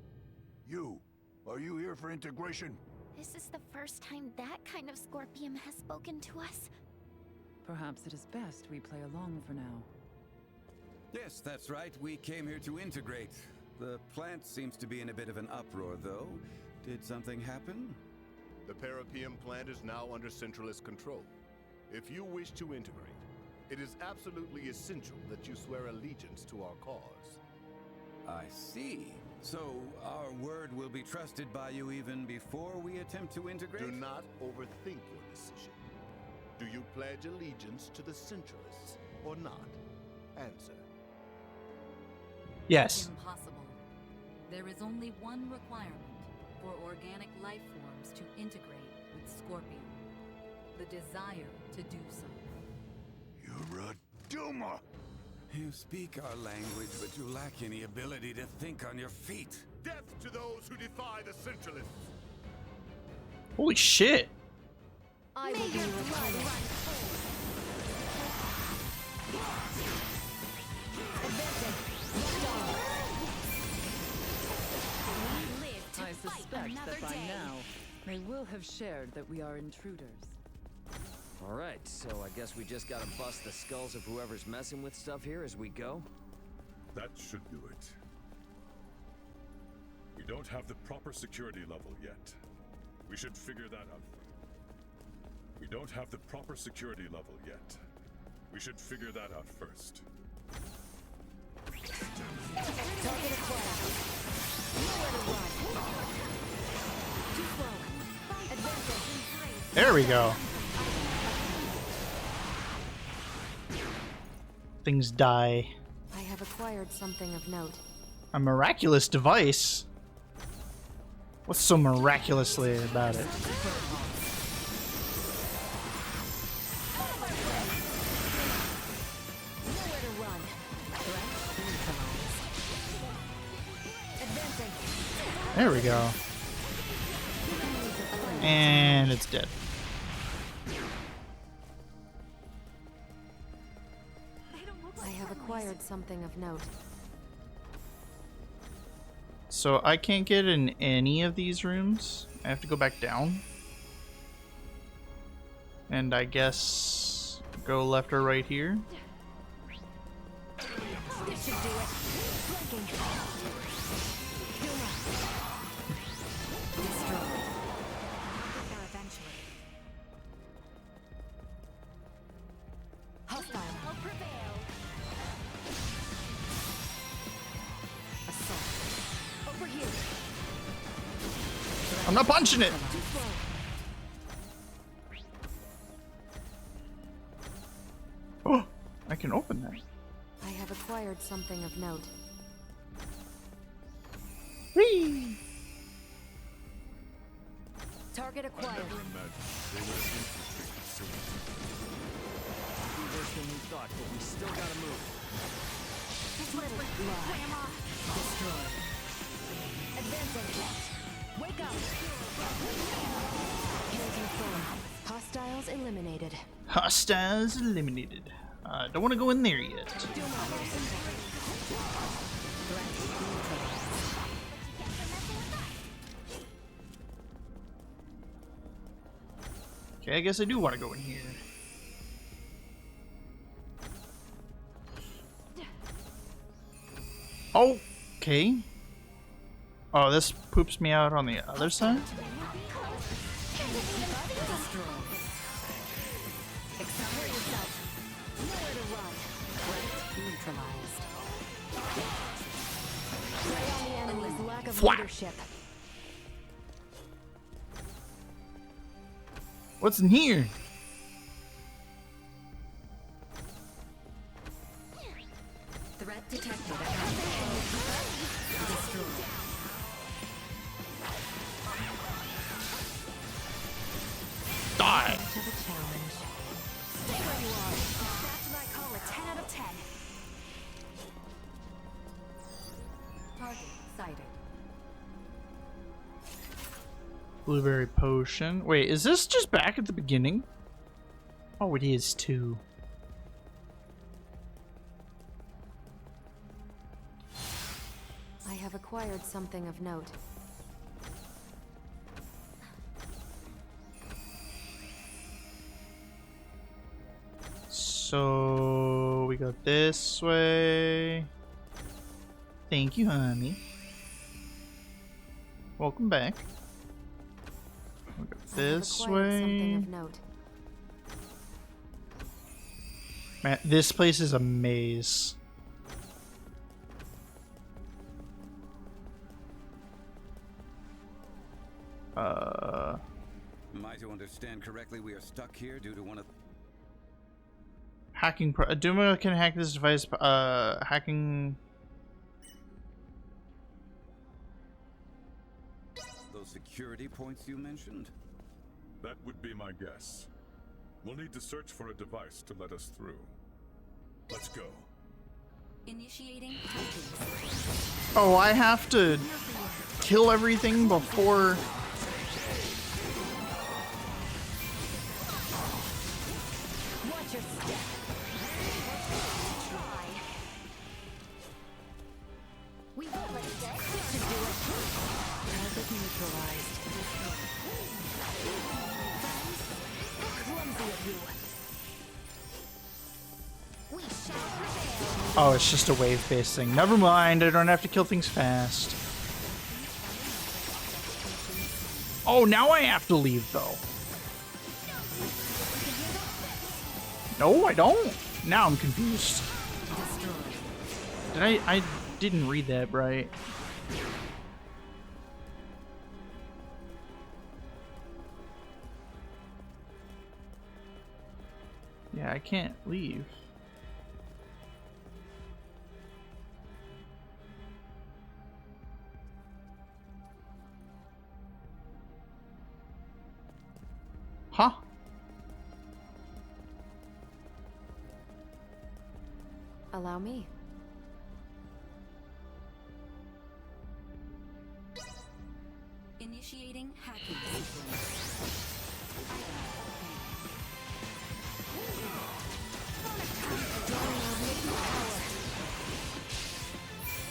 Are you here for integration? This is the first time that kind of Scorpium has spoken to us. Perhaps it is best we play along for now. Yes, that's right. We came here to integrate. The plant seems to be in a bit of an uproar, though. Did something happen? The Parapium plant is now under Centralist control. If you wish to integrate, it is absolutely essential that you swear allegiance to our cause. I see. So, our word will be trusted by you even before we attempt to integrate? Do not overthink your decision. Do you pledge allegiance to the Centralists or not? Answer. Yes. Impossible. There is only one requirement for organic life forms to integrate with Scorpion. The desire to do so. You're a Duma! You speak our language, but you lack any ability to think on your feet. Death to those who defy the Centralists! Holy shit! I will be your opponent. I suspect that by now, they will have shared that we are intruders. Alright, so I guess we just gotta bust the skulls of whoever's messing with stuff here as we go? That should do it. We don't have the proper security level yet. We should figure that out. We don't have the proper security level yet. We should figure that out first. Target acquired. Nowhere to run. Too slow. Advantage. There we go. Things die. I have acquired something of note. A miraculous device? What's so miraculously about it? Nowhere to run. Advancing. There we go. And it's dead. I have acquired something of note. So I can't get in any of these rooms. I have to go back down. And I guess go left or right here. This should do it. Flanking. Duma. Destroy. Or eventually. Hostile. I'll prevail. Assault. Over here. I'm not punching it! Too slow. Oh, I can open that. I have acquired something of note. Whee! Target acquired. Worse than we thought, but we still gotta move. Destroy. Advancing. Wake up! Kill confirmed. Hostiles eliminated. Hostiles eliminated. Don't want to go in there yet. Okay, I guess I do want to go in here. Okay. Oh, this poops me out on the other side? Leadership. What's in here? Threat detected. Destroyed. Die. To the challenge. Stay where you are. That's what I call a 10 out of 10. Target sighted. Blueberry potion. Wait, is this just back at the beginning? Oh, it is too. I have acquired something of note. So we go this way. Thank you, honey. Welcome back. We go this way. Of note. Man, this place is a maze. Am I to understand correctly we are stuck here due to one of hacking Duma can hack this device hacking those security points you mentioned? That would be my guess. We'll need to search for a device to let us through. Let's go. Initiating. Oh, I have to kill everything before. Watch your step. Try. We've already done it to do it. Target neutralized. Clumsy of you. We shall prevail. Oh, it's just a wave-based thing. Never mind, I don't have to kill things fast. Oh, now I have to leave, though. No, I don't. Now I'm confused. Did I didn't read that right. Yeah, I can't leave. Huh? Allow me. Initiating hacking sequence.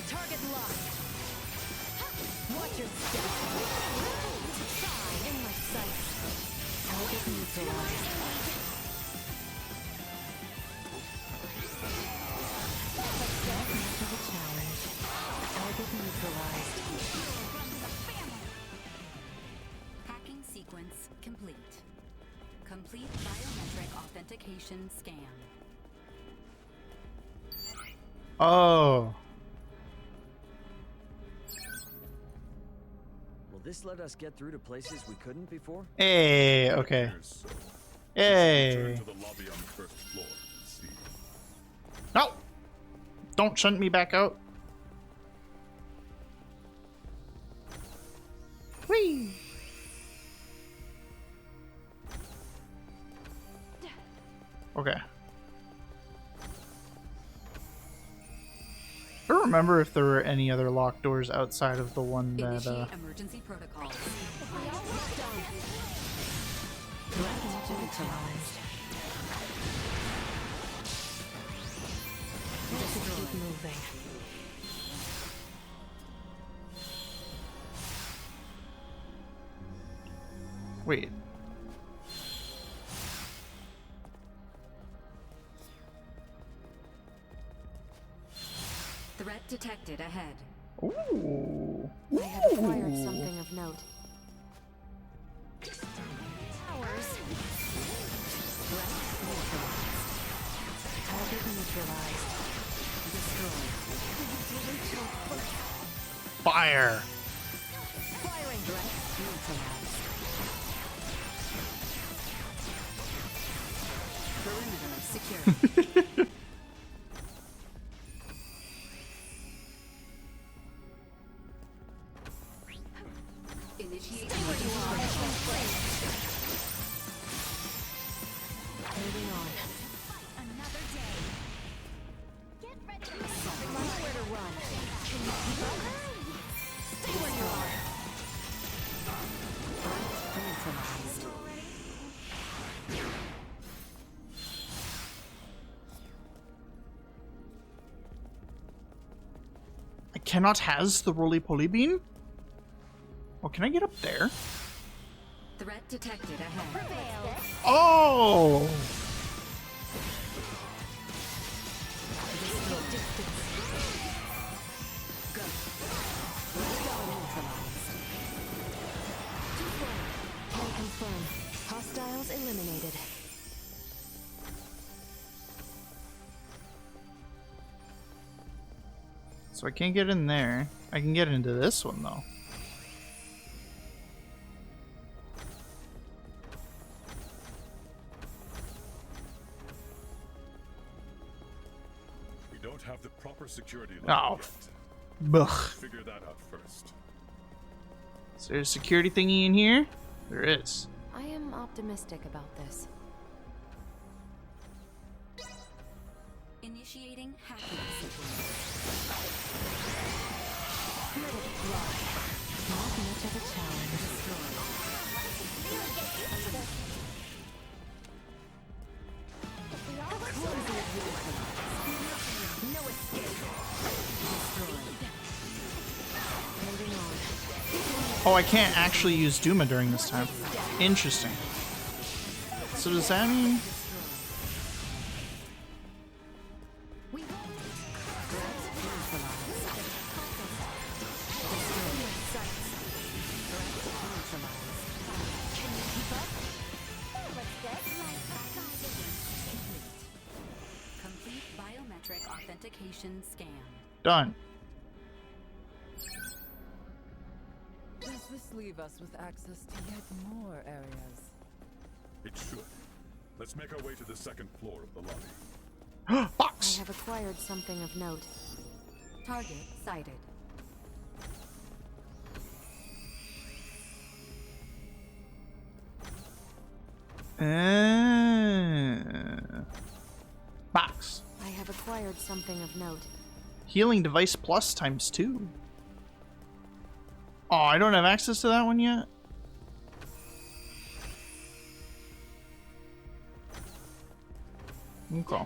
Target locked. Watch your step. In my sights. Target neutralized. To the challenge. Target neutralized. Hacking sequence complete. Complete biometric authentication scan. Oh. Will this let us get through to places we couldn't before? Hey, okay. Hey. Return to the lobby on the first floor and see. No! Don't shunt me back out. Whee! Okay. I don't remember if there were any other locked doors outside of the one that, Initiate emergency protocols. Keep moving. Wait. Threat detected ahead. Ooh. I have acquired something of note. Towers. Target neutralized. Destroyed. Fire. Firing threat neutralized. Perimeter secure. Initiate Moving on. Another day. Get ready to Nowhere to run. Can you keep up? Stay where you are. Neutralized. I cannot has the roly-poly bean? Oh, can I get up there? threat detected ahead. Prevail. Oh! Go. Can confirm. Hostiles eliminated. So I can't get in there. I can get into this one, though. We don't have the proper security Oh. level yet. Ugh. Figure that out first. Is there a security thingy in here? There is. I am optimistic about this. Initiating hacking sequence. Let it fly. Not much of a challenge. No escape. Moving on. Oh, I can't actually use Duma during this time. Interesting. So does that mean... Complete biometric authentication scan. Done. Does this leave us with access to yet more areas? It should. Let's make our way to the second floor of the lobby. Box! I have acquired something of note. Target sighted. Box. I have acquired something of note. Healing device plus ×2. Oh, I don't have access to that one yet? Okay.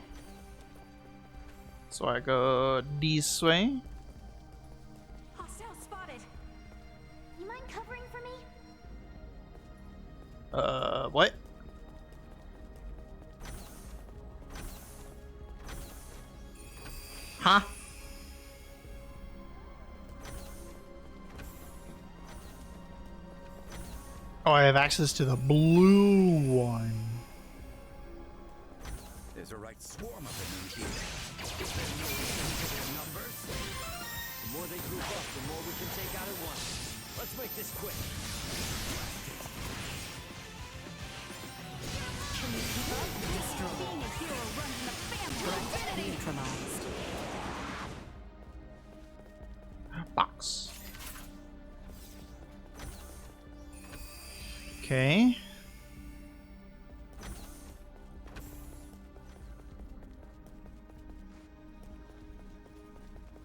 So I go this way. Hostile spotted. You mind covering for me? What? Huh? Oh, I have access to the blue one. There's a right swarm of them in here. Is there no limit to their numbers? The more they group up, the more we can take out at once. Let's make this quick. Can you keep up? Being a hero runs in the family. Neutralized. Box. Okay.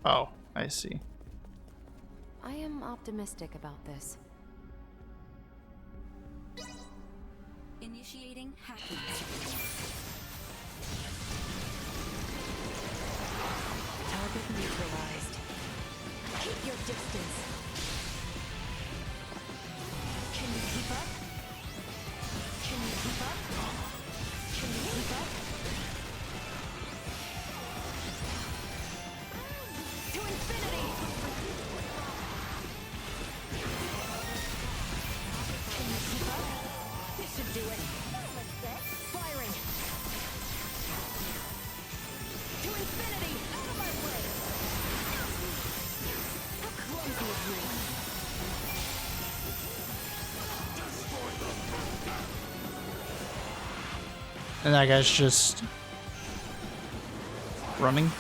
Oh, I see. I am optimistic about this. Initiating hacking. Target neutralized. Keep your distance. Can you keep up? Can you keep up? Can you keep up? To infinity! Can you keep up? This should do it. Firing! To infinity! Out of my way! How clumsy of you! And that guy's just running.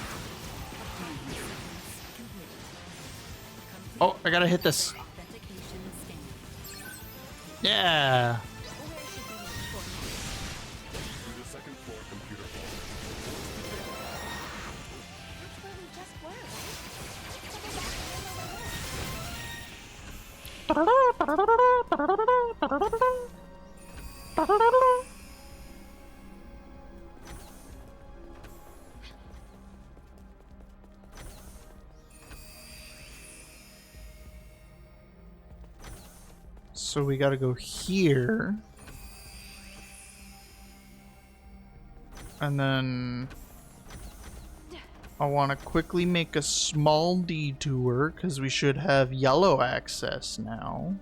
Oh, I gotta hit this. Yeah. So we gotta go here. And then I want to quickly make a small detour because we should have yellow access now.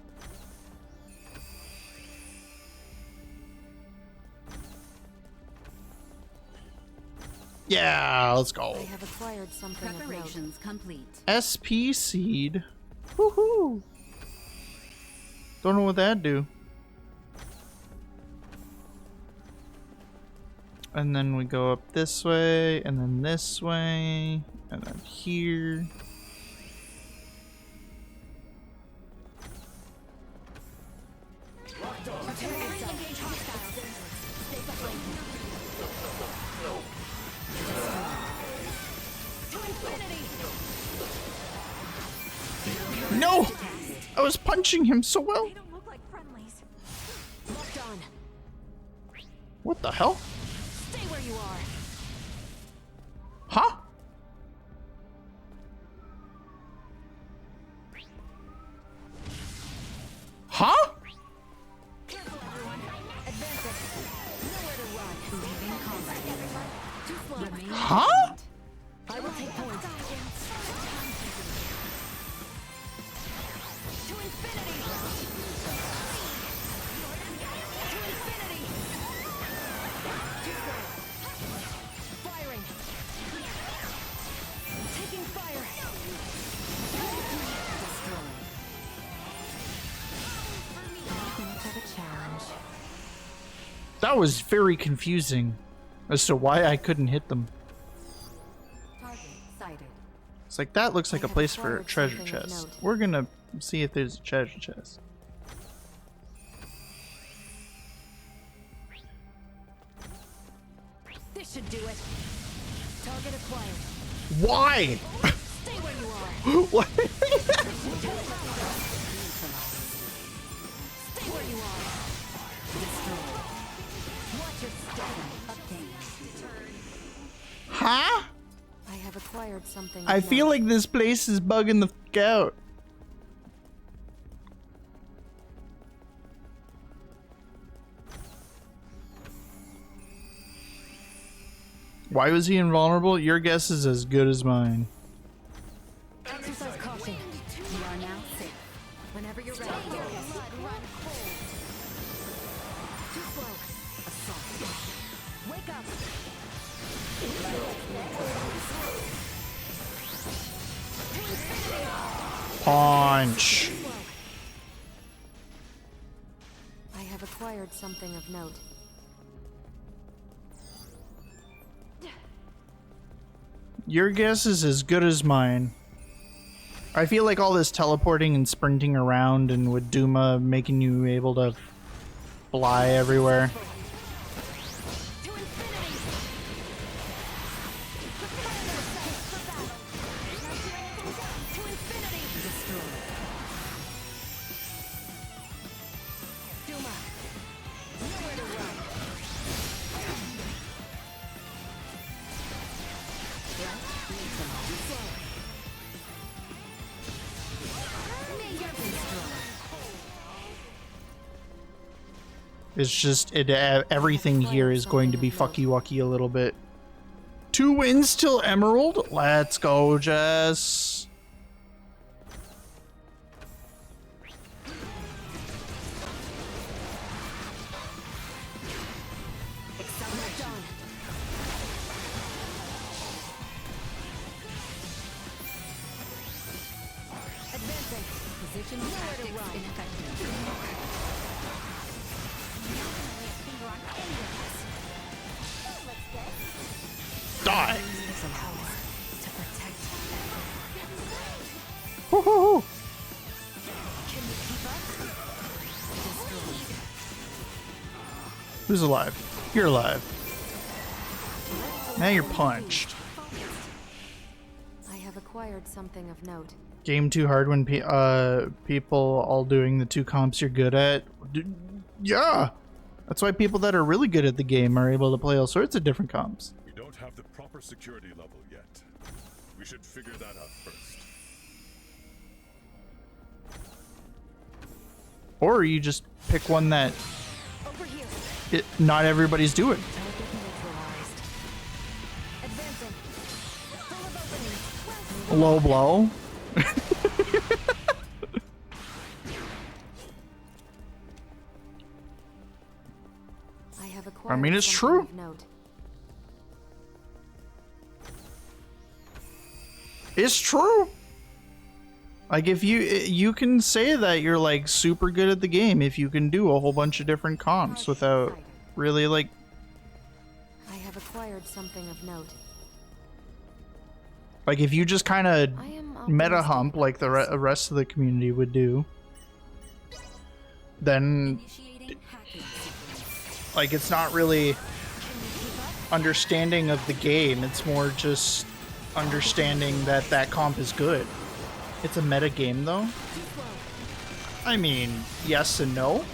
Yeah, let's go. I have acquired something. Preparations complete. SP seed. Woohoo! Don't know what that'd do. And then we go up this way, and then this way, and then here. No! I was punching him so well. They don't look like friendlies. Locked on. What the hell? Stay where you are. Huh? Huh? Careful, everyone. Advancing. Nowhere to run. Leaving combat. Too slow. Remain Huh? I will take points. To infinity. To infinity. Too slow. Firing. Taking fire. Much of a challenge. That was very confusing as to why I couldn't hit them. Target sighted. It's like, that looks like a place for a treasure chest. We're gonna see if there's a treasure chest. This should do it. Target acquired. Why? Stay where you are. What? Stay where you are. Destroy. Watch your step. Huh? I have acquired something. I feel like this place is bugging the f out. Why was he invulnerable? Your guess is as good as mine. Exercise caution. You are now safe. Whenever you're ready. Run cold. Too slow. Assault. Wake up. Punch. I have acquired something of note. Your guess is as good as mine. I feel like all this teleporting and sprinting around and with Duma making you able to fly everywhere. It's just everything here is going to be fucky-wucky a little bit. 2 wins till Emerald. Let's go, Jess. Die. Woo-hoo-hoo. Who's alive? You're alive. Now you're punched. I have acquired something of note. Game too hard when people all doing the 2 comps you're good at. Yeah, that's why people that are really good at the game are able to play all sorts of different comps. We don't have the proper security level yet. We should figure that out first. Or you just pick one that not everybody's doing. Low blow. I mean, it's true. It's true. Like, if you can say that you're like super good at the game if you can do a whole bunch of different comps without really like. I have acquired something of note. Like, if you just kind of meta hump like the rest of the community would do, then like it's not really understanding of the game. It's more just understanding that that comp is good. It's a meta game, though. I mean, yes and no.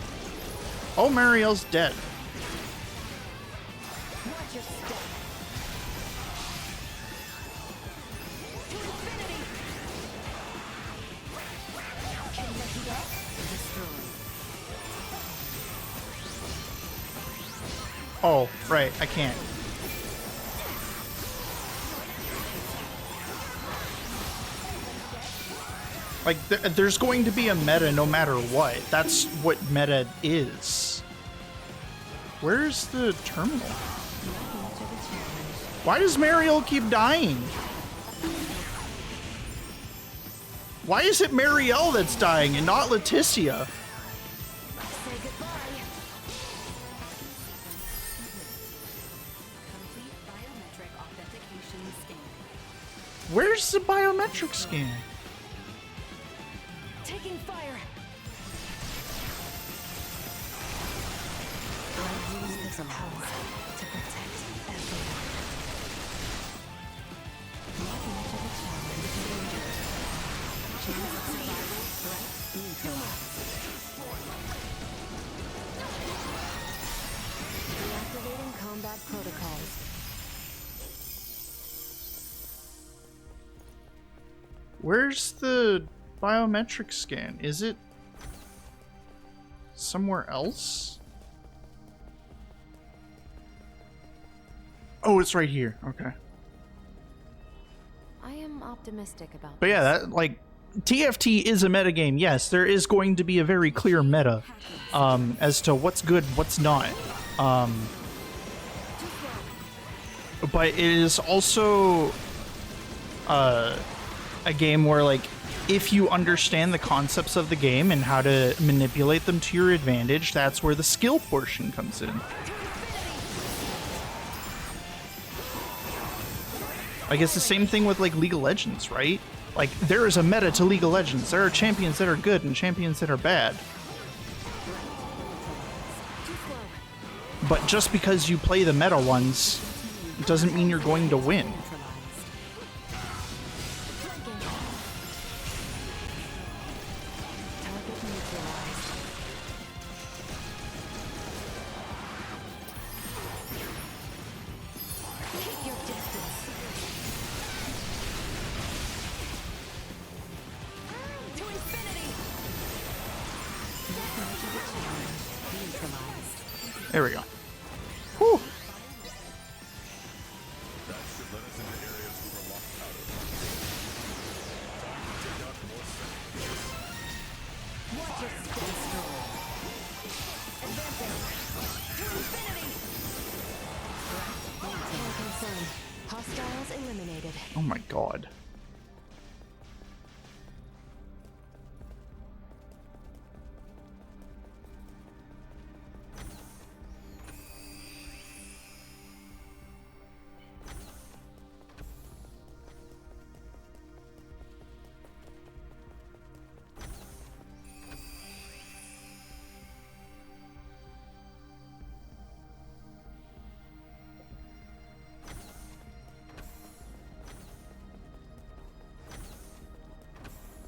Oh, Marielle's dead. Oh, right, I can't. Like, there's going to be a meta no matter what. That's what meta is. Where's the terminal? Why does Mariel keep dying? Why is it Mariel that's dying and not Leticia? Where's the biometric scan? Taking fire. I use this power to protect everyone. Walking into the challenge danger. Chance of survival threat neutralized. Deactivating combat protocols. Where's the biometric scan? Is it somewhere else? Oh, it's right here. Okay. I am optimistic about But yeah, that like TFT is a meta game. Yes, there is going to be a very clear meta as to what's good, what's not. But it is also a game where, like, if you understand the concepts of the game and how to manipulate them to your advantage, that's where the skill portion comes in. Like, it's the same thing with, like, League of Legends, right? Like, there is a meta to League of Legends. There are champions that are good and champions that are bad. But just because you play the meta ones doesn't mean you're going to win. There we go. Whew. That should let us into areas we were locked out of. Time to take out more sentries. Watch your space stroll. Advancing. To infinity! Kill confirmed. Hostiles eliminated. Oh my god.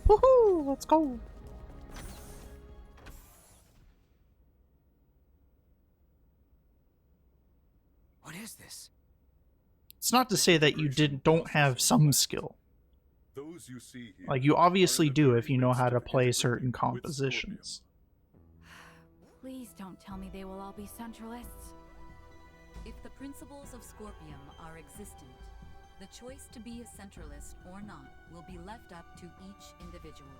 Woohoo! Let's go. What is this? It's not to say that you don't have some skill. Those you see here Like, you obviously do if you know how to play certain compositions. Please don't tell me they will all be centralists. If the principles of Scorpium are existent, the choice to be a centralist or not will be left up to each individual.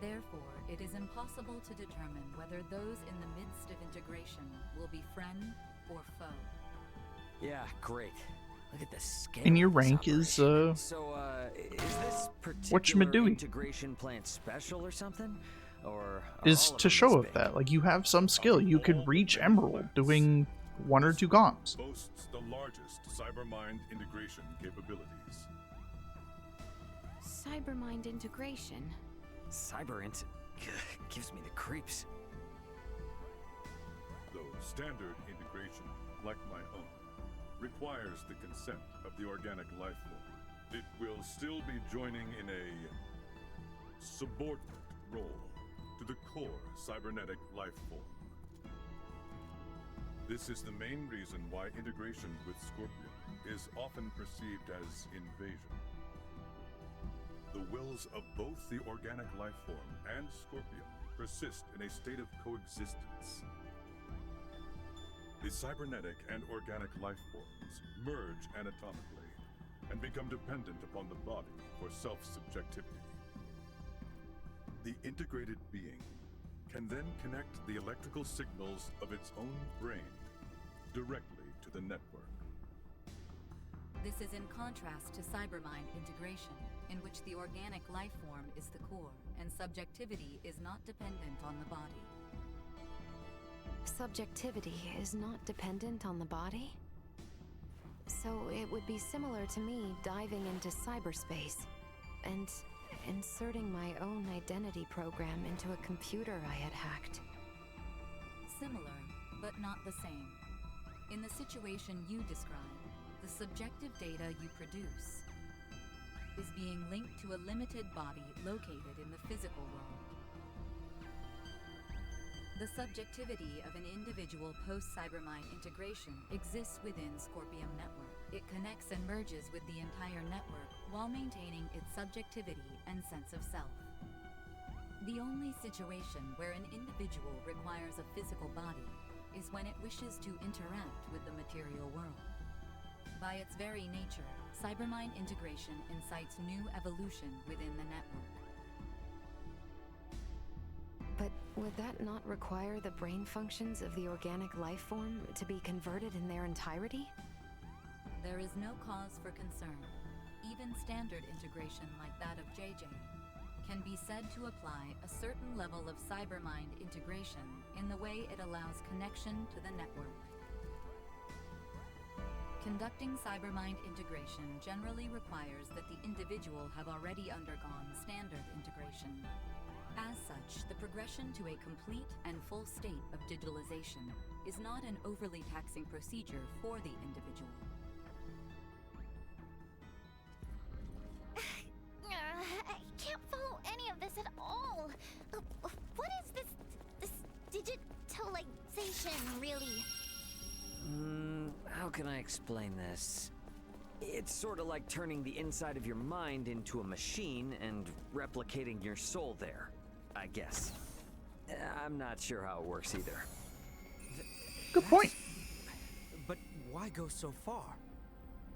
Therefore, it is impossible to determine whether those in the midst of integration will be friend or foe. Yeah, great. Look at the scale. And your of this rank is, operation. So, is this particular whatchamajooey? integration plant special or something? Or Is all of to them show this of big? that. Like, you have some skill. You could reach Emerald doing 1 or 2 comms. boasts the largest cybermind integration capabilities. Cybermind integration. Cyberint gives me the creeps. Though standard integration, like my own, requires the consent of the organic life form, it will still be joining in a subordinate role to the core cybernetic life form. This is the main reason why integration with Scorpion is often perceived as invasion. The wills of both the organic life form and Scorpion persist in a state of coexistence. The cybernetic and organic life forms merge anatomically and become dependent upon the body for self-subjectivity. The integrated being can then connect the electrical signals of its own brain directly to the network. This is in contrast to cybermind integration, in which the organic life form is the core, and subjectivity is not dependent on the body. Subjectivity is not dependent on the body? So it would be similar to me diving into cyberspace and inserting my own identity program into a computer I had hacked. Similar, but not the same. In the situation you describe, the subjective data you produce is being linked to a limited body located in the physical world. The subjectivity of an individual post-cybermind integration exists within Scorpium Network. It connects and merges with the entire network while maintaining its subjectivity and sense of self. The only situation where an individual requires a physical body is when it wishes to interact with the material world. By its very nature, cybermind integration incites new evolution within the network. But would that not require the brain functions of the organic life form to be converted in their entirety? There is no cause for concern. Even standard integration like that of JJ can be said to apply a certain level of cybermind integration in the way it allows connection to the network. Conducting cybermind integration generally requires that the individual have already undergone standard integration. As such, the progression to a complete and full state of digitalization is not an overly taxing procedure for the individual. I can't follow any of this at all. What is this digitalization, really? How can I explain this? It's sort of like turning the inside of your mind into a machine and replicating your soul there, I guess. I'm not sure how it works either. Good point. But why go so far?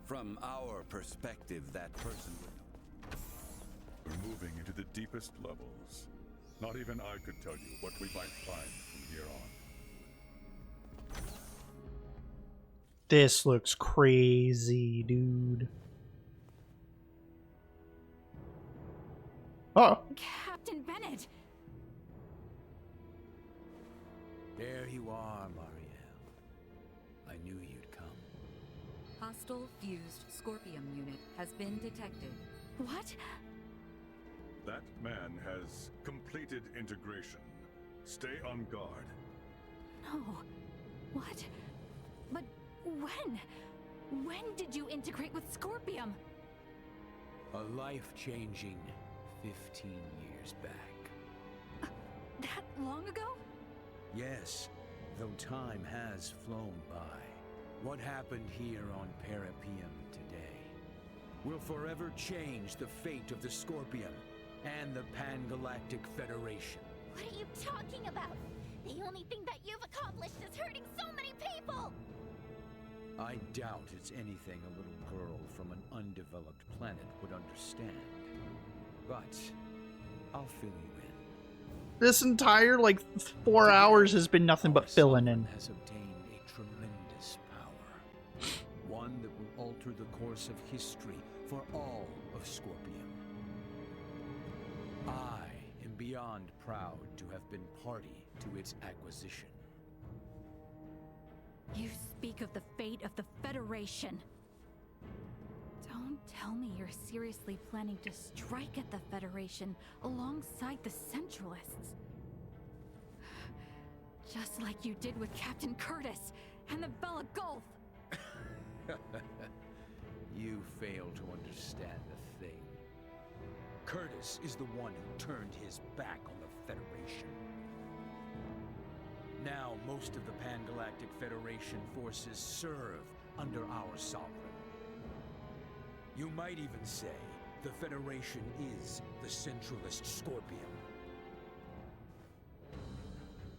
From our perspective, that person would... We're moving into the deepest levels. Not even I could tell you what we might find from here on. This looks crazy, dude. Oh. Captain Bennett! There you are, Marielle. I knew you'd come. Hostile fused Scorpium unit has been detected. What? That man has completed integration. Stay on guard. No. What? But when? When did you integrate with Scorpium? A life-changing 15 years back. That long ago? Yes, though time has flown by. What happened here on Parapium today will forever change the fate of the Scorpion and the Pan-Galactic Federation. What are you talking about? The only thing that you've accomplished is hurting so many people! I doubt it's anything a little girl from an undeveloped planet would understand. But I'll fill you in. This entire, 4 hours has been nothing but filling in. Has obtained a tremendous power. One that will alter the course of history for all of Scorpium. I am beyond proud to have been party to its acquisition. You speak of the fate of the Federation. Don't tell me you're seriously planning to strike at the Federation alongside the Centralists. Just like you did with Captain Curtis and the Vela Gulf. You fail to understand a thing. Curtis is the one who turned his back on the Federation. Now, most of the Pan-Galactic Federation forces serve under our sovereign. You might even say the Federation is the Centralist Scorpion.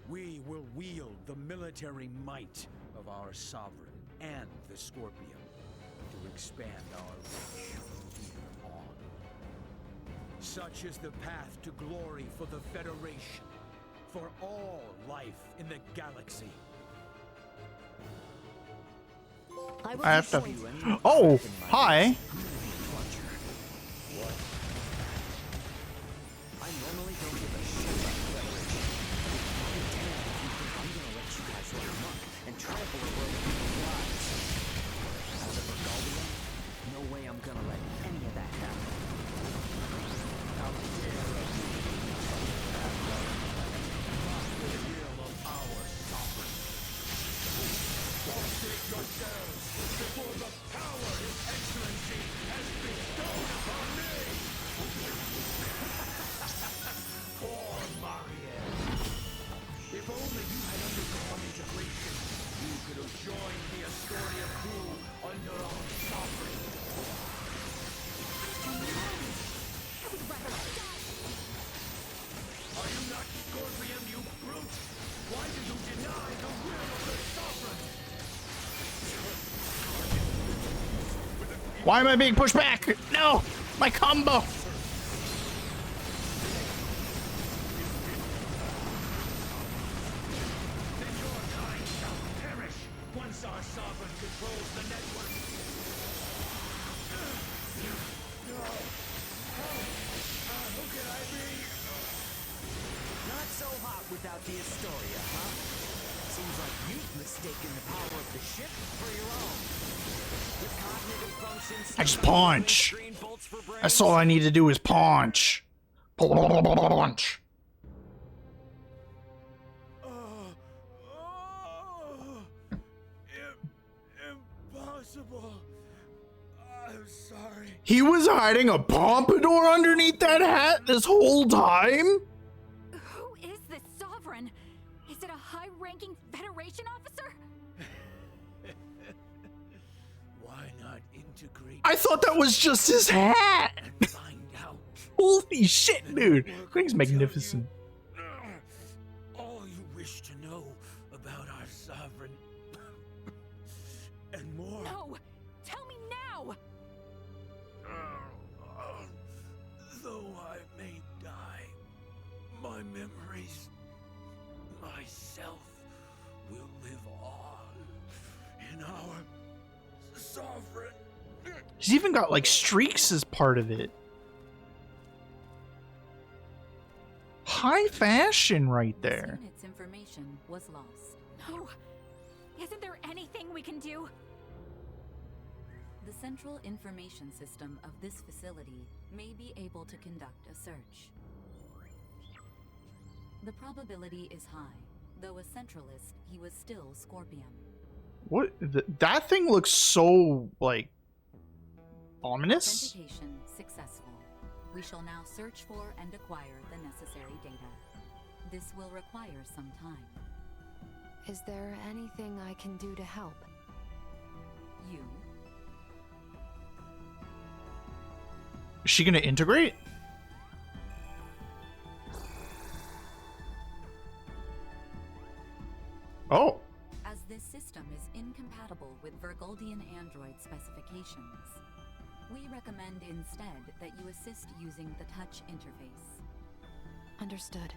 We will wield the military might of our sovereign and the Scorpion to expand our reach from here on. Such is the path to glory for the Federation, for all life in the galaxy. I have to... Oh, hi. I normally don't give a shit about the Federation. I'm damned if you think I'm gonna let you guys run amok and trample over other people's lives. As a Burgaldian, no way I'm gonna let any of that happen. How dare you the will of our sovereign. Prostrate yourselves before the power His Excellency has bestowed upon me! Poor Marielle. If only you had undergone integration, you could have joined the Astoria crew under our sovereign. Are you not Scorpion, you brute? Why do you deny the will of the sovereign? Why am I being pushed back? No! My combo! Once our sovereign controls the network. Who can I be? Not so hot without the Astoria, huh? Seems like you've mistaken the power of the ship for your own. With cognitive functions... I just punch! That's all I need to do is punch. Punch. Impossible. I'm sorry. He was hiding a pompadour underneath that hat this whole time? Who is this sovereign? Is it a high-ranking Federation officer? Why not integrate? I thought that was just his hat! Find out. Holy shit, dude! Thing's magnificent. All you wish to know about our sovereign my memories, myself will live on in our sovereign. He's even got like streaks as part of it. High fashion right there. Its information was lost. No! Isn't there anything we can do? The central information system of this facility may be able to conduct a search. The probability is high, though a centralist, he was still Scorpion. What? That thing looks so, like, ominous. Authentication successful. We shall now search for and acquire the necessary data. This will require some time. Is there anything I can do to help? You? Is she gonna integrate? Oh. As this system is incompatible with Vergoldian android specifications, we recommend instead that you assist using the touch interface. Understood.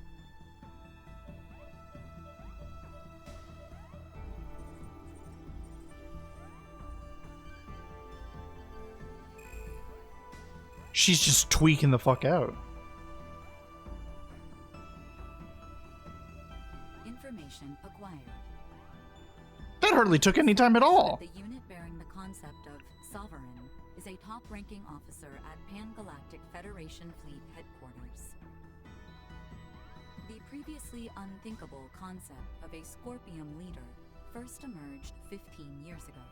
She's just tweaking the fuck out. Information acquired. That hardly took any time at all. The unit bearing the concept of Sovereign is a top-ranking officer at Pan-Galactic Federation Fleet Headquarters. The previously unthinkable concept of a Scorpium leader first emerged 15 years ago.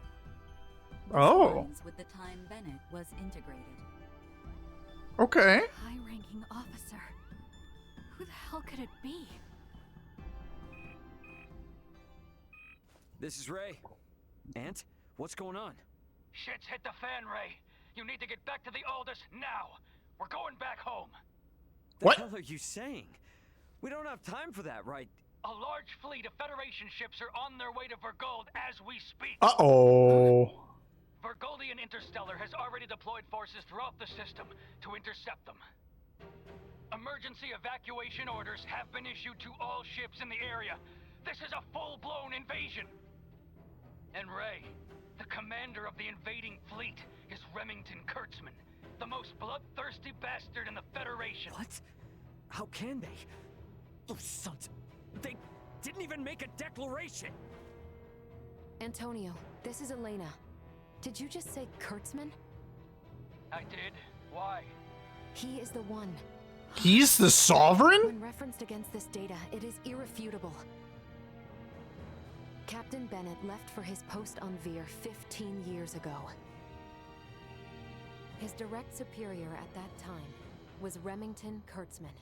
This aligns with the time Bennett was integrated. Okay. High-ranking officer. Who the hell could it be? This is Ray. Ant, what's going on? Shit's hit the fan, Ray. You need to get back to the Aldous now. We're going back home. What the hell are you saying? We don't have time for that, right? A large fleet of Federation ships are on their way to Vergold as we speak. Uh-oh. Vergoldian Interstellar has already deployed forces throughout the system to intercept them. Emergency evacuation orders have been issued to all ships in the area. This is a full-blown invasion. And Ray, the commander of the invading fleet, is Remington Kurtzman, the most bloodthirsty bastard in the Federation. What? How can they? Those sons... They didn't even make a declaration! Antonio, this is Elena. Did you just say Kurtzman? I did. Why? He is the one. He's the Sovereign? When referenced against this data, it is irrefutable. Captain Bennett left for his post on Veer 15 years ago. His direct superior at that time was Remington Kurtzman,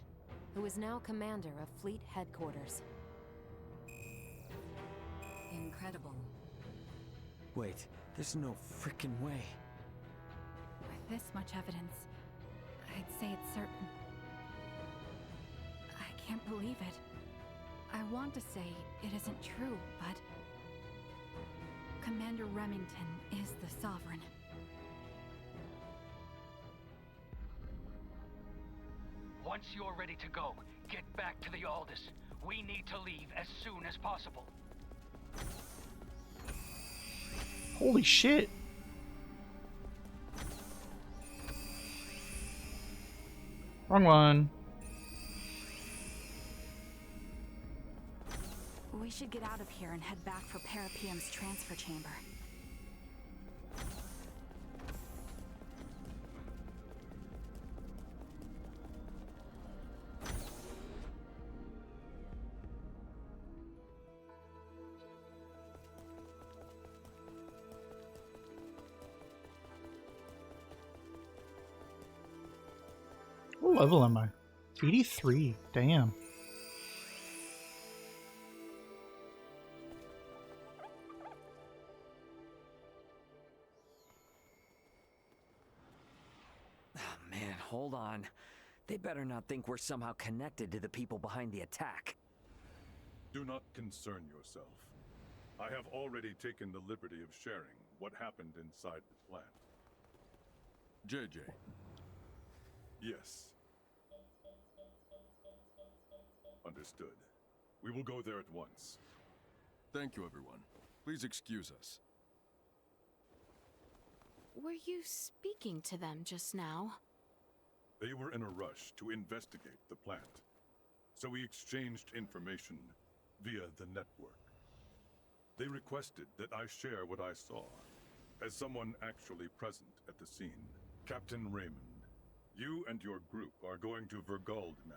who is now commander of Fleet Headquarters. Incredible. Wait, there's no frickin' way. With this much evidence, I'd say it's certain. I can't believe it. I want to say it isn't true, but Commander Remington is the Sovereign. Once you're ready to go, get back to the Aldous. We need to leave as soon as possible. Holy shit. Wrong one. We should get out of here and head back for Parapium's transfer chamber. What level am I? 83. Damn. Man, hold on. They better not think we're somehow connected to the people behind the attack. Do not concern yourself. I have already taken the liberty of sharing what happened inside the plant. JJ. Yes. Understood. We will go there at once. Thank you, everyone. Please excuse us. Were you speaking to them just now? They were in a rush to investigate the plant, so we exchanged information via the network. They requested that I share what I saw, as someone actually present at the scene. Captain Raymond, you and your group are going to Vergald now,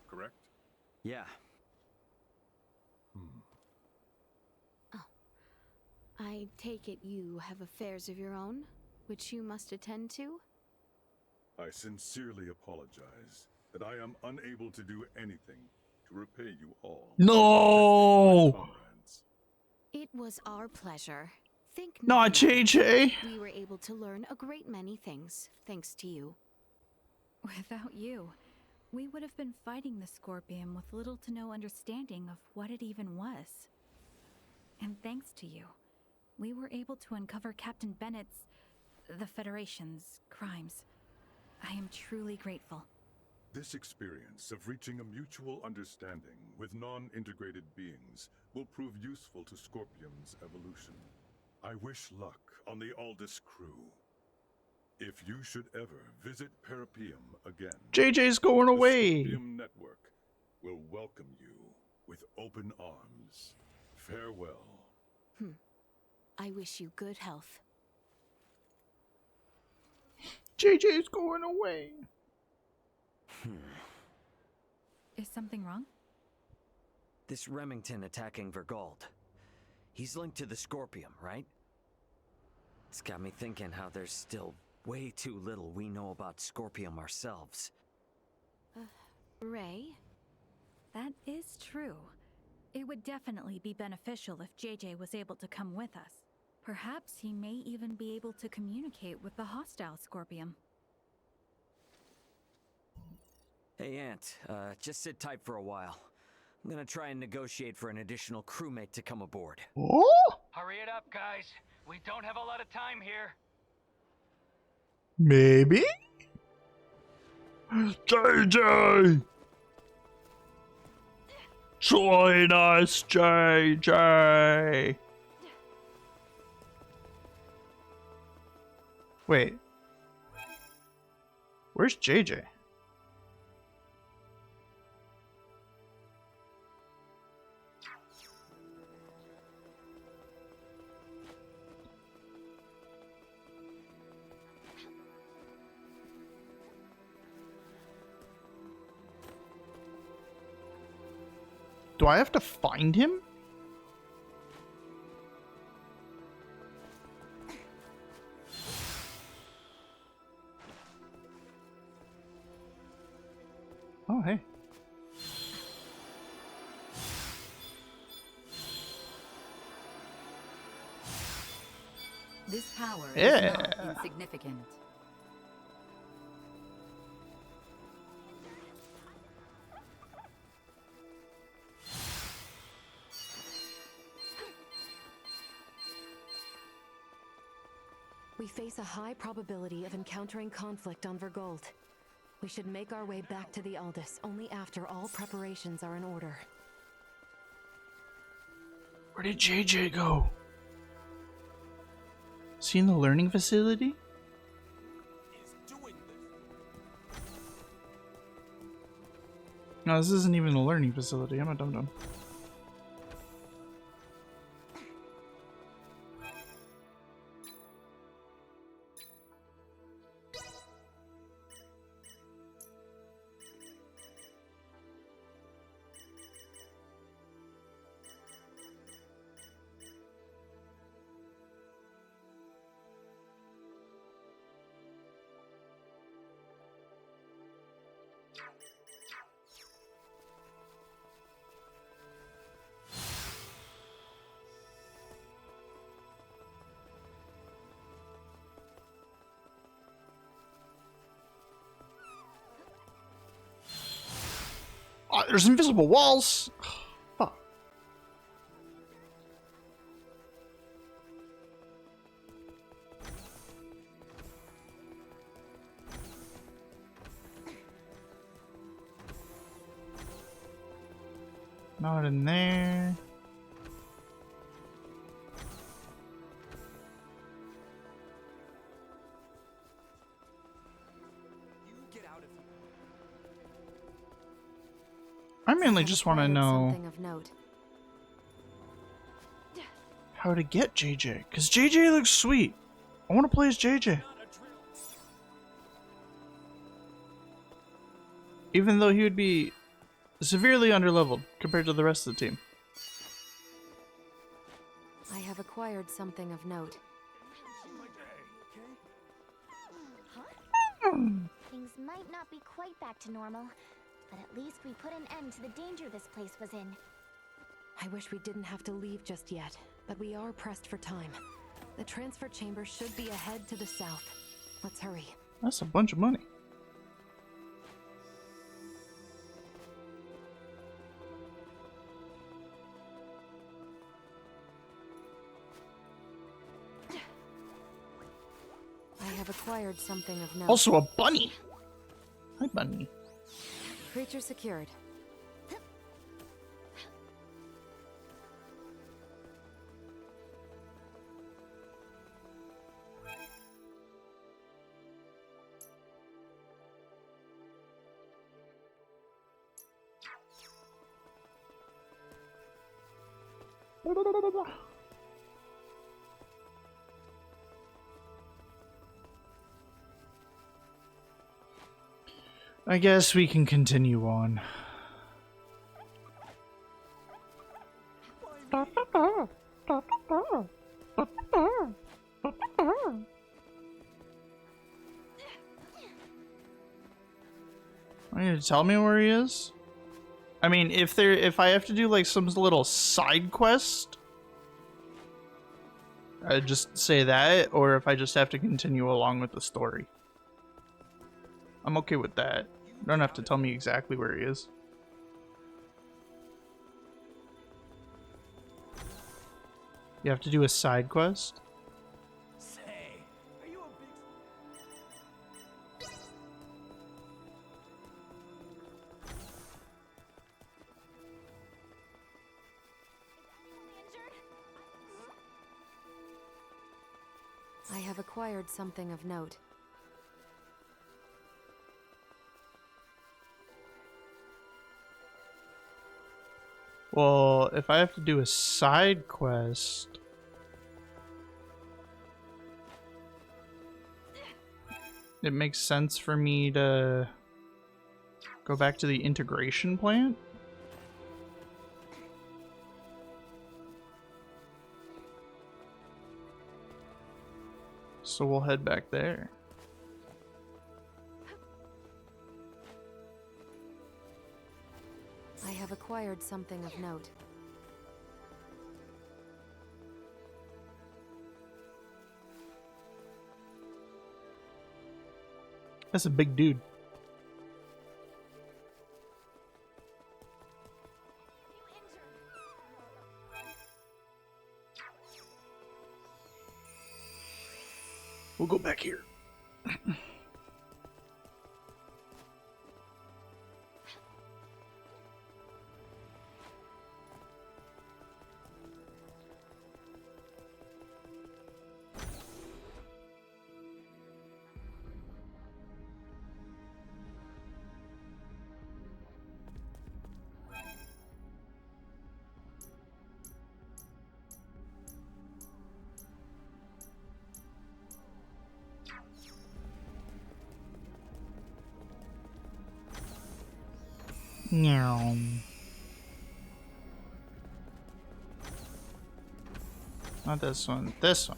correct? Yeah. I take it you have affairs of your own, which you must attend to? I sincerely apologize that I am unable to do anything to repay you all. No! It was our pleasure. Think Not nothing of it. JJ. We were able to learn a great many things, thanks to you. Without you, we would have been fighting the Scorpion with little to no understanding of what it even was. And thanks to you, we were able to uncover Captain Bennett's, the Federation's, crimes. I am truly grateful. This experience of reaching a mutual understanding with non-integrated beings will prove useful to Scorpium's evolution. I wish luck on the Aldous crew. If you should ever visit Parapium again, JJ's going away. The Scorpium Network will welcome you with open arms. Farewell. I wish you good health. JJ's going away. Is something wrong? This Remington attacking Vergald. He's linked to the Scorpium, right? It's got me thinking how there's still way too little we know about Scorpium ourselves. Ray? That is true. It would definitely be beneficial if JJ was able to come with us. Perhaps he may even be able to communicate with the hostile Scorpium. Hey, Ant, just sit tight for a while. I'm gonna try and negotiate for an additional crewmate to come aboard. Oh? Hurry it up, guys. We don't have a lot of time here. Maybe? JJ! Join us, JJ! Wait. Where's JJ? Do I have to find him? Oh, hey. This power Yeah. is not insignificant. We face a high probability of encountering conflict on Vergald. We should make our way back to the Aldous only after all preparations are in order. Where did JJ go? Is he in the learning facility? No, this isn't even a learning facility. I'm a dum-dum. Oh, there's invisible walls. Fuck. Not in there. I mainly just want to know Something of note. how to get JJ, because JJ looks sweet. I want to play as JJ. Even though he would be severely underleveled compared to the rest of the team. I have acquired something of note. Things might not be quite back to normal, but at least we put an end to the danger this place was in. I wish we didn't have to leave just yet, but we are pressed for time. The transfer chamber should be ahead to the south. Let's hurry. That's a bunch of money. I have acquired something of note. Also a bunny. Hi, bunny. Creature secured. I guess we can continue on. Are you gonna tell me where he is? I mean, if I have to do like some little side quest, I'd just say that, or if I just have to continue along with the story. I'm okay with that. You don't have to tell me exactly where he is. You have to do a side quest? Say, are you a big... I have acquired something of note. Well, if I have to do a side quest... It makes sense for me to go back to the integration plant. So we'll head back there. I have acquired something of note. That's a big dude. We'll go back here. Meow. Not this one, this one.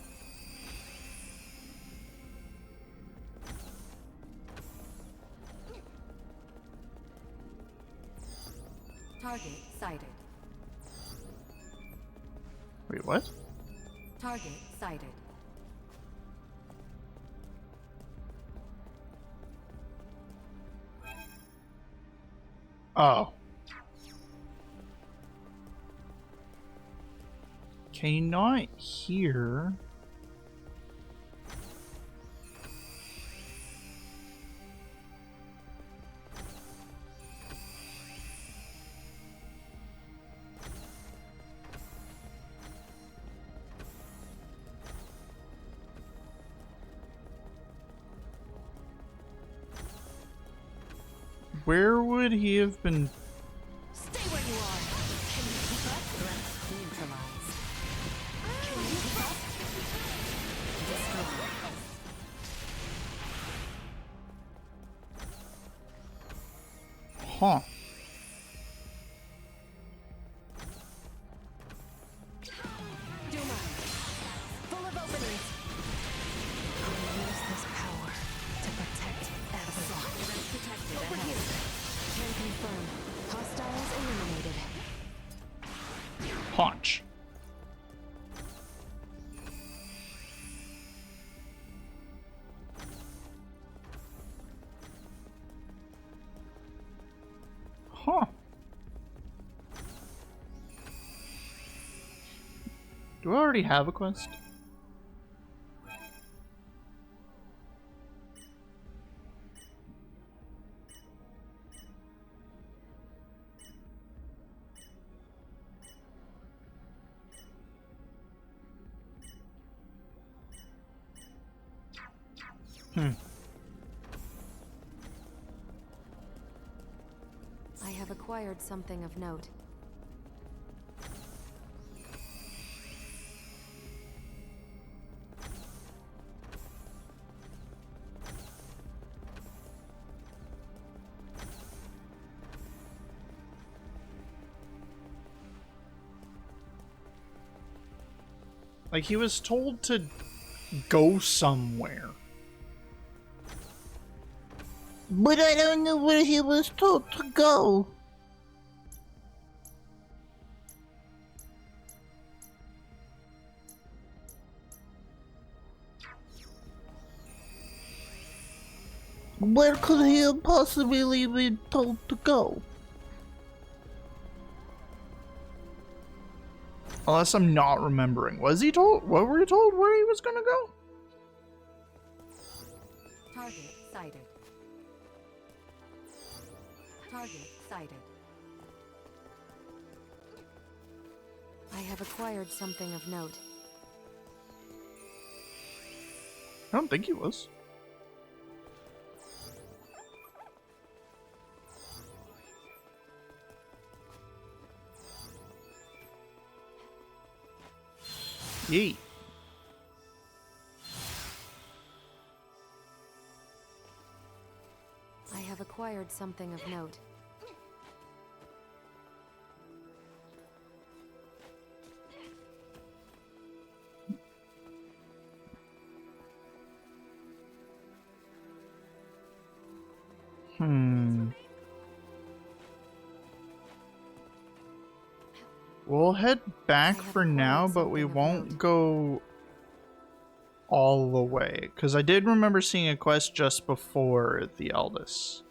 Target sighted. Wait, what? Target sighted. Oh. Okay, not here. Where would he have been? Stay where you are. Can you keep up? Threats neutralized. Can you keep up? Destroy. Huh. Duma, full of openings. I'll use this power to protect Absalom. Over here. Can confirm. Hostiles eliminated. Punch. Huh. Do I already have a quest? I have acquired something of note. Like, he was told to go somewhere. But I don't know where he was told to go. Where could he have possibly been told to go? Unless I'm not remembering. Was he told? What were you told where he was gonna go? Target sighted. Target sighted. I have acquired something of note. I don't think he was. Yeet. I have acquired something of note. We'll head back for now, but we won't go all the way. Because I did remember seeing a quest just before the Eldest.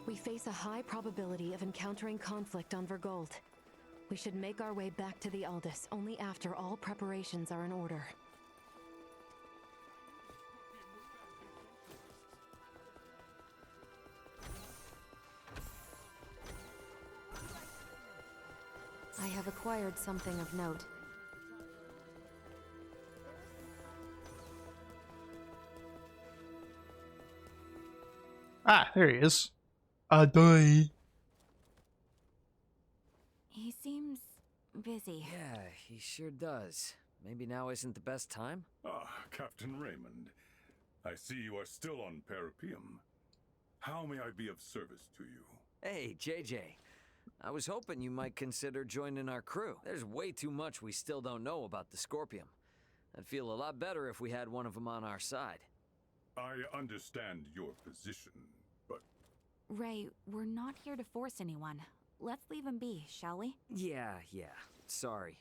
We face a high probability of encountering conflict on Vergold. We should make our way back to the Aldous only after all preparations are in order. I have acquired something of note. Ah, there he is. Adoy. He seems busy. Yeah, he sure does. Maybe now isn't the best time? Ah, Captain Raymond. I see you are still on Parapeum. How may I be of service to you? Hey, JJ. I was hoping you might consider joining our crew. There's way too much we still don't know about the Scorpium. I'd feel a lot better if we had one of them on our side. I understand your position, but... Ray, we're not here to force anyone. Let's leave him be, shall we? Yeah. Sorry.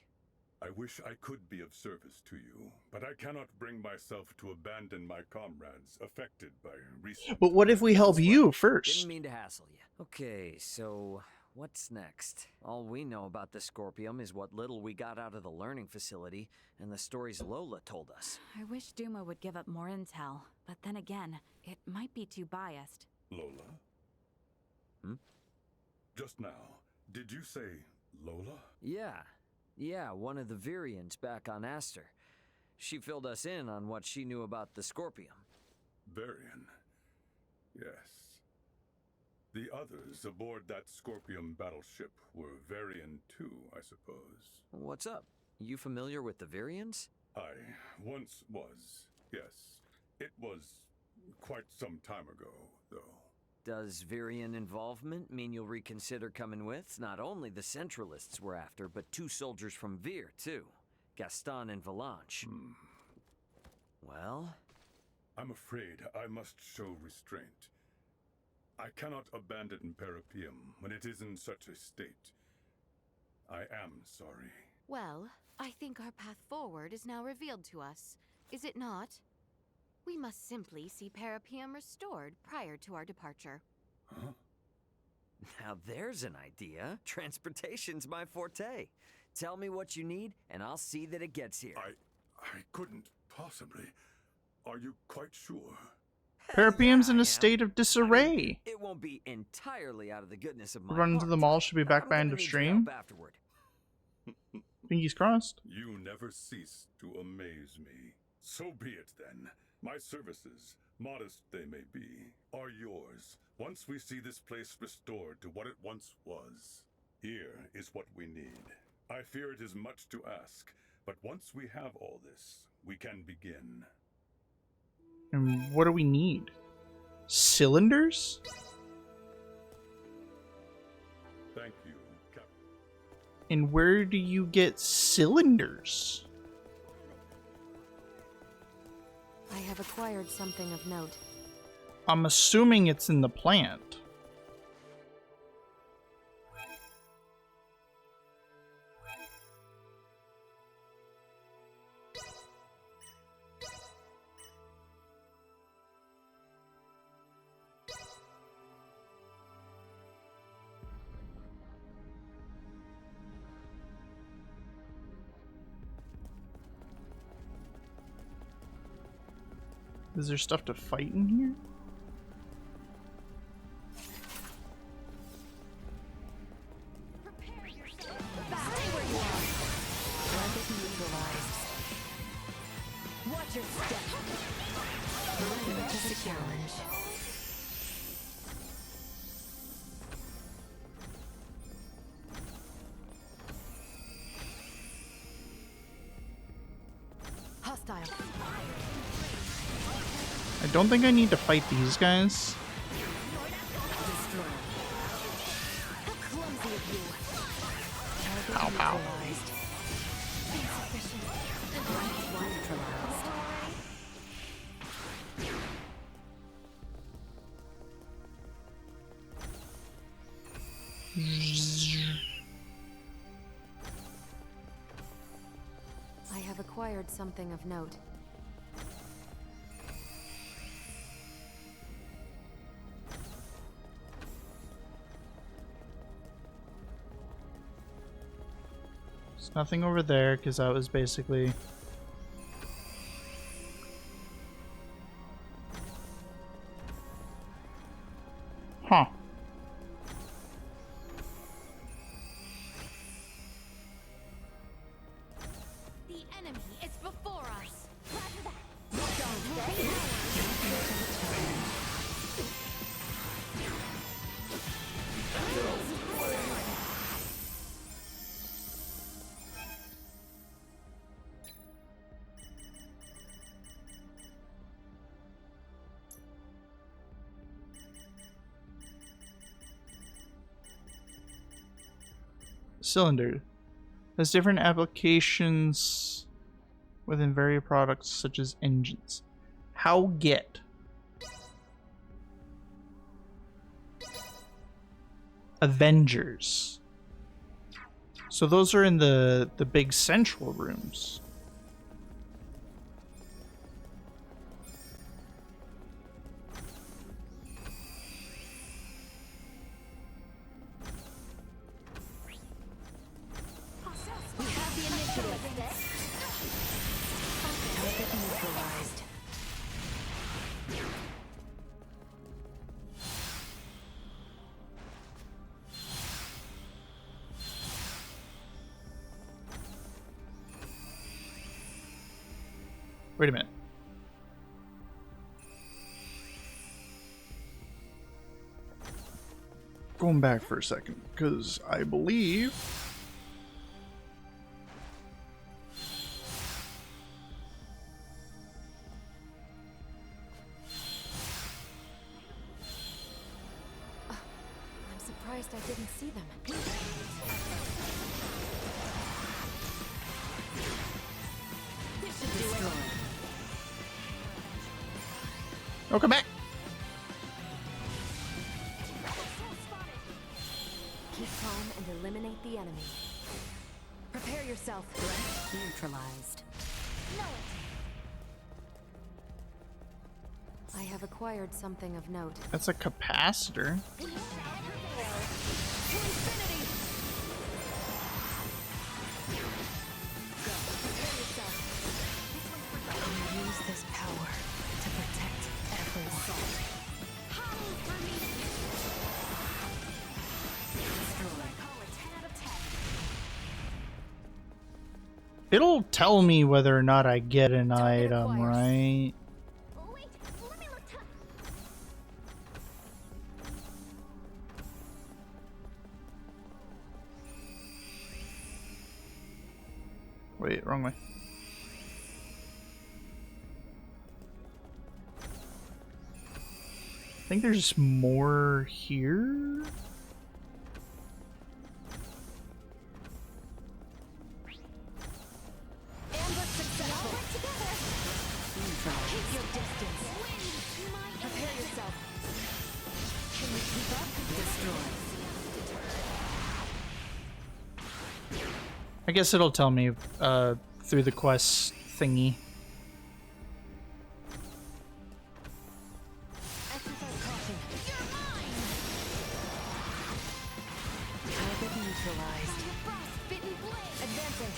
I wish I could be of service to you, but I cannot bring myself to abandon my comrades affected by recent... But what if we help you first? Didn't mean to hassle you. Okay, so... what's next? All we know about the Scorpium is what little we got out of the learning facility and the stories Lola told us. I wish Duma would give up more intel, but then again, it might be too biased. Lola? Just now, did you say Lola? Yeah, one of the Virians back on Aster. She filled us in on what she knew about the Scorpium. Varian. Yes. The others aboard that Scorpium battleship were Varian too, I suppose. What's up? You familiar with the Virians? I once was, yes. It was quite some time ago, though. Does Virian involvement mean you'll reconsider coming with? Not only the Centralists we're after, but 2 soldiers from Vir, too. Gaston and Valanche. Well? I'm afraid I must show restraint. I cannot abandon Parapium when it is in such a state. I am sorry. Well, I think our path forward is now revealed to us, is it not? We must simply see Parapium restored prior to our departure. Huh? Now there's an idea. Transportation's my forte. Tell me what you need, and I'll see that it gets here. I couldn't possibly. Are you quite sure? Parapium's in a state of disarray. It won't be entirely out of the goodness of my Run to the mall should be back by end of stream. Afterward. Fingers crossed. You never cease to amaze me. So be it then. My services, modest they may be, are yours once we see this place restored to what it once was. Here is what we need. I fear it is much to ask, but once we have all this, we can begin. And what do we need? Cylinders? Thank you, Captain. And where do you get cylinders? I have acquired something of note. I'm assuming it's in the plant. Is there stuff to fight in here? Watch your step. Just a challenge. Hostile. I don't think I need to fight these guys. Pow pow. I have acquired something of note. There's nothing over there because that was basically... Huh. The enemy is before us. Cylinder has different applications within various products such as engines. How get? Avengers. So those are in the big central rooms. Wait a minute. Going back for a second, because I believe... I'm surprised I didn't see them. Oh, come back! Keep calm and eliminate the enemy. Prepare yourself. Threat neutralized. I have acquired something of note. That's a capacitor. Use this power to protect everyone. It'll tell me whether or not I get an item, right? Wait, wrong way. I think there's more here. I guess it'll tell me through the quest thingy. Target neutralized. Advancing.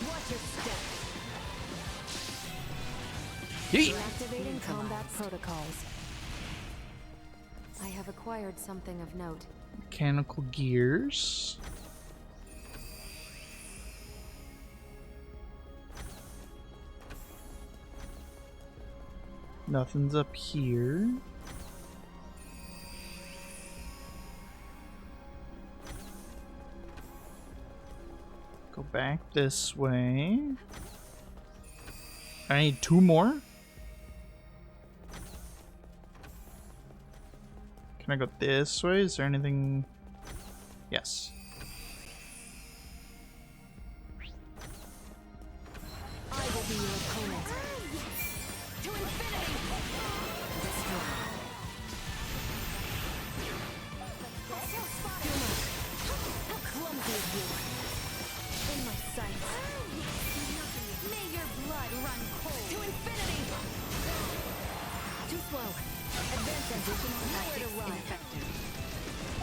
Watch your step. Activating combat protocols. I have acquired something of note. Mechanical gears. Nothing's up here. Go back this way. I need 2 more. Can I go this way? Is there anything? Yes. I will be your opponent. To infinity! Destroy. How clumsy of you! In my sights. May your blood run cold. To infinity! Too slow. Advancing. Nowhere to run. Ineffective.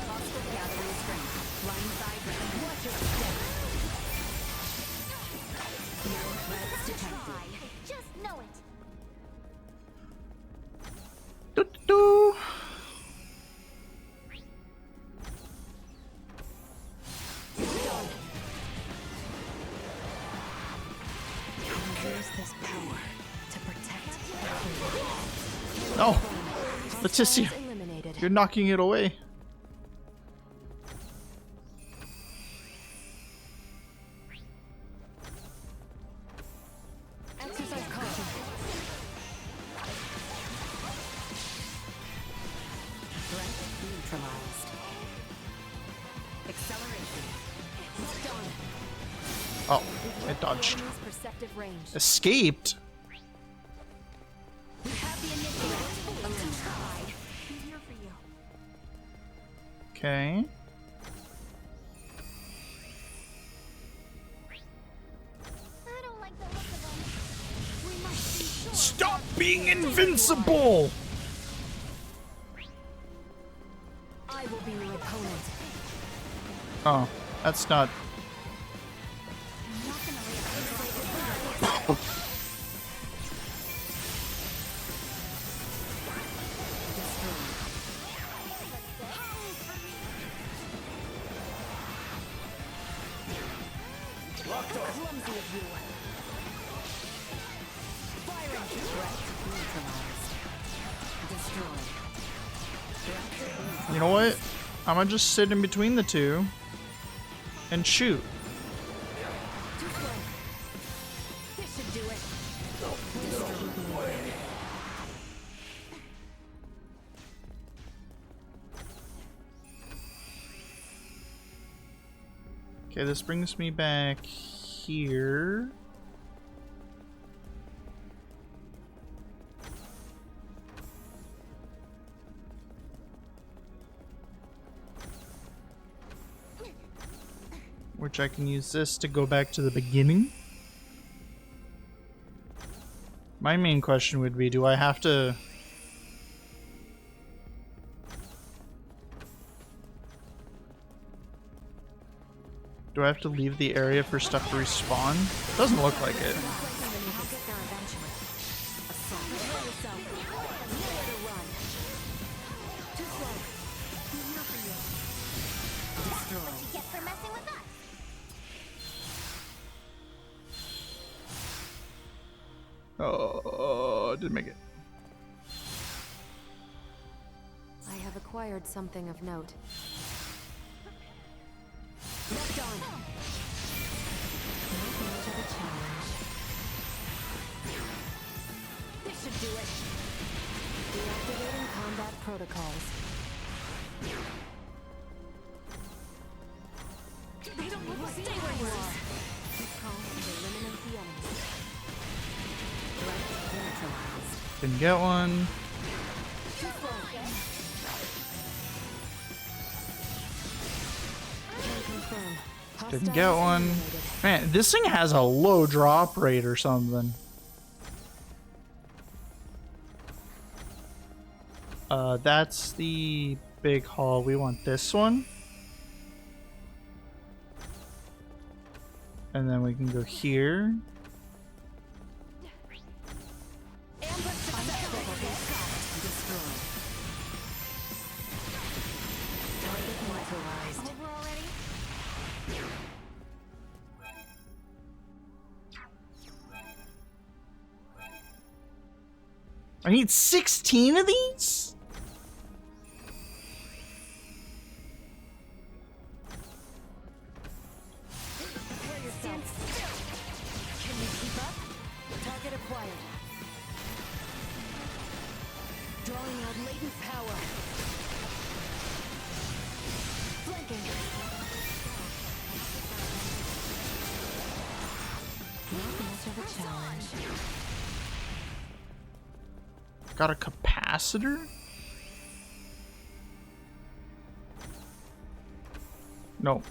Hostile gathering strength. Blindside round. Watch your step. No threats detected. Just know it. Do-do-do. Use this power to protect everyone. No! Leticia! You're knocking it away. Exercise caution. Threat neutralized. Acceleration. Locked on. Oh, it dodged. Enemy's perceptive range. Escaped? We have the initiative. Let's try. I'm here for you. Okay. I don't like the look of them. We must be sure. Stop being invincible! I will be your opponent. Oh, that's not... Clumsy of you. Fire You know what? I'm gonna just sit in between the two and shoot. This should do it. Okay, this brings me back here. Which I can use this to go back to the beginning. My main question would be, do I have to... Do I have to leave the area for stuff to respawn? Doesn't look like it. Oh, didn't make it. I have acquired something of note. Locked on. Not much of a challenge. This should do it. Deactivating combat protocols. They don't want to stay where you are. Keep calm and eliminate the enemy. Threat neutralized. Didn't get one. Didn't get one. Man, this thing has a low drop rate or something. That's the big hall. We want this one. And then we can go here. I need 16 of these? Can you keep up? Target acquired. Drawing out latent power. Flanking. Not much of a challenge. Got a capacitor? No.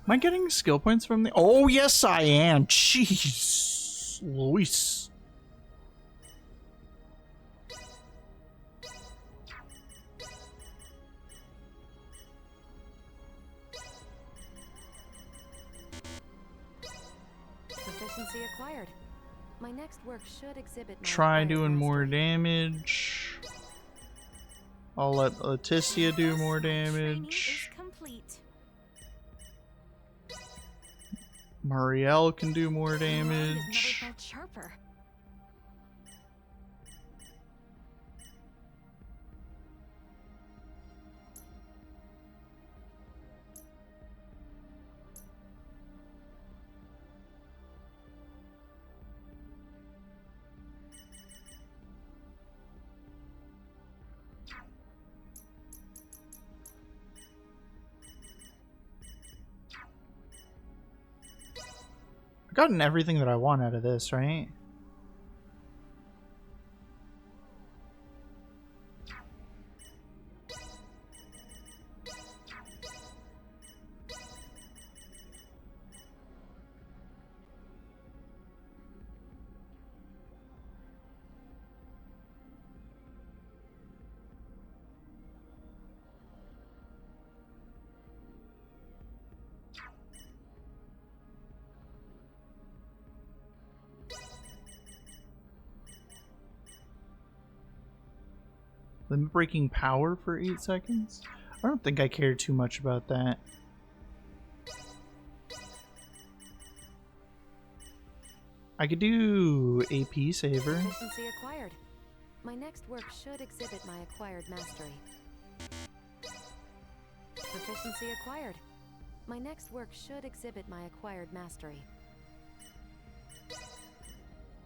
Am I getting skill points from the... Oh, yes, I am. Jeez. Luis. Proficiency acquired. My next work should exhibit my Try acquired doing more mastery. damage. I'll let Leticia do more damage. Complete. Marielle can do more Never damage. felt sharper. I've gotten everything that I want out of this, right? Limit breaking power for 8 seconds? I don't think I care too much about that. I could do AP saver. Proficiency acquired. My next work should exhibit my acquired mastery. Proficiency acquired. My next work should exhibit my acquired mastery.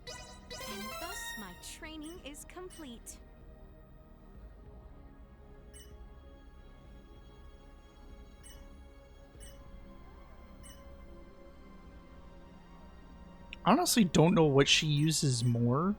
And thus my training is complete. I honestly don't know what she uses more.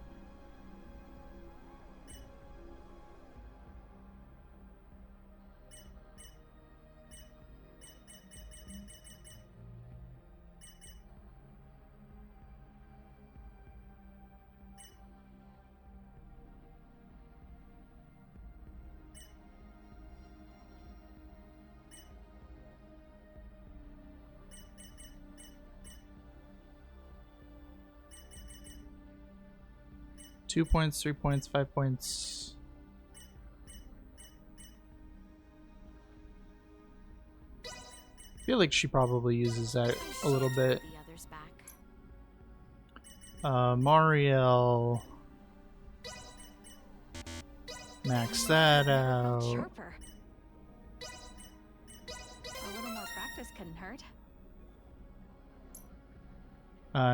Two points, 3 points, 5 points. I feel like she probably uses that a little bit. Mariel. Max that out. Sharper. A little more practice couldn't hurt.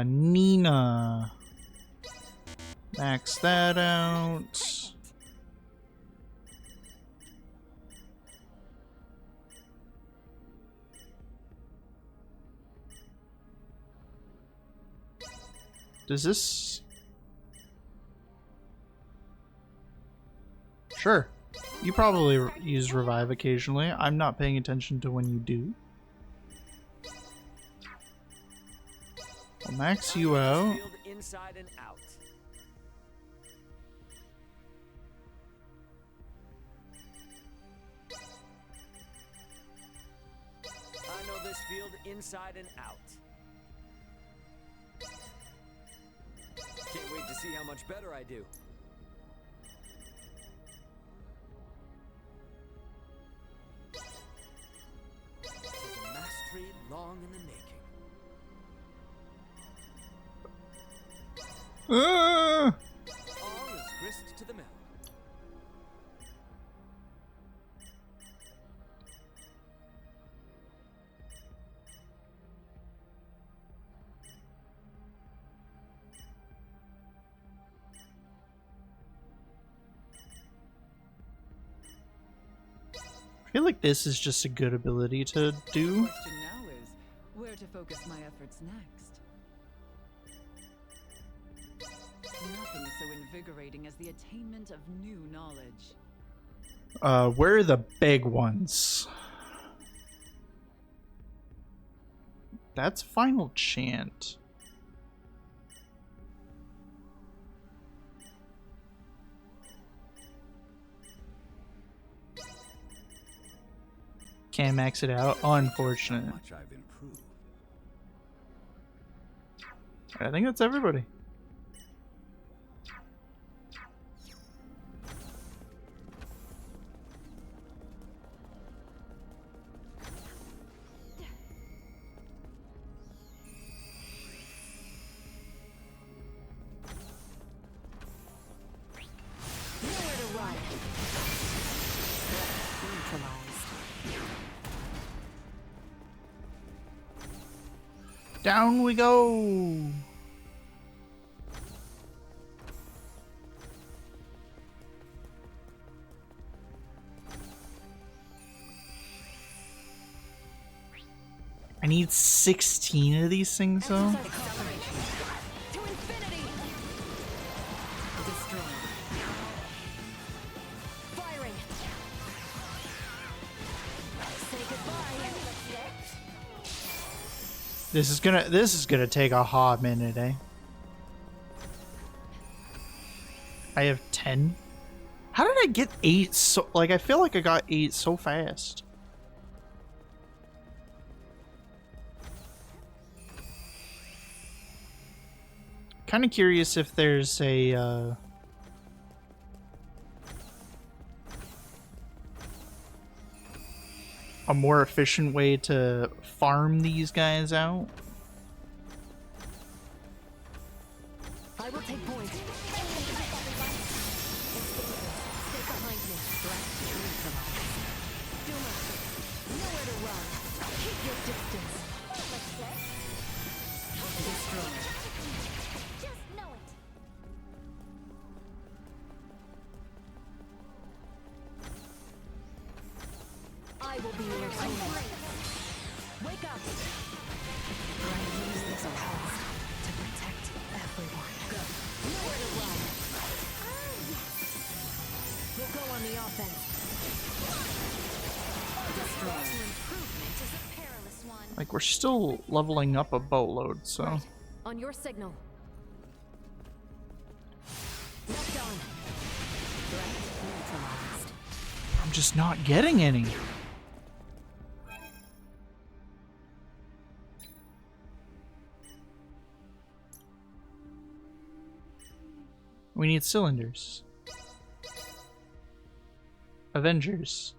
Nina. Max that out. Does this... Sure. You probably use revive occasionally. I'm not paying attention to when you do. I'll max you out. Inside and out. I know this field inside and out. Can't wait to see how much better I do. It's a mastery long in the making. All is grist to the mill. I feel like this is just a good ability to do. The question now is where to focus my efforts next. Nothing so invigorating as the attainment of new knowledge. Where are the big ones? That's Final Chant. Can't max it out. Unfortunate. I think that's everybody. Nowhere to run. Neutralized. Down we go. I need 16 of these things though. To infinity! Destroy. Firing! Say goodbye. This is gonna take a hot minute, eh? I have 10. How did I get 8 so like I feel like I got 8 so fast. Kind of curious if there's a a more efficient way to farm these guys out. I will take point. Stay behind me. Duma, nowhere to run. Keep your distance. Destroy. Just know it. I will be your teammate. Wake up. I use this power to protect everyone. Go. Nowhere to run. We'll go on the offense. Destroy. Improvement is a perilous one. Like, we're still leveling up a boatload, so. Right. On your signal. Locked on. Threat neutralized. I'm just not getting any. We need cylinders. Avengers.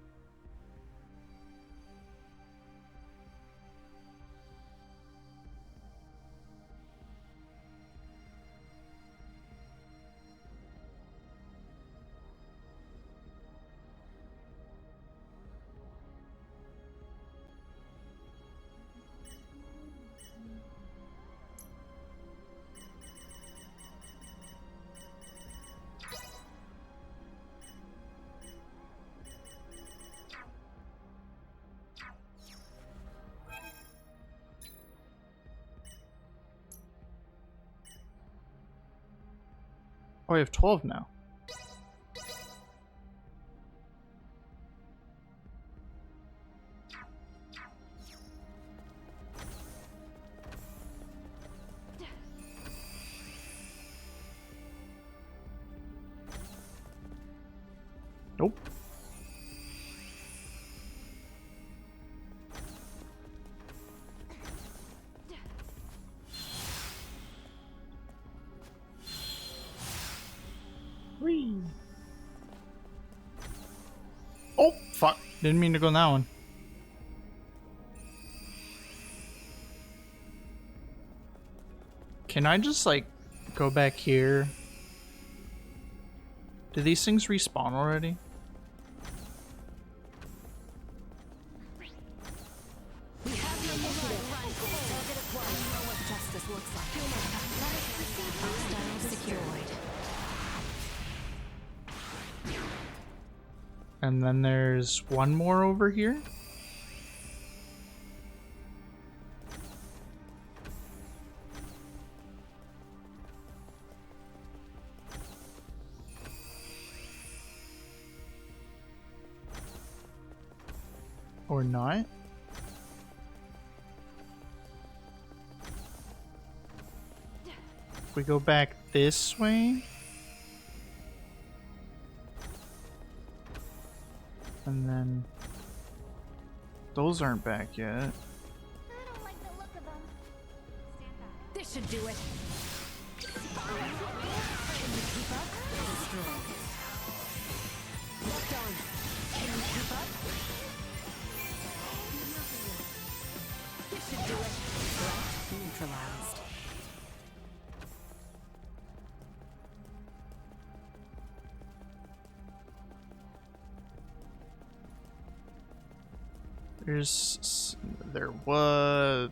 Oh, we have 12 now. Nope. Oh, fuck. Didn't mean to go in that one. Can I just, like, go back here? Do these things respawn already? We have the initiative. Target acquired. You know what justice looks like. Let us proceed. Hostile secured. And then there's one more over here. Or not. If we go back this way. And then those aren't back yet. I don't like the look of them. Stand back. This should do it. Can you keep up? Destroy. Locked on. Can you keep up? This should do it. Threat neutralized. There was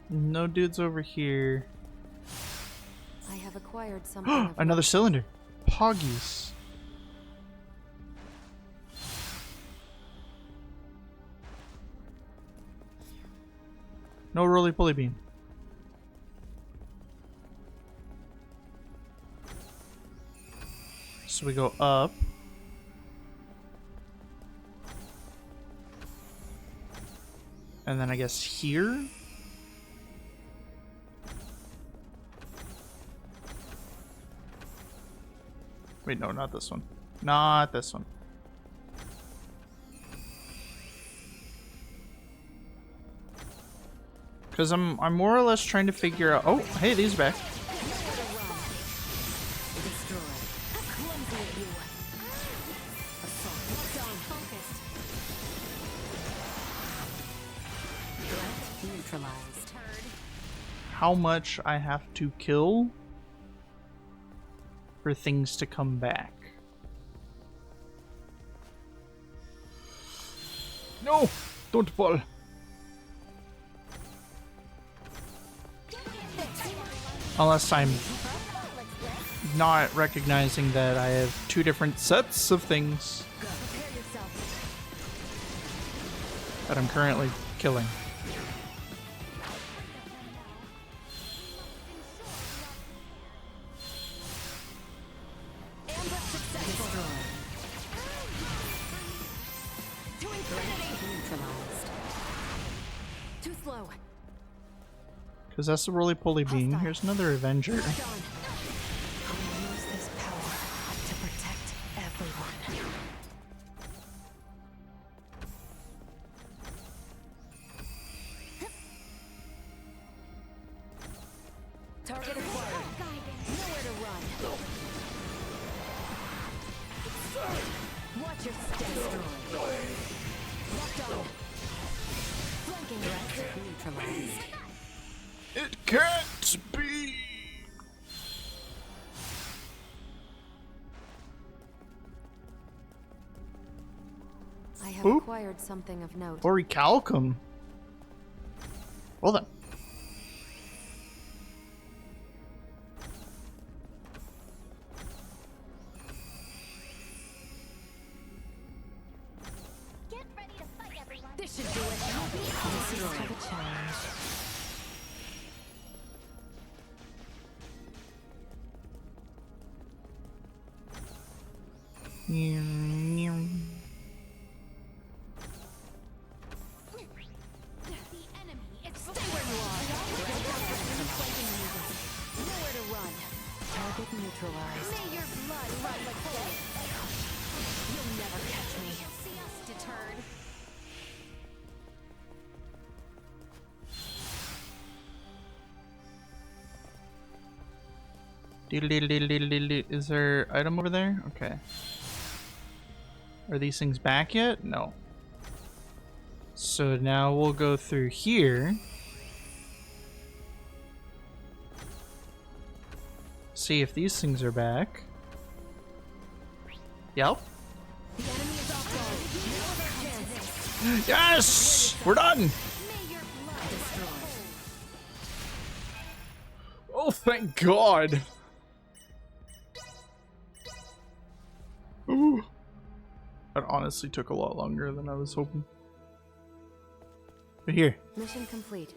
no dudes over here. I have acquired something. Another cylinder. Poggies. No roly-poly beam. So we go up. And then I guess here? Wait, no, not this one. Not this one. Because I'm more or less trying to figure out... Oh, hey, these are back. how much I have to kill for things to come back. No! Don't fall. Unless I'm not recognizing that I have two different sets of things that I'm currently killing. Too slow. Because that's the roly-poly bean. Here's another Avenger. Use this power to protect everyone. Target acquired. Nowhere to run. Watch your step. Locked on. Flanking threat neutralized. It can't be. I have acquired something of note. Orichalcum. Well then. Get ready to fight, everyone. This should do it. This is for the challenge. Target neutralized. May your blood run like blood. You'll never catch me. See us deterred. Is there item over there? Okay. Are these things back yet? No. So now we'll go through here. See if these things are back. Yep. Yes! We're done! Oh, thank God! Ooh. That honestly took a lot longer than I was hoping. But here. Mission complete.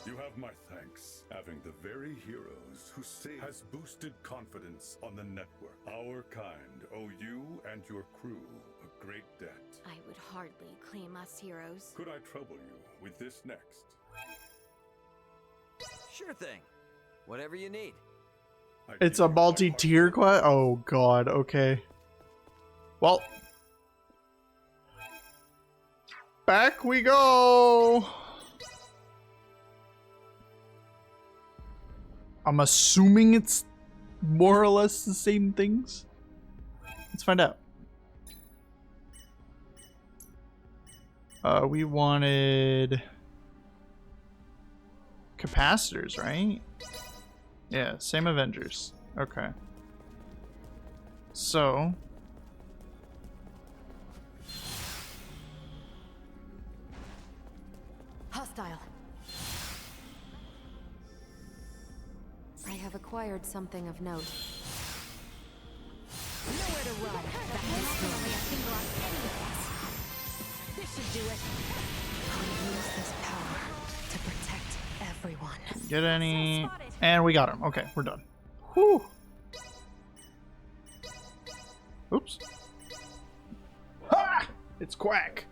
You have my thanks. Having the very heroes who saved has boosted confidence on the network. Our kind owe you and your crew a great debt. I would hardly claim us heroes. Could I trouble you with this next? Sure thing. Whatever you need. It's a multi-tier quest? Oh God, okay. Well. Back we go! I'm assuming it's more or less the same things. Let's find out. We wanted capacitors, right? Yeah, same Avengers. Okay. So Hostile. I have acquired something of note. Nowhere to run. This should do it. I'll use this power to protect everyone. get any, and we got him. Okay, we're done. Whew. Oops. Ha! It's Quack.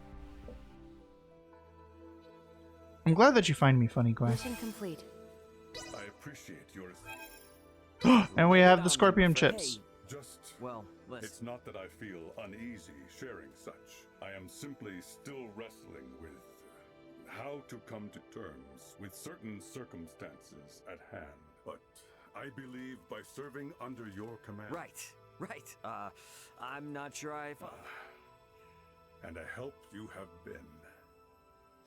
I'm glad that you find me funny, Quack. Mission complete. I appreciate your. And we have the Scorpion chips. Just well, it's not that I feel uneasy sharing such. I am simply still wrestling with how to come to terms with certain circumstances at hand. But I believe by serving under your command. Right. I'm not sure I've. And a help you have been.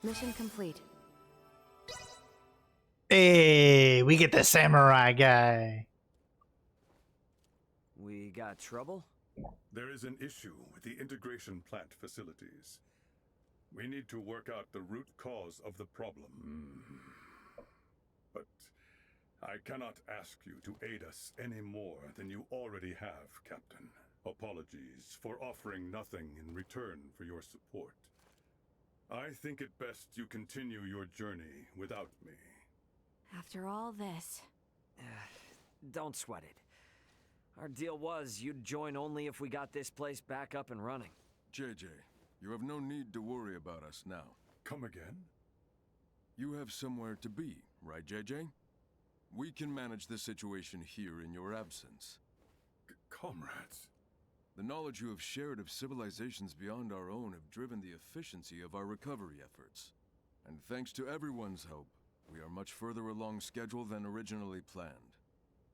Mission complete. Hey, we get the samurai guy. We got trouble? There is an issue with the integration plant facilities. We need to work out the root cause of the problem. But I cannot ask you to aid us any more than you already have, Captain. Apologies for offering nothing in return for your support. I think it best you continue your journey without me. After all this... Don't sweat it. Our deal was you'd join only if we got this place back up and running. JJ, you have no need to worry about us now. Come again? You have somewhere to be, right, JJ? We can manage the situation here in your absence. Comrades. The knowledge you have shared of civilizations beyond our own have driven the efficiency of our recovery efforts. And thanks to everyone's help, we are much further along schedule than originally planned.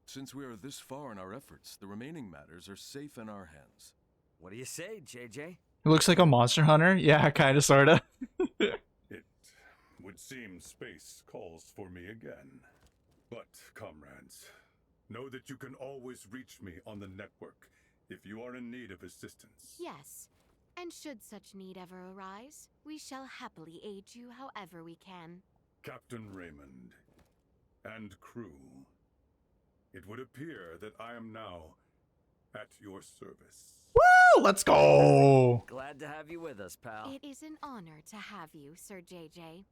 Since we are this far in our efforts, the remaining matters are safe in our hands. What do you say, JJ? He looks like a monster hunter. Yeah, kind of, sort of. It would seem space calls for me again. But, comrades, know that you can always reach me on the network if you are in need of assistance. Yes. And should such need ever arise, we shall happily aid you however we can. Captain Raymond and crew, it would appear that I am now at your service. Woo! Let's go! Glad to have you with us, pal. It is an honor to have you, Sir JJ.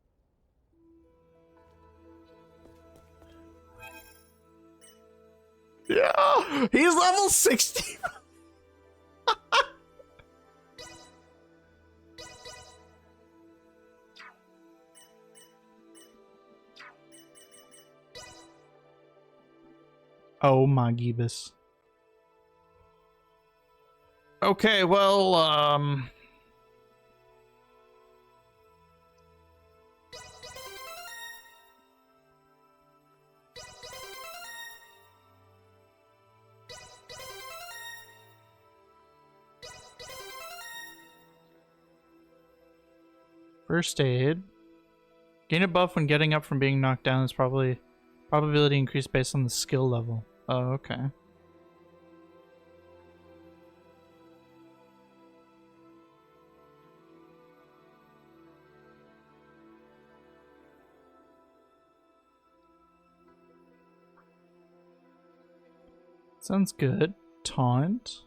Yeah! He's level 60! Oh my Giebus. Okay, well, first aid. Gain a buff when getting up from being knocked down is probability increased based on the skill level. Oh, okay. Sounds good. Taunt.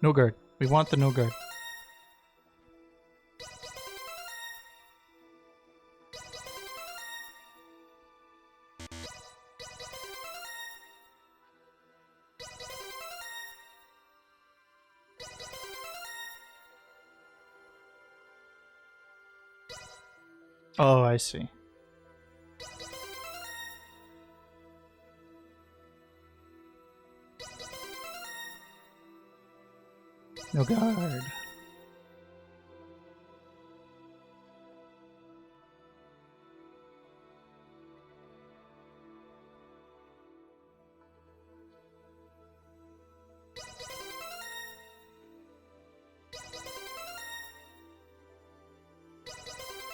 No guard. We want the no guard. Oh, I see. No guard.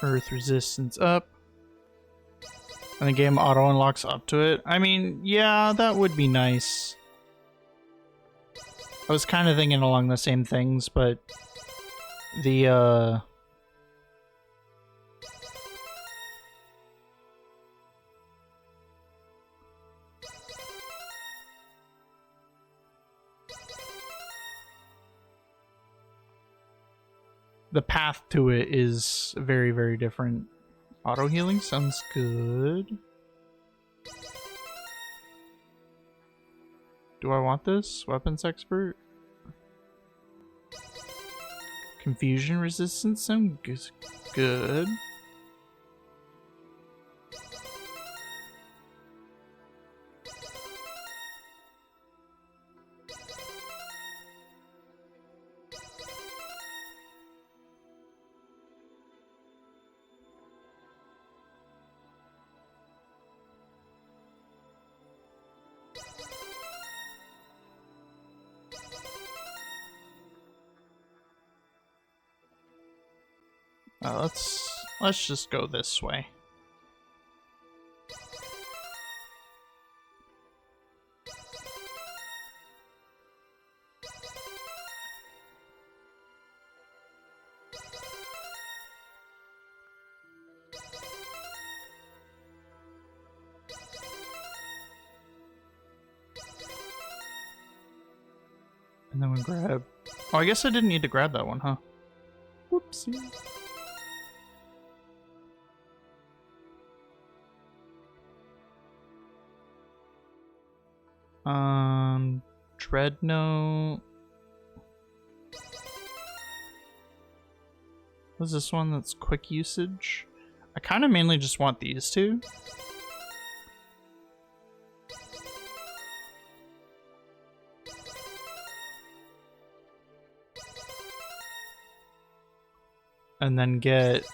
Earth resistance up. And the game auto unlocks up to it. I mean, yeah, that would be nice. I was kind of thinking along the same things, but the path to it is very, very different. Auto healing sounds good. Do I want this? Weapons expert? Confusion resistance sounds good. Let's just go this way. And then we grab... Oh, I guess I didn't need to grab that one, huh? Whoopsie. Dreadnought. What's this one that's quick usage? I kind of mainly just want these two. And then get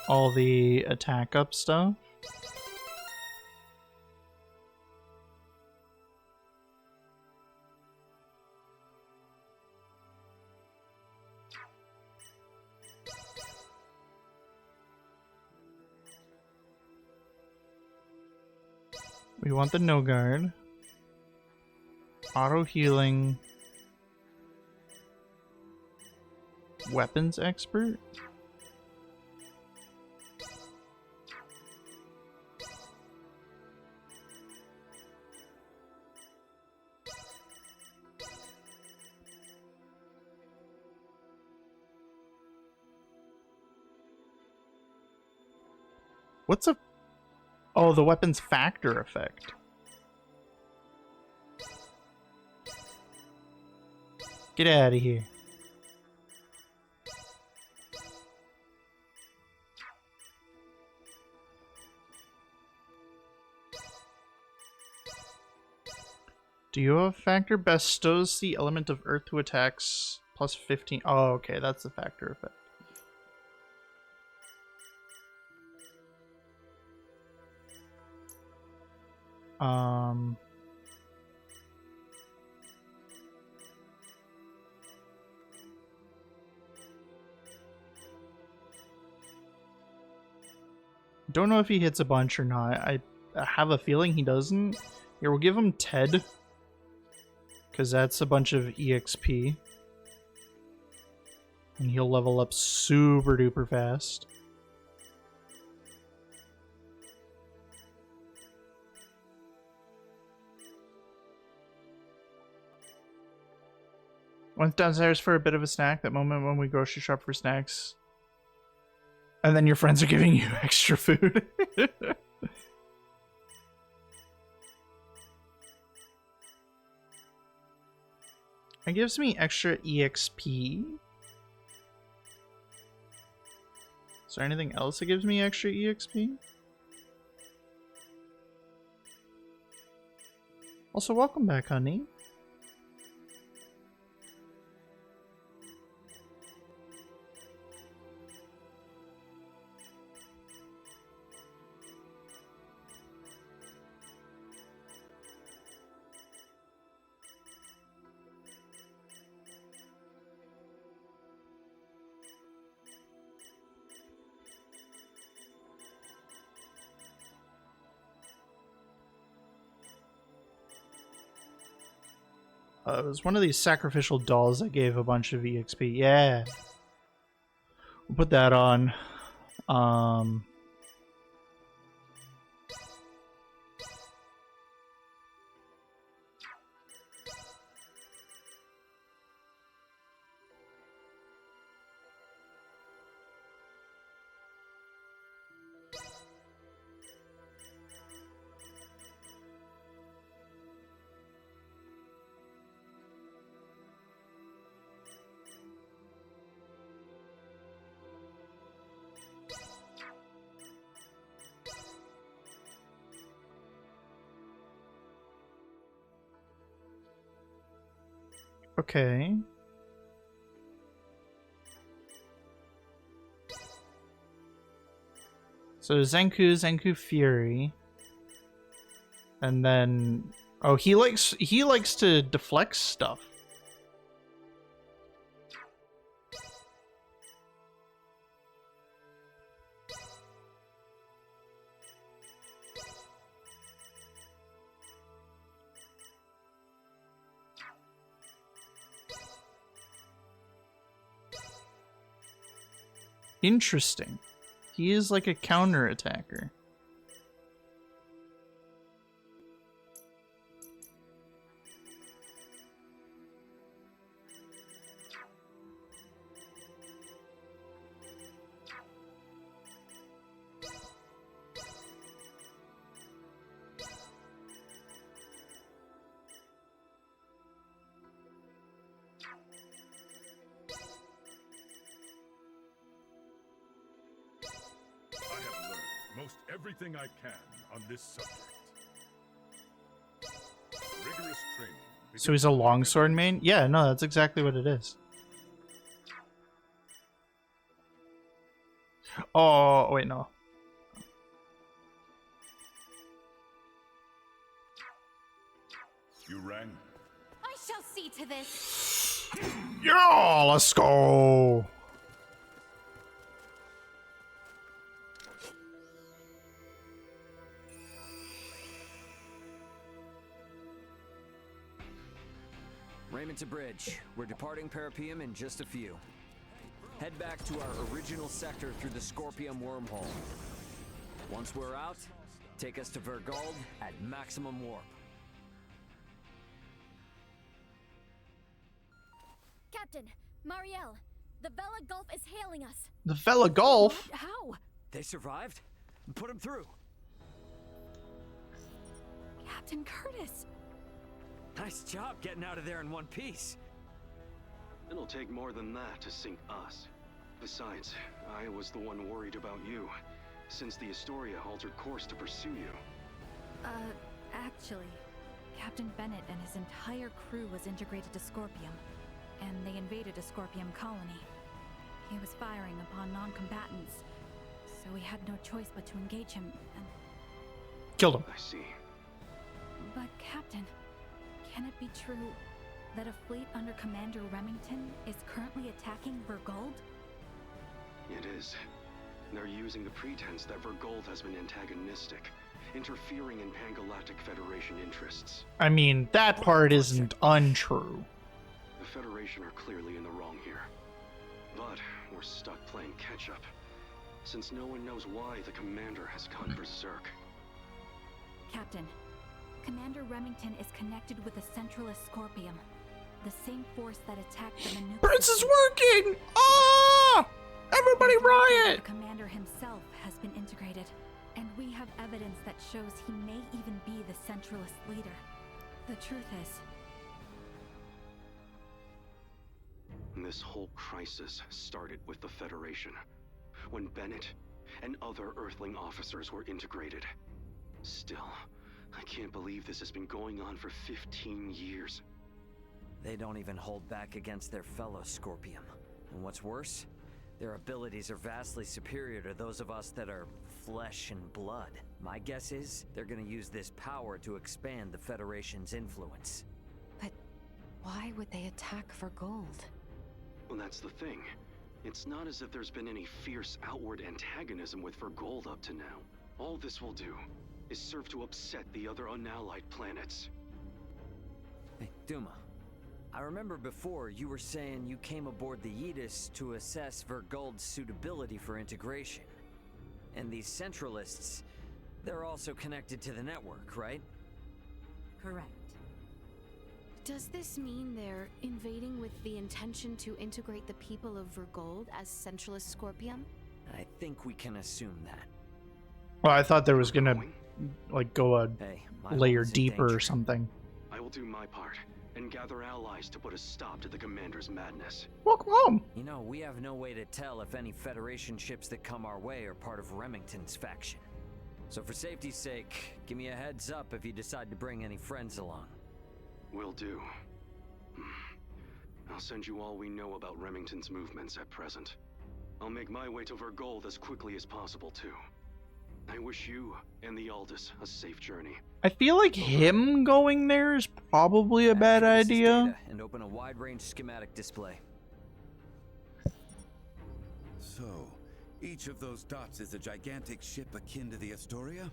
all the attack up stuff. We want the no guard. Auto healing. Weapons expert. What's a... Oh, the weapons factor effect. Get out of here. Do you have a factor? Bestows the element of earth to attacks plus 15. Oh, okay, that's the factor effect. Don't know if he hits a bunch or not. I have a feeling he doesn't. Here, we'll give him Ted, because that's a bunch of EXP. And he'll level up super duper fast. Went downstairs for a bit of a snack. That moment when we grocery shop for snacks. And then your friends are giving you extra food. It gives me extra EXP. Is there anything else that gives me extra EXP? Also, welcome back, honey. It was one of these sacrificial dolls that gave a bunch of EXP. Yeah. We'll put that on. Okay. So Zenku Fury. And then oh, he likes to deflect stuff. Interesting. He is like a counter-attacker. Most everything I can on this subject. Rigorous training. So he's a longsword main? Yeah, no, that's exactly what it is. Oh, wait, no. You rang? I shall see to this. Yeah, let's go. Raymond's Bridge. We're departing Parapium in just a few. Head back to our original sector through the Scorpium wormhole. Once we're out, take us to Vergold at maximum warp. Captain, Marielle, the Vela Gulf is hailing us. The Vela Gulf? How? They survived? Put them through. Captain Curtis. Nice job getting out of there in one piece. It'll take more than that to sink us. Besides, I was the one worried about you, since the Astoria altered course to pursue you. Actually, Captain Bennett and his entire crew was integrated to Scorpium, and they invaded a Scorpium colony. He was firing upon non-combatants, so we had no choice but to engage him and... Killed him. I see. But Captain, can it be true that a fleet under Commander Remington is currently attacking Vergold? It is. They're using the pretense that Vergold has been antagonistic, interfering in Pan-Galactic Federation interests. I mean, that part isn't untrue. The Federation are clearly in the wrong here. But we're stuck playing catch-up, since no one knows why the Commander has gone berserk. Captain, Commander Remington is connected with the Centralist Scorpium, the same force that attacked the Manuka. Prince is working! Ah! Everybody riot! The Commander himself has been integrated, and we have evidence that shows he may even be the Centralist leader. The truth is... This whole crisis started with the Federation, when Bennett and other Earthling officers were integrated. Still, I can't believe this has been going on for 15 years. They don't even hold back against their fellow Scorpium. And what's worse, their abilities are vastly superior to those of us that are flesh and blood. My guess is they're gonna use this power to expand the Federation's influence. But why would they attack Vergold? Well, that's the thing. It's not as if there's been any fierce outward antagonism with Vergold up to now. All this will do is serve to upset the other unallied planets. Hey, Duma. I remember before you were saying you came aboard the Aegis to assess Vergold's suitability for integration. And these Centralists, they're also connected to the network, right? Correct. Does this mean they're invading with the intention to integrate the people of Vergold as Centralist Scorpium? I think we can assume that. Well, I thought there was gonna, like, go a my layer home is in deeper danger. or something. I will do my part and gather allies to put a stop to the Commander's madness. Welcome home! You know, we have no way to tell if any Federation ships that come our way are part of Remington's faction. So for safety's sake, give me a heads up if you decide to bring any friends along. Will do. I'll send you all we know about Remington's movements at present. I'll make my way to Vergold as quickly as possible, too. I wish you and the Aldous a safe journey. I feel like him going there is probably a bad idea. And open a wide-range schematic display. So, each of those dots is a gigantic ship akin to the Astoria?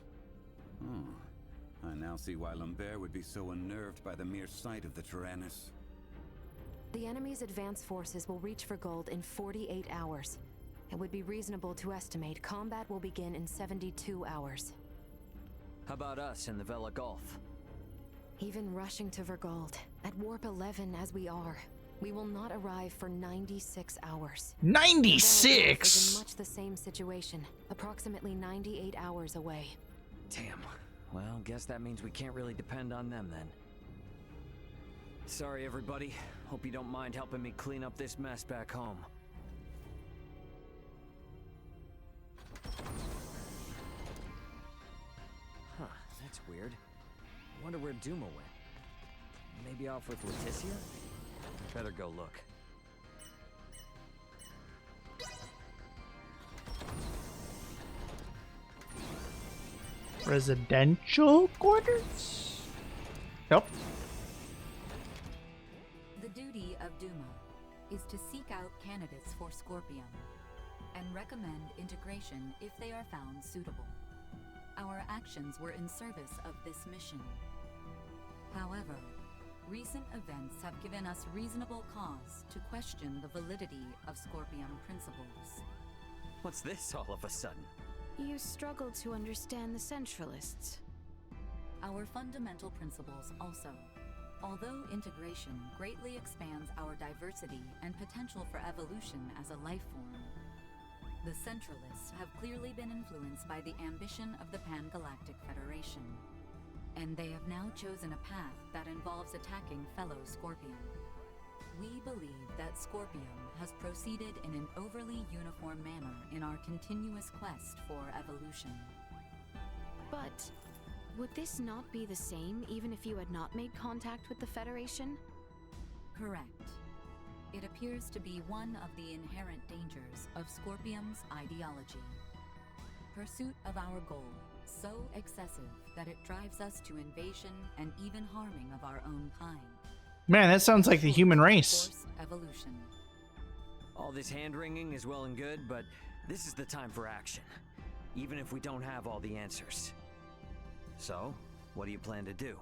Oh, I now see why Lambert would be so unnerved by the mere sight of the Tyrannus. The enemy's advance forces will reach Vergold in 48 hours. It would be reasonable to estimate combat will begin in 72 hours. How about us in the Vela Gulf? Even rushing to Vergold, at Warp 11 as we are, we will not arrive for 96 hours. 96? Is in much the same situation, approximately 98 hours away. Damn. Well, guess that means we can't really depend on them then. Sorry, everybody. Hope you don't mind helping me clean up this mess back home. Huh, that's weird. Wonder where Duma went. Maybe off with Leticia? Better go look. Residential quarters? Nope. The duty of Duma is to seek out candidates for Scorpium and recommend integration if they are found suitable. Our actions were in service of this mission. However, recent events have given us reasonable cause to question the validity of Scorpium principles. What's this all of a sudden? You struggle to understand the Centralists. Our fundamental principles also. Although integration greatly expands our diversity and potential for evolution as a life form, the Centralists have clearly been influenced by the ambition of the Pan-Galactic Federation, and they have now chosen a path that involves attacking fellow Scorpion. We believe that Scorpium has proceeded in an overly uniform manner in our continuous quest for evolution. But would this not be the same even if you had not made contact with the Federation? Correct. It appears to be one of the inherent dangers of Scorpium's ideology. Pursuit of our goal, so excessive that it drives us to invasion and even harming of our own kind. Man, that sounds like the human race. Forced evolution. All this hand-wringing is well and good, but this is the time for action, even if we don't have all the answers. So, what do you plan to do?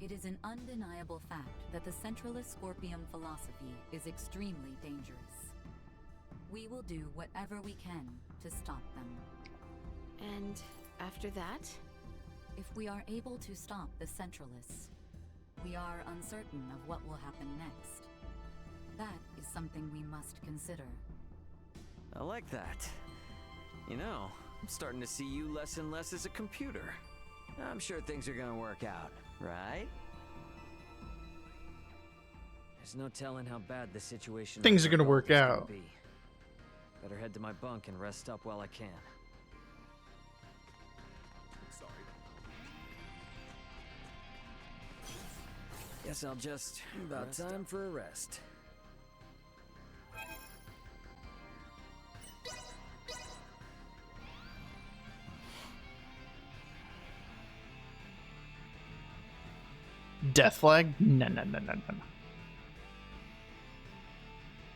It is an undeniable fact that the Centralist Scorpium philosophy is extremely dangerous. We will do whatever we can to stop them. And after that? If we are able to stop the Centralists, we are uncertain of what will happen next. That is something we must consider. I like that. You know, I'm starting to see you less and less as a computer. I'm sure things are gonna work out, right? There's no telling how bad the situation Things are gonna work out. Better head to my bunk and rest up while I can. Sorry. Guess I'll just about time for a rest. Death flag? No.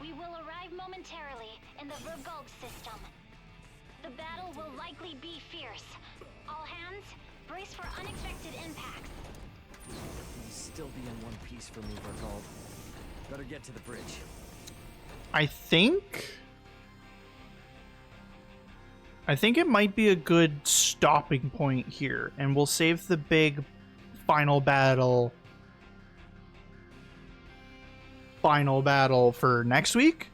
We will arrive momentarily in the Vergold system. The battle will likely be fierce. All hands, brace for unexpected impacts. Please still be in one piece for me, Vergold. Better get to the bridge. I think it might be a good stopping point here, and we'll save the big final battle for next week.